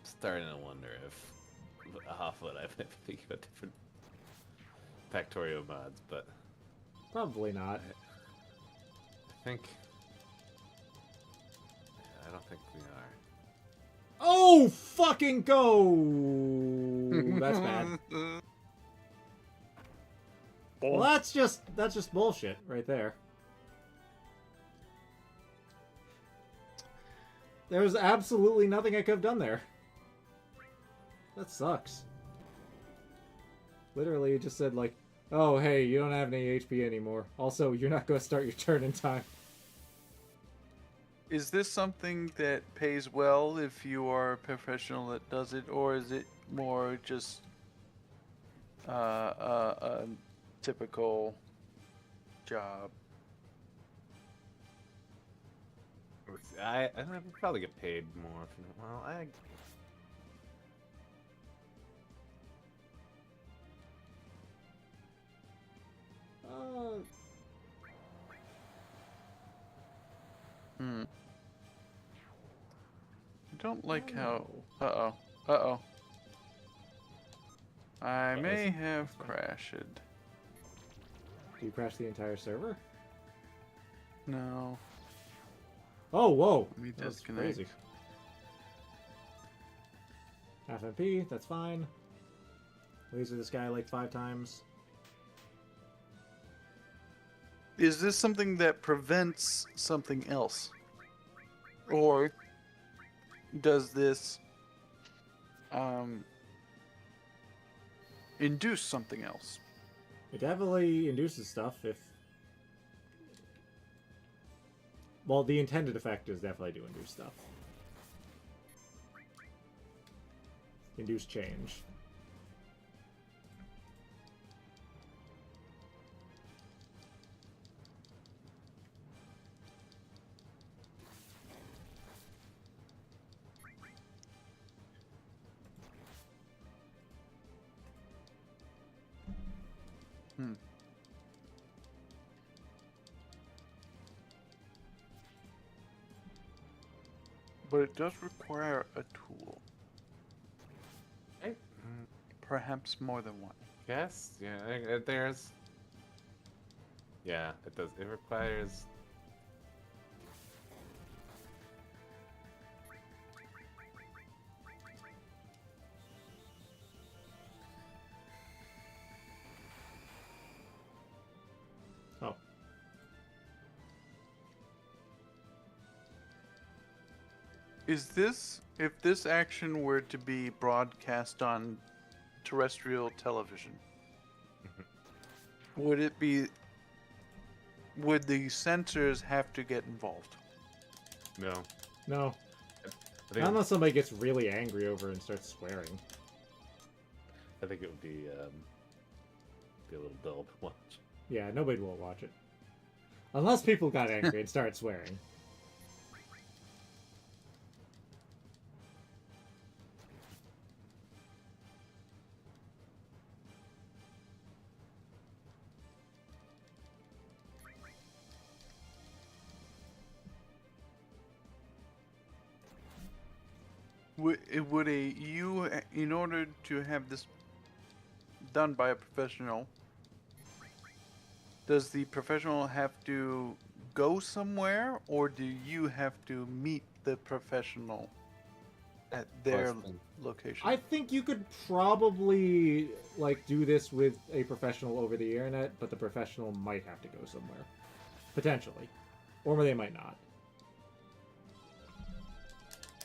B: starting to wonder if Hafo and I might be thinking about different Factorio mods, but
A: Probably not.
B: I don't think we are.
A: Oh, fucking go! That's bad. Well, that's just bullshit right there. There's absolutely nothing I could have done there. That sucks. Literally, it just said, like, oh, hey, you don't have any HP anymore. Also, you're not going to start your turn in time.
C: Is this something that pays well if you are a professional that does it, or is it more just a typical job?
B: I would probably get paid more. If, well,
C: don't like how.
A: No.
C: Uh oh. Uh oh. I
B: That
C: may
B: was-
C: have
A: that's fine.
C: crashed.
A: Do you crash the entire server?
C: No.
A: Oh, whoa!
C: Let me
A: That was
C: disconnect.
A: crazy. Half MP, that's fine. Laser this guy like 5 times.
C: Is this something that prevents something else? Or does this induce something else?
A: It definitely induces stuff if... Well, the intended effect is definitely to induce stuff. Induce change.
C: But it does require a tool.
B: I
C: Perhaps more than one.
B: guess. Yeah, there's. Yeah, it does. It requires.
A: Oh.
C: Is this, if this action were to be broadcast on terrestrial television, would it be, would the sensors have to get involved?
B: No.
A: No.
B: I think,
A: Not unless somebody gets really angry over it and starts swearing.
B: I think it would be a little dull to watch.
A: Yeah, nobody will watch it. Unless people got angry and started swearing.
C: Would you, in order to have this done by a professional, does the professional have to go somewhere, or do you have to meet the professional at their
E: Question.
C: location?
A: I think you could probably like do this with a professional over the internet, but the professional might have to go somewhere. Potentially. Or they might not.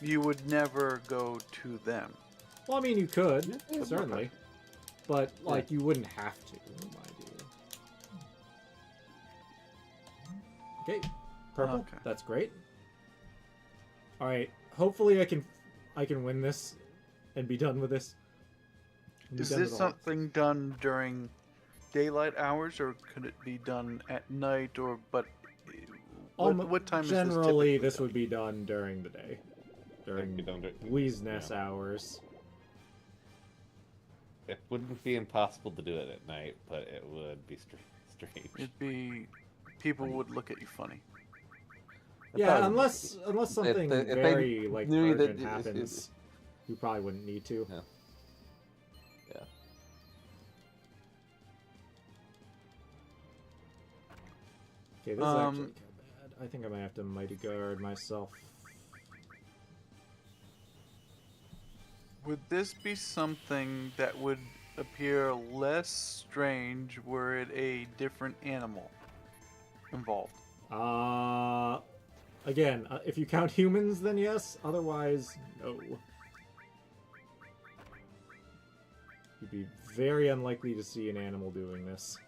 C: You would never go to them.
A: Well, I mean, you could,
C: Yeah,
A: certainly. But, like, you wouldn't have to, in my view. Okay, purple.
C: Okay.
A: That's great. Alright, hopefully I can win this and be done with this. And be
C: Is
A: done
C: this
A: with all-
C: something done during daylight hours, or could it be done at night, or what time
A: generally,
C: is this
A: this would be done during the day. During
E: be done dur-
A: Weesness
E: yeah.
A: hours.
E: It wouldn't be impossible to do it at night, but it would be strange.
C: It'd be, people would look at you funny.
A: Yeah,
E: probably
A: unless something
E: if they
A: very like
E: knew that
A: urgent
E: it-
A: happens, you probably wouldn't need to.
E: Yeah. Yeah.
A: Okay, this is actually kind of bad. I think I might have to mighty guard myself.
C: Would this be something that would appear less strange were it a different animal involved?
A: Again, if you count humans, then yes. Otherwise, no. You'd be very unlikely to see an animal doing this.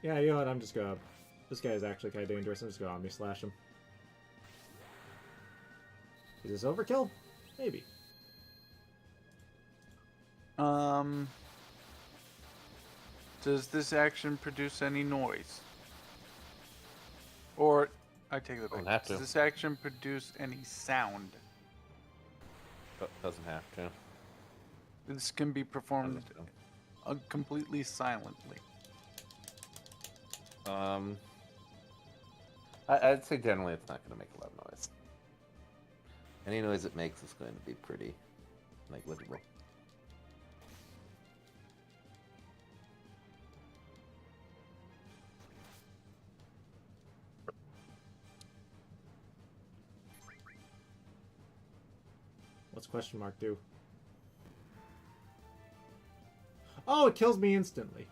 A: Yeah, you know what? I'm just gonna... This guy is actually kind of dangerous. I'm just gonna Omni Slash him. Is this overkill? Maybe.
C: Does this action produce any noise? Or, I take that
E: Don't
C: back.
E: have
C: Does
E: to.
C: this action produce any sound?
E: But doesn't have to.
C: This can be performed
E: Doesn't have
C: completely silently.
E: to. I'd say generally it's not going to make a lot of noise. Any noise it makes is going to be pretty negligible.
A: What's question mark do? Oh, it kills me instantly.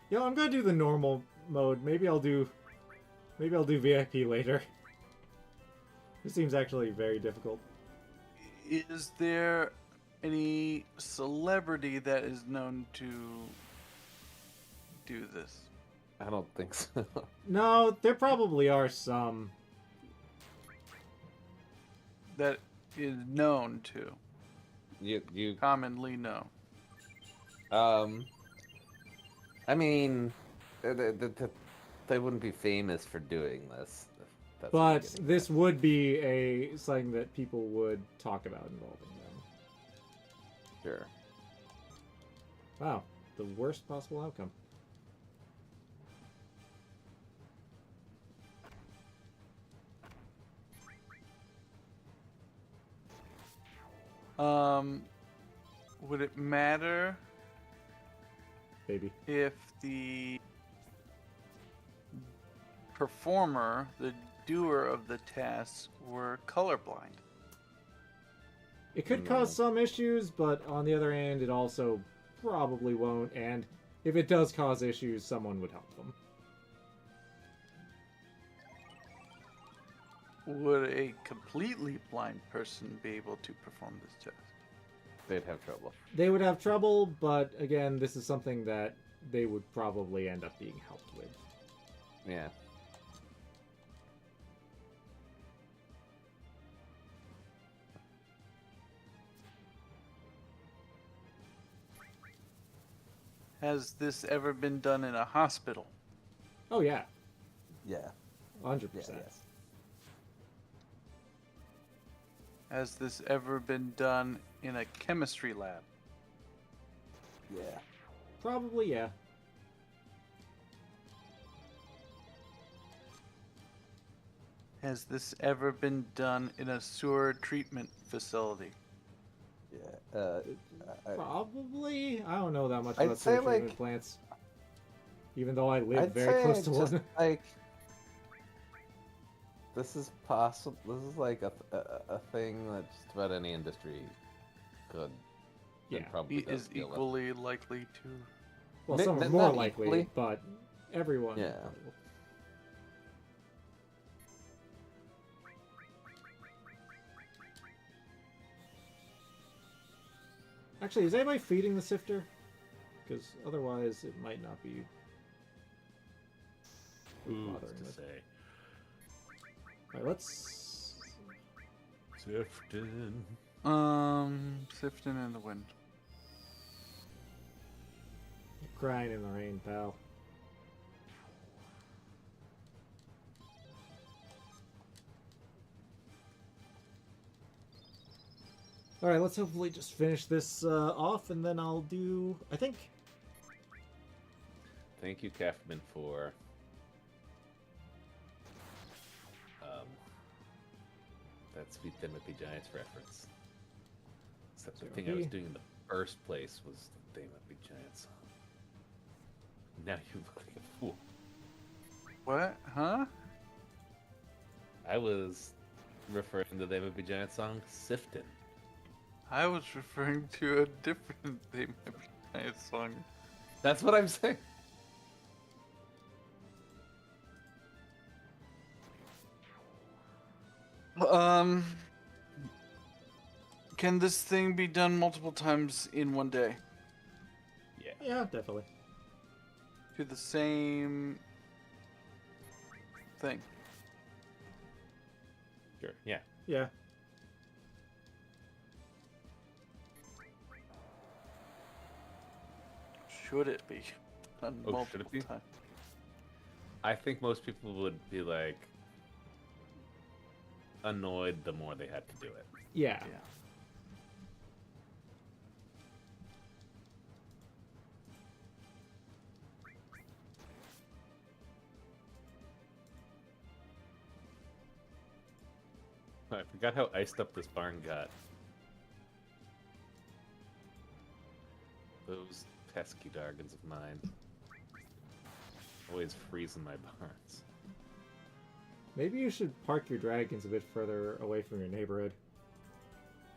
A: Yo, I'm gonna do the normal mode. Maybe I'll do VIP later. This seems actually very difficult.
C: Is there any celebrity that is known to do this?
E: I don't think so.
A: No, there probably are some.
C: That is known to,
E: You
C: commonly known.
E: I mean, they wouldn't be famous for doing this. If that's what you're
A: But
E: getting
A: this
E: at.
A: would be something that people would talk about involving them.
E: Sure.
A: Wow, the worst possible outcome.
C: Would it matter
A: Baby.
C: if the performer, the doer of the task, were colorblind?
A: It could cause some issues, but on the other hand, it also probably won't. And if it does cause issues, someone would help them.
C: Would a completely blind person be able to perform this task?
E: They'd have trouble.
A: They would have trouble, but again, this is something that they would probably end up being helped with.
E: Yeah.
C: Has this ever been done in a hospital?
A: Oh yeah,
E: Yeah.
A: 100%.
E: yes.
C: Has this ever been done in a chemistry lab?
E: Yeah.
A: Probably yeah.
C: Has this ever been done in a sewer treatment facility?
E: Yeah.
A: Probably. I don't know that much
E: I'd
A: about
E: say,
A: sewer treatment
E: like-
A: plants. Even though I live
E: I'd
A: very
E: say
A: close to
E: just,
A: one.
E: like, this is possible. This is like a thing that just about any industry could. and
A: Yeah.
E: Probably
C: He
E: does
C: is
E: deal with.
C: equally likely to.
A: Well,
E: N-
A: some are
E: n-
A: more
E: not
A: likely,
E: equally.
A: but everyone.
E: Yeah.
A: probably will. Actually, is anybody feeding the sifter? Because otherwise, it might not be.
B: Who's
A: bothering
B: to
A: with.
B: say?
A: Alright, let's.
B: Sifting.
C: Sifting in the wind.
A: Crying in the rain, pal. Alright, let's hopefully just finish this off, and then I'll do. I think.
B: Thank you, Kaufman, for that sweet Timothy Giants reference. Except the thing I was doing in the first place was the Timothy Giants. Now you look like a fool.
C: What? Huh?
B: I was referring to the Timothy Giants song "Siftin'."
C: I was referring to a different theme song.
B: That's what I'm saying.
C: Can this thing be done multiple times in one day?
B: Yeah.
A: Yeah, definitely.
C: To the same thing.
B: Sure. Yeah.
A: Yeah.
C: Should it be done
B: Oh, should
C: multiple
B: it be?
C: times?
B: I think most people would be like annoyed the more they had to do it.
A: Yeah.
C: Yeah.
B: I forgot how iced up this barn got. Those pesky dargons of mine. Always freezing my barns.
A: Maybe you should park your dragons a bit further away from your neighborhood.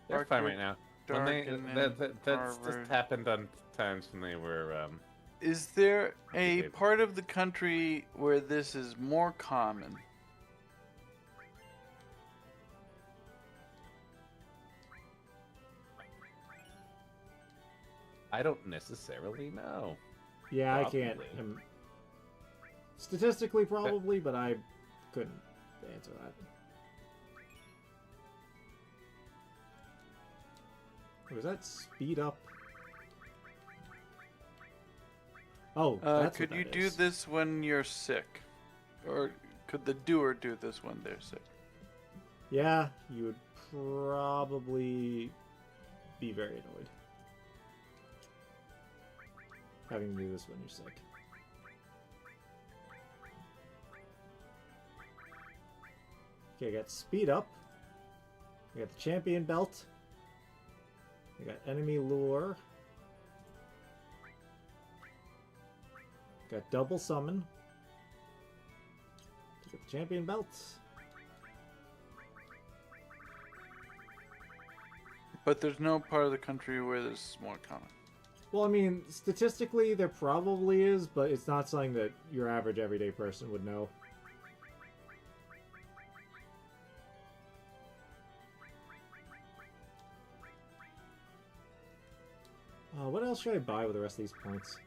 B: They're
C: Park
B: fine
C: your
B: right now. When they,
C: Dargan
B: that's
C: Harvard.
B: just happened on times when they were,
C: Is there a
B: Okay.
C: part of the country where this is more common?
B: I don't necessarily know.
A: Yeah, I can't.
B: Probably.
A: Statistically, probably, but I couldn't answer that. Was that speed up? Oh, that's
C: Could
A: what
C: you
A: that
C: do
A: is.
C: this when you're sick? Or could the doer do this when they're sick?
A: Yeah, you would probably be very annoyed having to do this when you're sick. Okay, I got speed up. I got the champion belt. I got enemy lure. Got double summon. Got the champion belt.
C: But there's no part of the country where this is more common.
A: Well, I mean, statistically, there probably is, but it's not something that your average everyday person would know. What else should I buy with the rest of these points?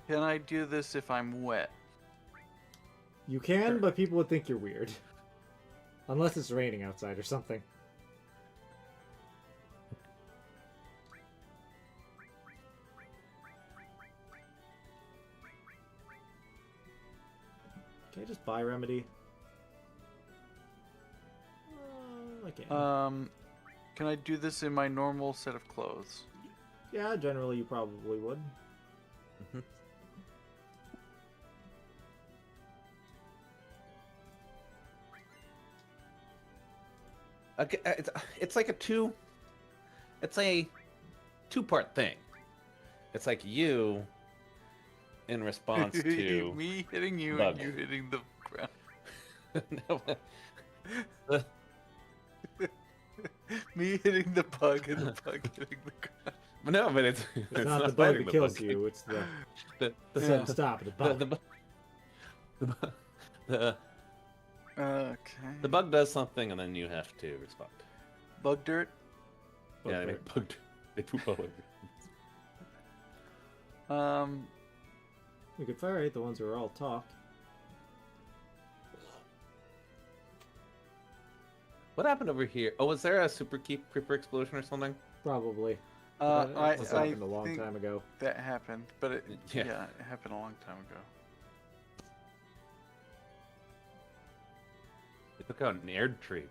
C: Can I do this if I'm wet?
A: You can,
B: Sure.
A: but people would think you're weird. Unless it's raining outside or something. Can I just buy remedy? I can.
C: Can I do this in my normal set of clothes?
A: Yeah, generally you probably would.
B: Okay, it's like it's a two-part thing. It's like you, in response to
C: me hitting you
B: bug.
C: and you hitting the ground.
B: No,
C: Me hitting the bug and the bug hitting the ground.
B: no, but it's
A: It's not the bug
B: fighting
A: that
B: the
A: kills
B: bug.
A: you, it's the
B: The,
A: sudden stop of the bug.
B: the
C: Okay.
B: the bug does something, and then you have to respond.
C: Bug dirt?
B: Yeah, they
A: Okay.
B: make bug. They poop all over.
A: We could fire rate the ones who are all talk.
B: What happened over here? Oh, was there a super creeper explosion or something?
A: Probably.
C: I
A: This happened a long
C: think
A: time ago.
C: that happened, but it,
B: Yeah.
C: yeah, it happened a long time ago.
B: It took out an air tree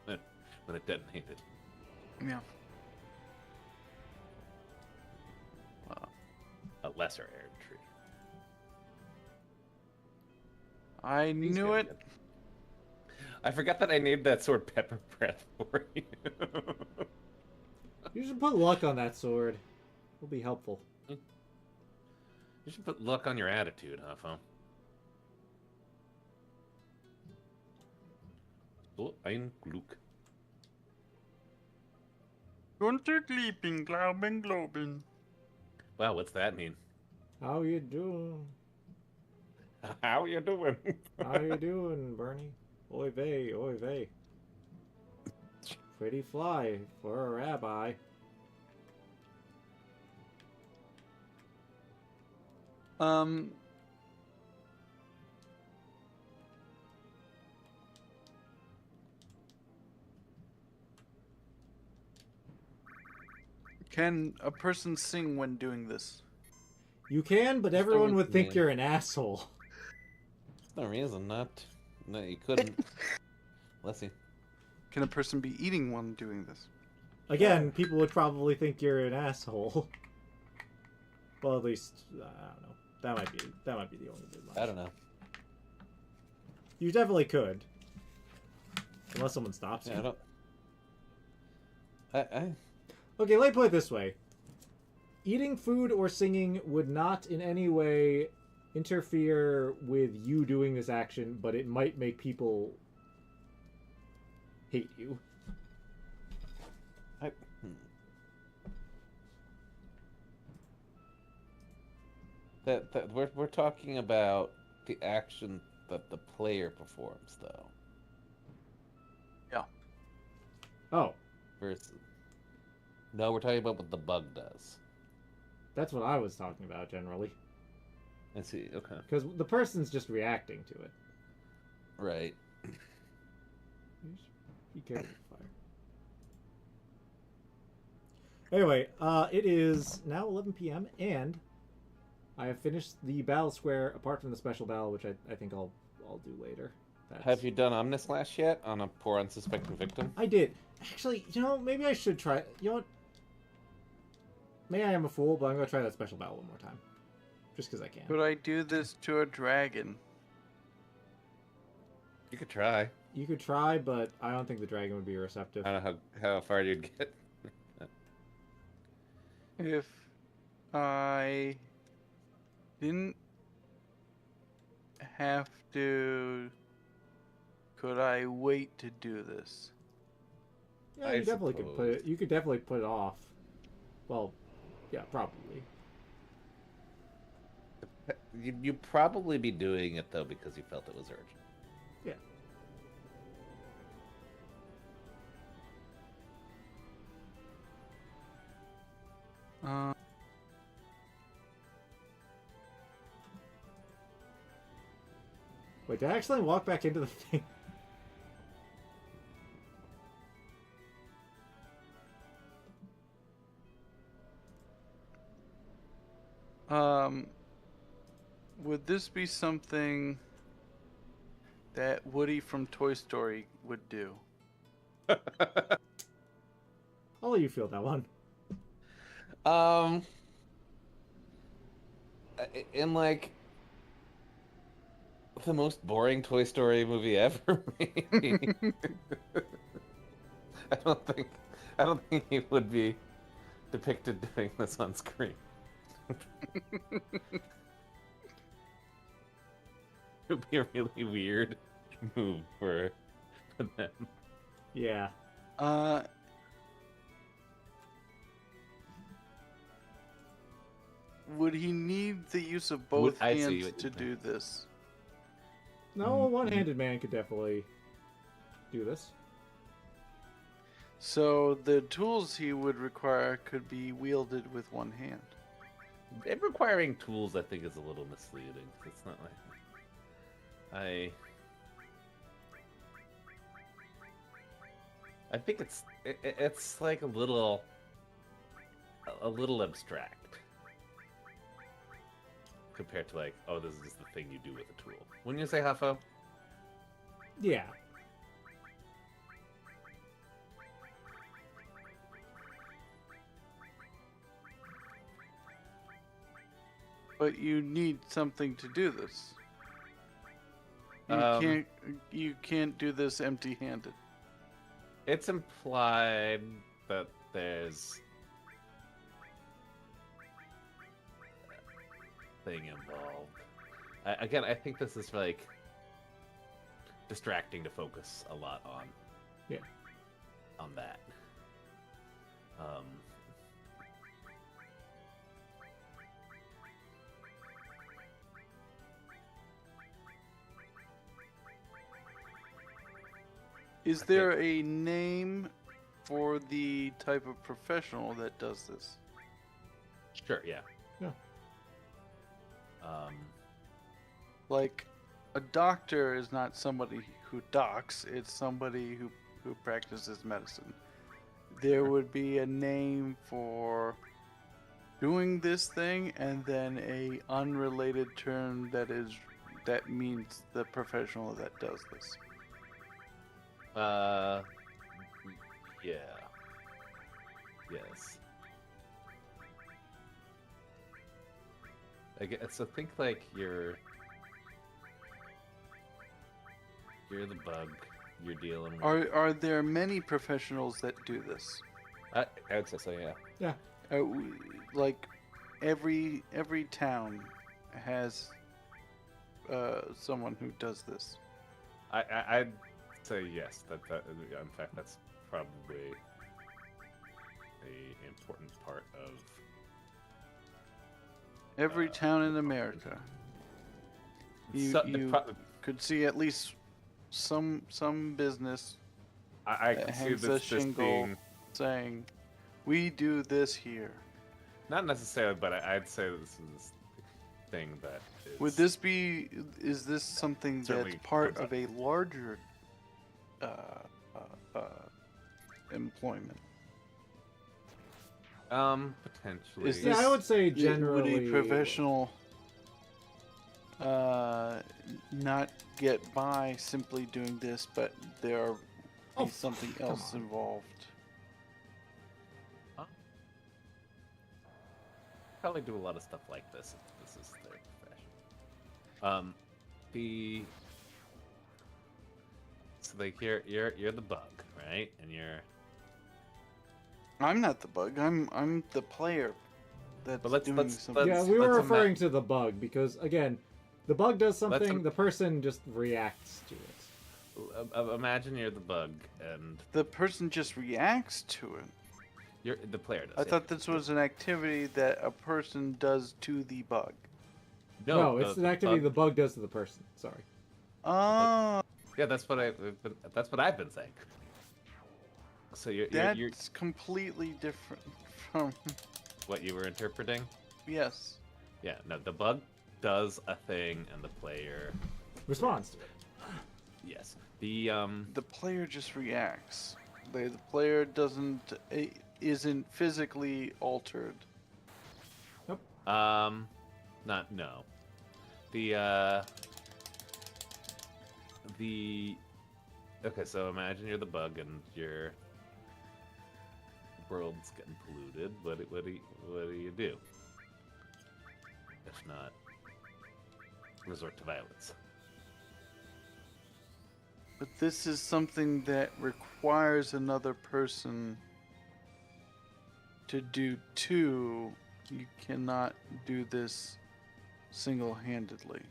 B: when it detonated.
C: Yeah.
B: A lesser air tree.
C: I
B: He's
C: knew
B: very
C: it.
B: good. I forgot that I named that sword Pepper Breath for you.
A: You should put luck on that sword. It'll be helpful.
B: You should put luck on your attitude, Hafo. So ein Glück.
C: Untergliebing, Glauben, Globen.
B: Wow, what's that mean?
A: How you doing?
B: How you doing?
A: How you doing, Bernie? Oy vey, oy vey. Pretty fly for a rabbi.
C: Can a person sing when doing this?
A: You can, but
E: There's no
A: everyone would
E: reason
A: think
E: why.
A: you're an asshole.
E: No reason not. No, you couldn't. Unless you.
C: Can a person be eating when doing this?
A: Again, people would probably think you're an asshole. Well, at least I don't know. That might be the only good lunch.
E: I don't know.
A: You definitely could, unless someone stops
E: Yeah,
A: you.
E: I don't. I
A: Okay, let me put it this way: eating food or singing would not in any way interfere with you doing this action, but it might make people hate you.
E: That we're talking about the action that the player performs, though.
A: Oh,
E: Versus, no, we're talking about what the bug does.
A: that's what I was talking about generally.
E: I see. Okay.
A: Because the person's just reacting to it.
E: Right.
A: Be careful with fire. Anyway, it is now 11 p.m. and I have finished the battle square apart from the special battle, which I think I'll do later.
E: Have you done Omnislash yet on a poor unsuspecting victim?
A: I did. Actually, maybe I should try. You know what? Maybe I am a fool, but I'm going to try that special battle one more time. Just because I can.
C: Could I do this to a dragon?
E: You could try.
A: You could try, but I don't think the dragon would be receptive.
E: I don't know how far you'd get.
C: If I didn't have to, could I wait to do this?
A: Yeah,
E: I
A: you definitely could put
E: suppose.
A: it. You could definitely put it off. Well, yeah, probably.
E: You'd probably be doing it though because you felt it was urgent.
A: Yeah. Wait, did I accidentally walk back into the thing?
C: Would this be something that Woody from Toy Story would do?
A: I'll let you feel that one.
E: In like the most boring Toy Story movie ever, maybe. I don't think he would be depicted doing this on screen. It would be a really weird move for them.
A: Yeah.
C: Would he need the use of both
E: I see
C: hands
E: what
C: to
E: you
C: do this?
A: No, a one-handed man could definitely do this.
C: So the tools he would require could be wielded with one hand.
E: It requiring tools, I think, is a little misleading. It's not like I think it's like a little abstract compared to like, oh, this is just the thing you do with a tool. Wouldn't you say, Hafo?
A: Yeah.
C: But you need something to do this. You can't do this empty-handed.
E: It's implied that there's a thing involved. Again, I think this is like distracting to focus a lot on.
A: Yeah.
E: On that.
C: Is there a name for the type of professional that does this?
E: Sure, yeah.
A: Yeah.
C: Like, a doctor is not somebody who docks, it's somebody who practices medicine. There would be a name for doing this thing, and then a unrelated term that means the professional that does this.
E: Yeah. Yes.
B: So think like you're the bug. You're dealing with.
C: Are there many professionals that do this?
B: I would say so. Yeah.
A: Yeah.
C: Like every town has someone who does this.
B: I'd say yes. That in fact that's probably a important part of
C: Every town in America. You could see at least some business
B: I
C: that
B: can see
C: hangs a
B: this
C: shingle
B: being
C: saying, "We do this here."
B: not necessarily, but I'd say this is a thing that is.
C: Would this be? Is this something
B: Certainly
C: that's part
B: comes
C: of a larger employment?
B: Potentially?
C: Is
A: Yeah, I
C: this-
A: would say
C: Would
A: generally.
C: a professional not get by simply doing this, but there
A: Oh,
C: be something
A: come
C: else
A: on.
C: involved?
B: Probably do a lot of stuff like this if this is their profession. So like you're the bug, right? And you're
C: I'm not the bug. I'm the player that's
B: But let's-
C: doing
B: let's-
C: something.
A: Yeah,
B: let's-
A: we were
B: let's
A: referring to the bug because again, the bug does something,
B: im-
A: the person just reacts to it.
B: imagine you're the bug and
C: The person just reacts to it.
B: you're the player does.
C: I
B: yeah.
C: thought this was an activity that a person does to the bug.
A: No, it's an activity the bug does to the person. Sorry.
C: Oh,
B: Yeah, that's what I've been saying. So you're
C: that's completely different from
B: what you were interpreting.
C: yes.
B: Yeah, no, the bug does a thing and the player,
A: Responds to it.
B: yes. The
C: The player just reacts. The player isn't physically altered.
B: not no. The okay, so imagine you're the bug and your world's getting polluted. What do you do? If not resort to violence.
C: But this is something that requires another person to do too. You cannot do this single-handedly.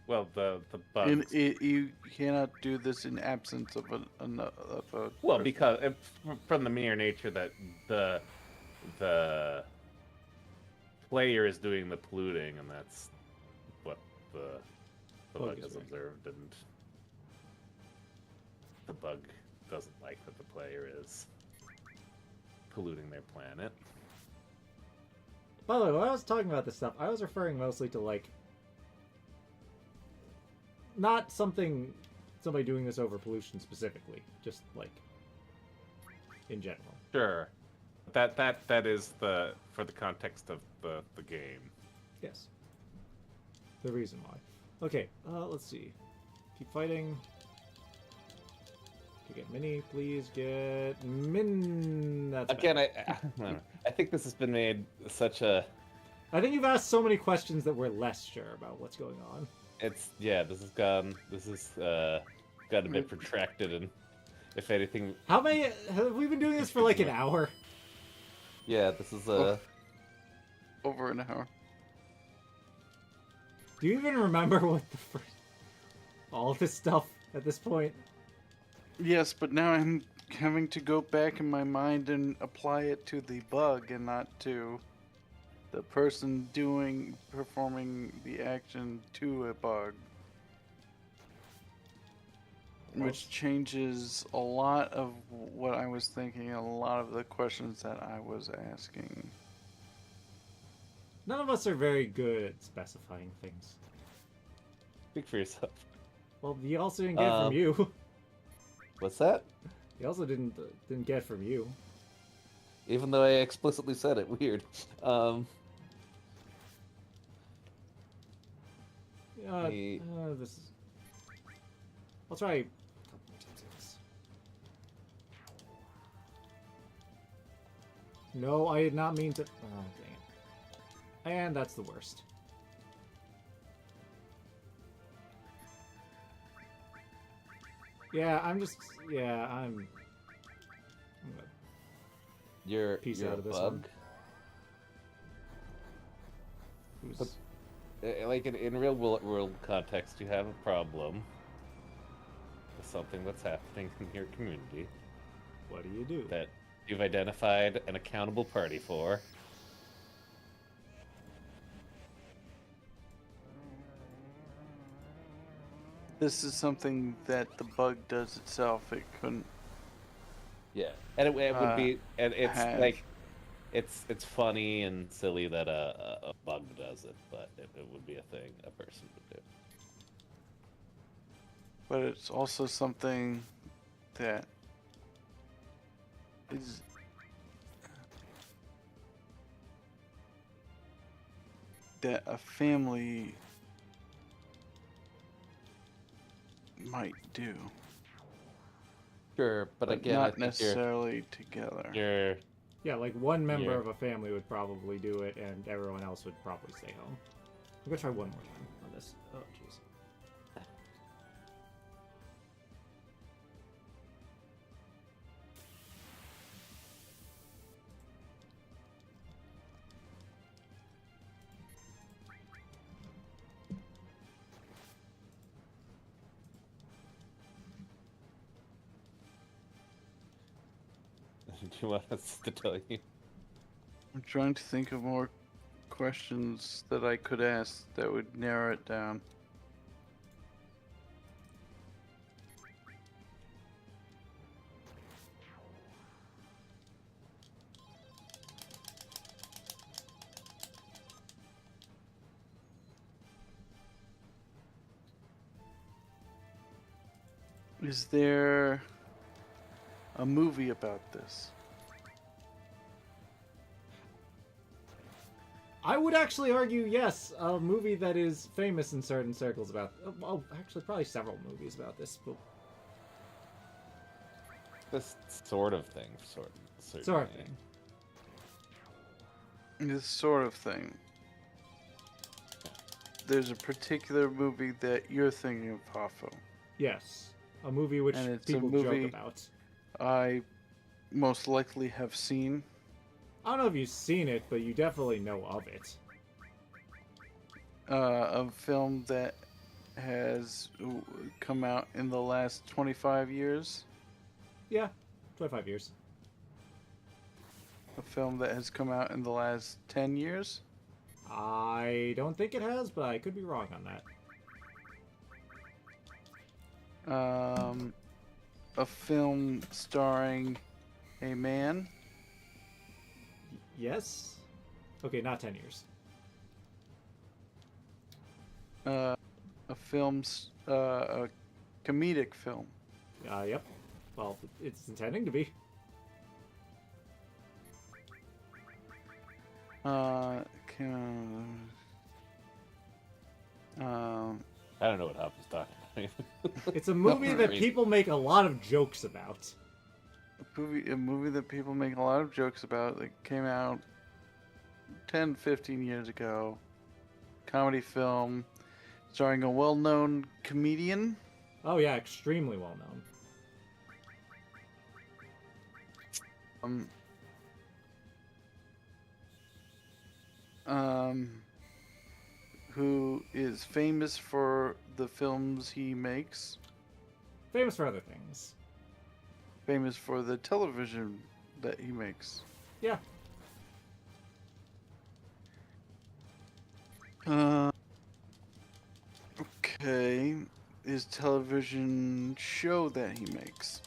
B: Well, the
C: And
B: bugs.
C: you cannot do this in absence of a
B: Well,
C: person.
B: because from the mere nature that the player is doing the polluting, and that's what the
A: Bug
B: bug
A: is
B: has
A: doing.
B: observed, and the bug doesn't like that the player is polluting their planet.
A: By the way, when I was talking about this stuff, I was referring mostly to like not somebody doing this over pollution specifically, just like in general.
B: Sure, that is for the context of the game.
A: Yes. The reason why. Okay, let's see. Keep fighting. Can you get Mini? Please get Min. That's
E: Again,
A: better.
E: I think this has been made such a.
A: I think you've asked so many questions that we're less sure about what's going on.
E: This has gotten a bit protracted, and if anything,
A: How many have we been doing this for like an hour?
E: yeah, this is
C: Over an hour.
A: Do you even remember what the first all of this stuff at this point?
C: Yes, but now I'm having to go back in my mind and apply it to the bug and not to the person performing the action to a bug. Which changes a lot of what I was thinking and a lot of the questions that I was asking.
A: None of us are very good at specifying things.
E: speak for yourself.
A: Well, he also didn't get it from you.
E: What's that?
A: He also didn't get it from you.
E: Even though I explicitly said it, weird.
A: This is. I'll try. No, I did not mean to. Oh, dang it. And that's the worst. Yeah, I'm just. Yeah, I'm gonna
E: You're
A: Piece
E: you're
A: out
E: a
A: of this
E: bug.
A: one. who's-
E: But- Like in real world context, you have a problem with something that's happening in your community
A: What do you do?
E: that you've identified an accountable party for.
C: This is something that the bug does itself. It couldn't.
E: Yeah, and it would be, and it's
C: have.
E: like, it's funny and silly that a bug does it, but it would be a thing a person would do.
C: But it's also something that is that a family might do,
E: Sure, but again, I
C: not
E: think
C: necessarily together.
E: you're
A: Yeah, like one member
E: Yeah.
A: of a family would probably do it, and everyone else would probably stay home. I'm gonna try one more time on this. Oh, jeez.
E: Do you want us to tell you?
C: I'm trying to think of more questions that I could ask that would narrow it down. Is there a movie about this?
A: I would actually argue yes, a movie that is famous in certain circles about. Oh, actually, probably several movies about this. But
E: This sort of thing,
A: sort of
E: certainly.
A: thing.
C: This sort of thing. There's a particular movie that you're thinking of, Hafo.
A: Yes, a movie which
C: And it's a
A: people
C: movie-
A: joke about.
C: I most likely have seen.
A: I don't know if you've seen it, but you definitely know of it.
C: A film that has come out in the last 25 years.
A: Yeah, 25 years.
C: A film that has come out in the last 10 years.
A: I don't think it has, but I could be wrong on that.
C: A film starring a man.
A: Yes? Okay, not 10 years.
C: A comedic film.
A: Yep. Well, it's intending to be.
E: I don't know what Hop is talking about.
A: It's a movie that
E: Great.
A: people make a lot of jokes about.
C: A movie that people make a lot of jokes about that came out 10, 15 years ago. Comedy film starring a well-known comedian.
A: Oh yeah, extremely well known.
C: Who is famous for the films he makes,
A: Famous for other things.
C: famous for the television that he makes.
A: Yeah.
C: Okay, his television show that he makes.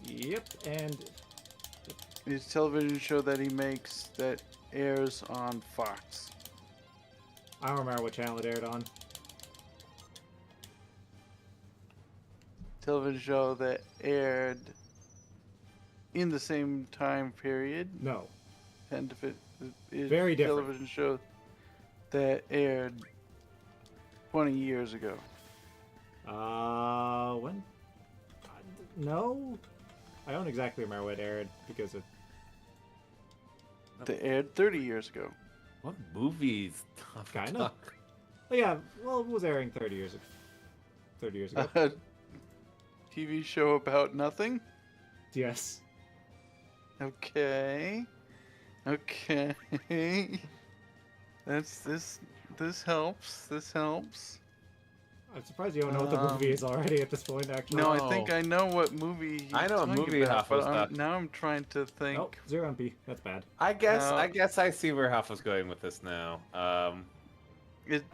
A: Yep, and
C: His television show that he makes that airs on Fox.
A: I don't remember what channel it aired on.
C: Television show that aired in the same time period.
A: No.
C: 10 to 15. Is
A: Very different.
C: Television show that aired 20 years ago.
A: When? No? I don't exactly remember when it aired because it.
C: That aired 30 years ago.
E: What movies?
A: Kinda. Oh yeah, well, it was airing 30 years ago. 30 years ago.
C: TV show about nothing?
A: Yes.
C: Okay. Okay. This helps. This helps.
A: I'm surprised you don't know what the movie is already at this point, actually.
C: No, I
B: Oh.
C: think I know what movie he's
B: I know a
C: talking
B: movie
C: about,
B: Hafo's
C: but
B: talking-
C: now I'm trying to think.
A: Nope, 0 MP. That's bad.
B: I guess
C: Uh,
B: I guess I see where Hafo's going with this now.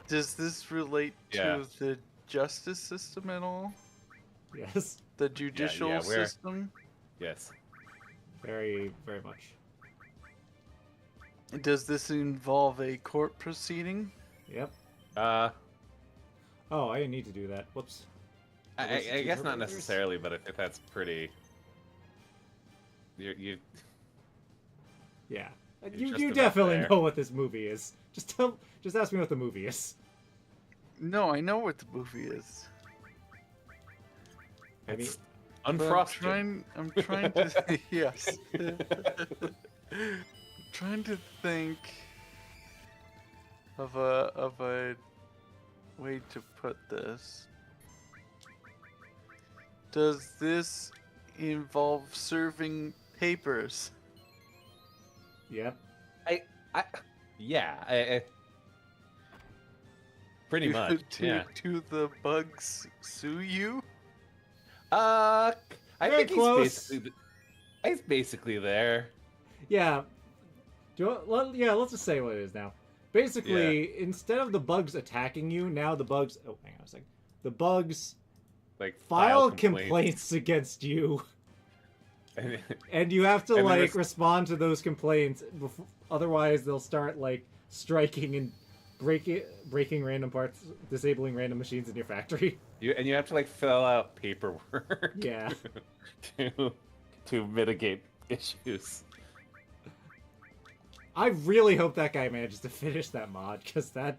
C: Does this relate
B: Yeah.
C: to the justice system at all?
A: Yes.
C: The judicial
B: we're-
C: system?
B: Yes.
A: Very, very much.
C: Does this involve a court proceeding?
A: Yep.
B: Uh,
A: Oh, I didn't need to do that. Whoops.
B: I guess not necessarily, but I think that's pretty. You
A: Yeah.
B: You're
A: You,
B: just
A: you
B: about
A: definitely
B: there.
A: know what this movie is. Just ask me what the movie is.
C: No, I know what the movie is.
A: I mean,
B: it's
C: But
B: unfrosted.
C: I'm trying to yes. Trying to think of a way to put this. Does this involve serving papers?
A: yep.
B: Yeah, pretty much. Yeah.
C: Do the bugs sue you?
B: I
A: Very
B: think
A: close.
B: he's basically there.
A: Yeah. Let's just say what it is now. Basically, instead of the bugs attacking you, now the bugs... Oh, hang on a second. The bugs
B: Like
A: file complaints against you, and you have to,
B: And then
A: like,
B: this-
A: respond to those complaints. Otherwise, they'll start, like, striking and breaking random parts, disabling random machines in your factory.
B: you have to like fill out paperwork.
A: Yeah.
B: to mitigate issues.
A: I really hope that guy manages to finish that mod, because that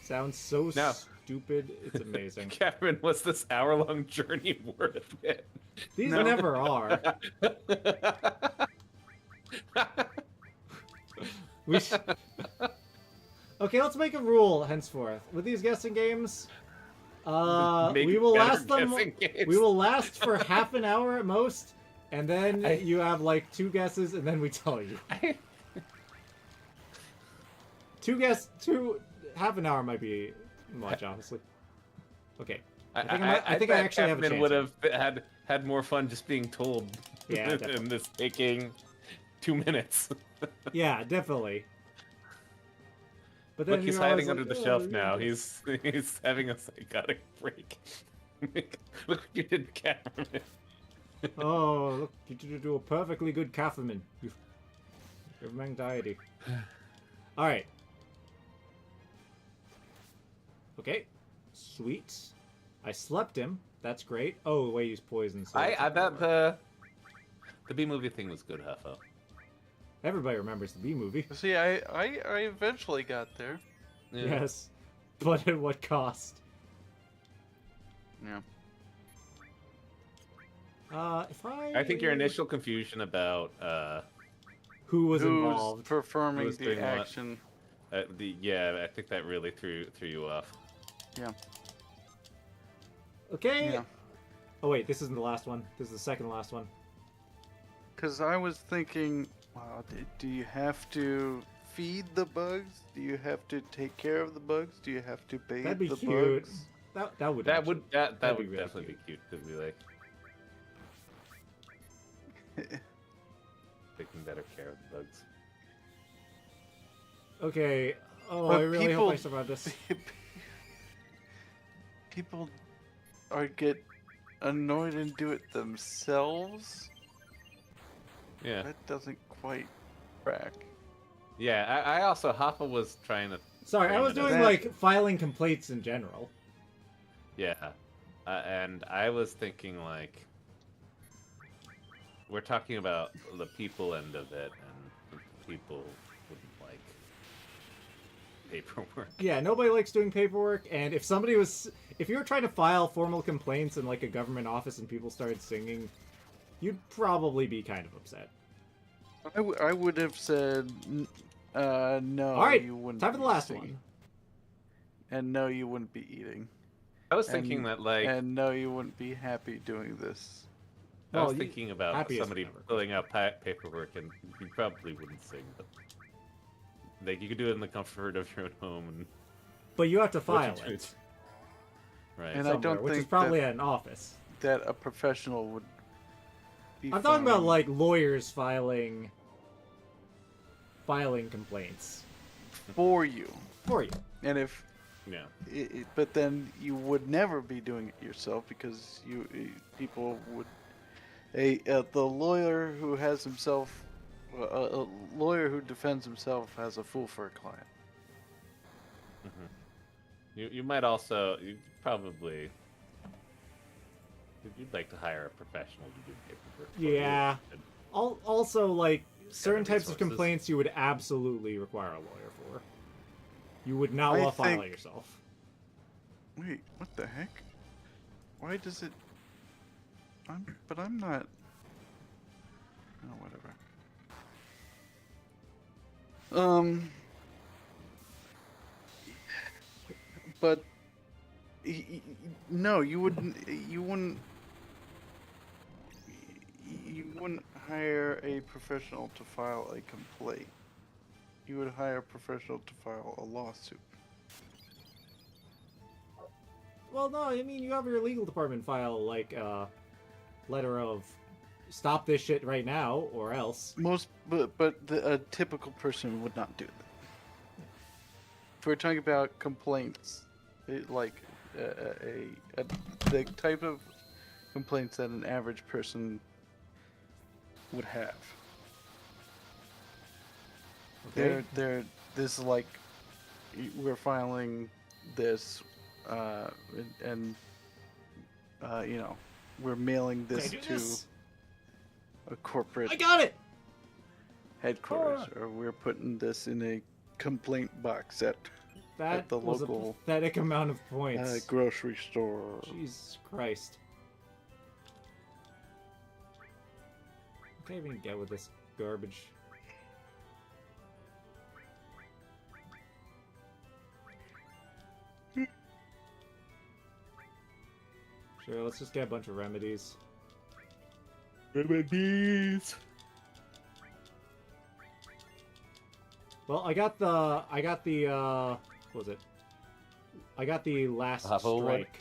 A: sounds so
B: No.
A: stupid. It's amazing.
B: Catherine, was this hour-long journey worth it?
A: These
C: No.
A: never are. We sh- Okay, let's make a rule henceforth. With these guessing games,
B: Make
A: we will
B: better
A: last them.
B: guessing games.
A: We will last for half an hour at most, and then
B: I-
A: you have like 2 guesses, and then we tell you. 2 half an hour might be much, honestly. Okay. I think I
B: bet
A: actually have a
B: Catherine
A: chance
B: would
A: here.
B: have had more fun just being told
A: Yeah,
B: than
A: definitely.
B: this taking 2 minutes.
A: Yeah, definitely. But then
B: Look, he's
A: you're always
B: hiding under
A: like,
B: the
A: "Oh,
B: shelf
A: yeah."
B: now. He's having a psychotic break. Look what you did, Catherine.
A: Oh, look, you did do a perfectly good Kafferman. You have anxiety. Alright. Okay. Sweet. I slept him. That's great. Oh, wait, he's poisoned. So
B: I
A: that's
B: bet
A: okay.
B: the B movie thing was good, Huffo.
A: Everybody remembers the B movie.
C: See, I eventually got there.
B: Yeah.
A: Yes. But at what cost?
C: Yeah.
A: If I...
B: I think your initial confusion about
A: Who was
C: Who's
A: involved?
C: performing
B: Who's
C: the
B: doing what?
C: action?
B: I think that really threw you off.
C: Yeah.
A: Okay.
C: Yeah.
A: Oh, wait, this isn't the last one. This is the second to last one.
C: Because I was thinking, wow, do you have to feed the bugs? Do you have to take care of the bugs? Do you have to bathe
A: That'd be
C: the
A: cute.
C: bugs?
A: That would
B: That
A: actually-
B: would that
A: that'd be
B: would
A: really
B: definitely be cute to be like taking better care of the bugs.
A: Okay. Oh,
C: But
A: I really hope I
C: people-
A: survive this.
C: People get annoyed and do it themselves.
B: Yeah,
C: That doesn't quite track.
B: yeah. I also Hafo was trying to.
A: Sorry, I
B: frame
A: was
B: it as-
A: doing
C: That-
A: like filing complaints in general.
B: Yeah, and I was thinking like we're talking about the people end of it, and people wouldn't like paperwork.
A: Yeah, nobody likes doing paperwork, and if you were trying to file formal complaints in like a government office and people started singing, you'd probably be kind of upset.
C: I would have said, no,
A: All right,
C: you wouldn't.
A: time for the
C: be
A: last
C: singing.
A: one.
C: And no, you wouldn't be eating.
B: I was thinking
C: And-
B: that, like,
C: And no, you wouldn't be happy doing this.
B: I
A: Well,
B: was
A: you-
B: thinking about
A: happiest
B: somebody
A: never.
B: filling out paperwork, and you probably wouldn't sing, but like you could do it in the comfort of your own home, and
A: But you have to
B: What
A: file
B: you do.
A: it
B: right.
C: And I
A: somewhere,
C: don't
A: which is
C: think
A: probably at an office.
C: that a professional would be
A: I'm talking about
C: fine.
A: like lawyers filing complaints
C: for you.
A: for you.
C: And if
B: Yeah.
C: but then you would never be doing it yourself because people would the lawyer who has himself a lawyer who defends himself has a fool for a client.
B: You might also probably you'd like to hire a professional to do paperwork. for you.
A: Yeah. Also, like certain
B: the
A: types of
B: resources.
A: complaints, you would absolutely require a lawyer for. You would not
C: I
A: want to file
C: think-
A: it yourself.
C: Wait, what the heck? Why does it? But I'm not. Oh, whatever. But no, you wouldn't. You wouldn't. You wouldn't hire a professional to file a complaint. You would hire a professional to file a lawsuit.
A: Well, no, I mean you have your legal department file like a letter of stop this shit right now or else.
C: A typical person would not do that. If we're talking about complaints, the type of complaints that an average person would have.
A: Okay.
C: This is like we're filing this, you know, we're mailing
A: Can I
C: this
A: do
C: to
A: this?
C: a corporate
A: I got it.
C: headquarters, or we're putting this in a complaint box at
A: That
C: the
A: was
C: local,
A: a pathetic amount of points.
C: grocery store.
A: Jesus Christ. What can I even get with this garbage? Sure, let's just get a bunch of remedies.
B: Remedies.
A: Well, I got the, what was it? I got the last
E: Hafo one?
A: strike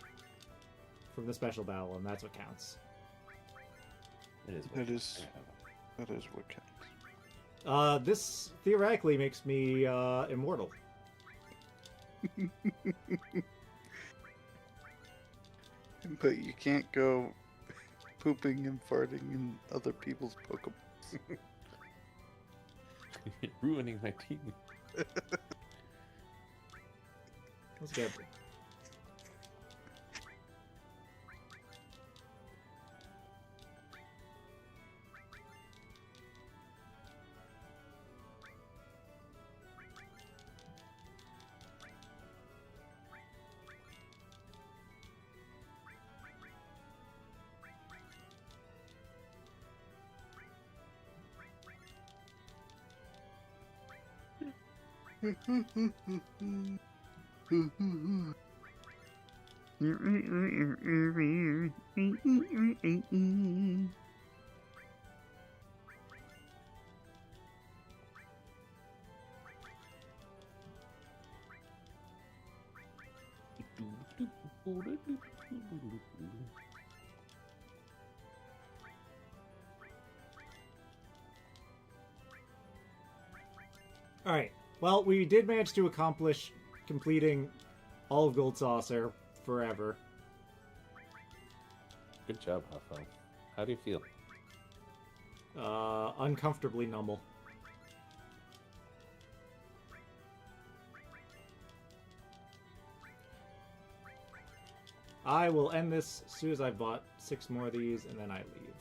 A: from the special battle, and that's what counts.
E: It is.
C: That is what counts.
A: This theoretically makes me, immortal.
C: But you can't go pooping and farting in other people's Pokeballs.
E: Ruining my team.
A: Let's get Alright, well, we did manage to accomplish completing all of Gold Saucer forever.
E: Good job, Hafo. How do you feel?
A: Uncomfortably numble. I will end this as soon as I bought 6 more of these, and then I leave.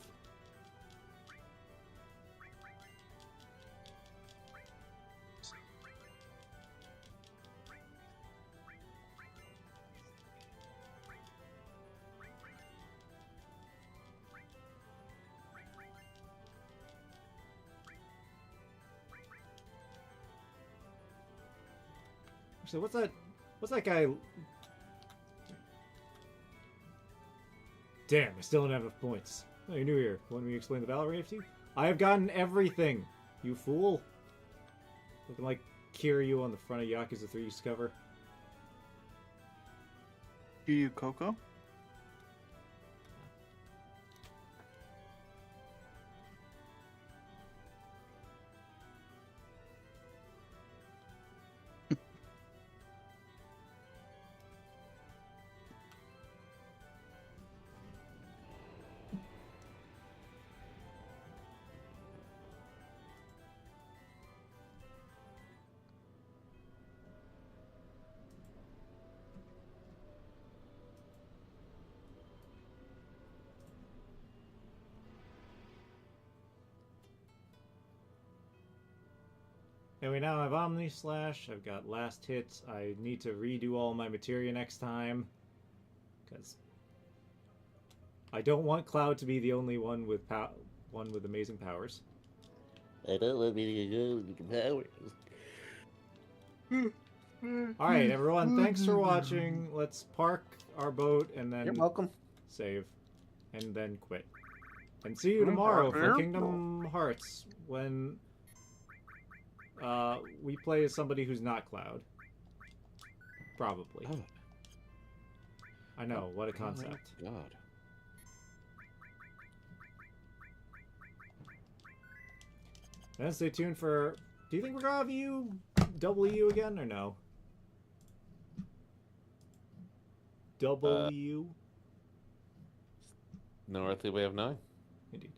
A: So what's that guy? Damn, I still don't have enough points. Oh, you're new here. Want me to explain the battle rave to you? I have gotten everything, you fool. Looking like Kiryu on the front of Yakuza 3's cover.
C: You Coco?
A: And we now have Omni Slash. I've got last hits. I need to redo all my materia next time. Because I don't want Cloud to be the only one with amazing powers.
E: I don't want me to go with the powers.
A: Alright, everyone, thanks for watching. Let's park our boat and then
E: You're welcome.
A: save. And then quit. And see you tomorrow for Kingdom Hearts when we play as somebody who's not Cloud. Probably.
E: Oh.
A: I know, what a concept.
E: God.
A: Then stay tuned for... Do you think we're gonna have you W again, or no? W?
E: No earthly way of knowing.
A: Indeed.